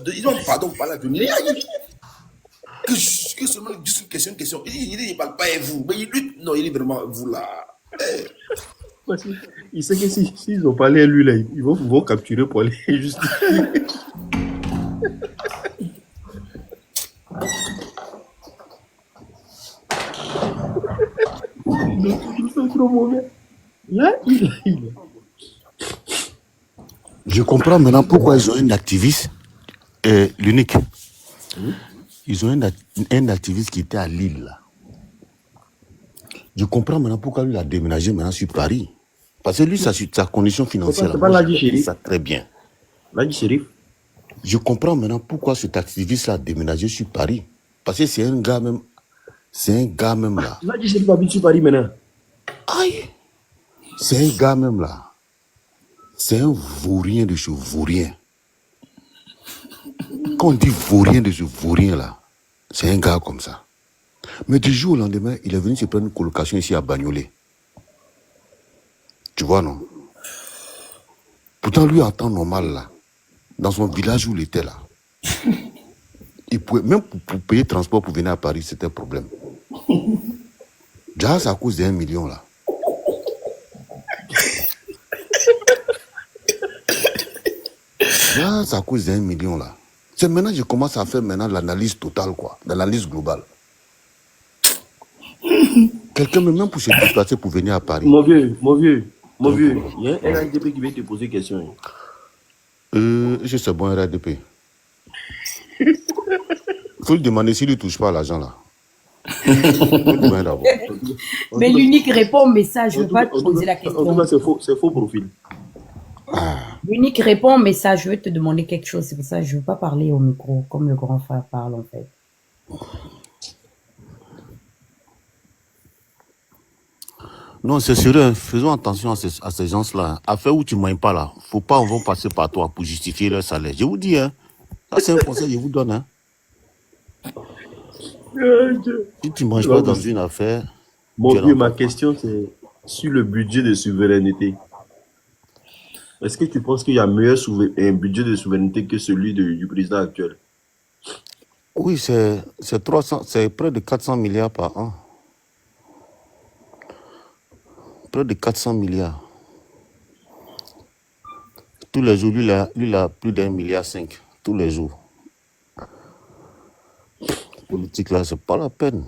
Il dit pardon, parler avec lui. Que seulement juste une question. Il dit, il ne parle pas avec vous. Mais il dit vraiment vous là.
Il sait que s'ils ont parlé à lui là, ils vont capturer pour aller justifier. C'est trop mauvais. Là,
Je comprends maintenant pourquoi ils ont un activiste, l'unique. Ils ont un activiste qui était à Lille. Là. Je comprends maintenant pourquoi lui a déménagé maintenant sur Paris. Parce que lui, sa condition financière,
c'est pas Ladi Chérif.
Ça très bien.
Ladi Chérif.
Je comprends maintenant pourquoi cet activiste a déménagé sur Paris. Parce que c'est un gars même. C'est un gars même là.
Ladi Chérif habite sur Paris maintenant.
Aïe. C'est un gars même là. C'est un vaurien de ce vaurien. Quand on dit vaurien de ce vaurien là, c'est un gars comme ça. Mais du jour au lendemain, il est venu se prendre une colocation ici à Bagnolet. Tu vois, non? Pourtant, lui, en temps normal, là, dans son village où il était, là, il pouvait, même pour payer le transport pour venir à Paris, c'était un problème. Déjà, c'est à cause d'1 million, là. Déjà, c'est à cause d'1 million, là. C'est maintenant que je commence à faire maintenant l'analyse totale, quoi, l'analyse globale. Quelqu'un, même pour se déplacer pour venir à Paris.
Mon vieux, il y a un RADP qui vient te poser question.
Je sais bon RADP. Il faut lui demander s'il ne touche pas à l'argent, là.
Mais l'unique répond au message, je ne veux pas te poser la question.
En tout cas, c'est faux profil.
L'unique répond au message, je veux te demander quelque chose, c'est pour ça que je ne veux pas parler au micro, comme le grand frère parle en fait.
Non, c'est sérieux. Faisons attention à ces gens-là. Affaire où tu ne manges pas là, faut pas, on va passer par toi pour justifier leur salaire. Je vous dis, hein. Ça, c'est un conseil que je vous donne. Hein. Si tu ne manges pas dans une affaire...
Mon vieux, ma question, c'est sur le budget de souveraineté. Est-ce que tu penses qu'il y a un budget de souveraineté que celui du président actuel?
Oui, c'est près de 400 milliards par an. Près de 400 milliards. Tous les jours, lui, il a plus d'1,5 milliard. Tous les jours. Politique là, c'est pas la peine.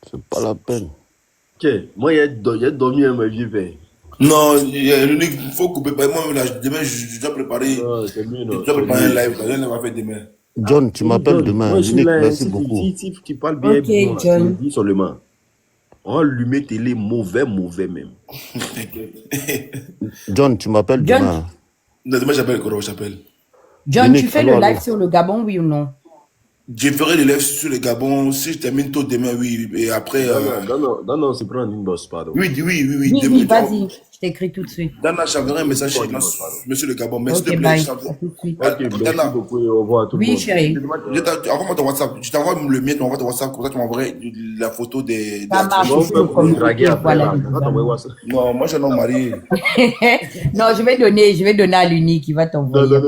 C'est pas la peine.
Ok, moi, il y a dormi un vieux père.
Non, il faut couper. Moi, demain, je dois préparer. Je dois préparer un live. Je va faire demain.
John, tu m'appelles demain. Merci beaucoup.
Si tu parles bien,
ok, John.
dis seulement. On va allumer télé mauvais même.
John, tu m'appelles demain.
Non, demain, j'appelle Koro, j'appelle.
John, tu fais le live sur le Gabon, oui ou non?
Je ferai le live sur le Gabon. Si je termine tôt demain, oui. Et après.
Non, c'est prendre une bosse, pardon.
Oui.
Oui, vas-y. Je t'écris tout de suite.
Dana, j'enverrai un message chez monsieur le Gabon. Merci de
bye.
Merci beaucoup et au revoir à tout le monde.
Oui, chérie.
Envoie-moi ton WhatsApp. Je t'envoie le mien, tu m'envoies ton WhatsApp. Comme ça, tu m'envoies la photo des.
Ça marche.
Non, moi, je suis un homme marié.
Non, je vais donner à l'unique qui va t'envoyer.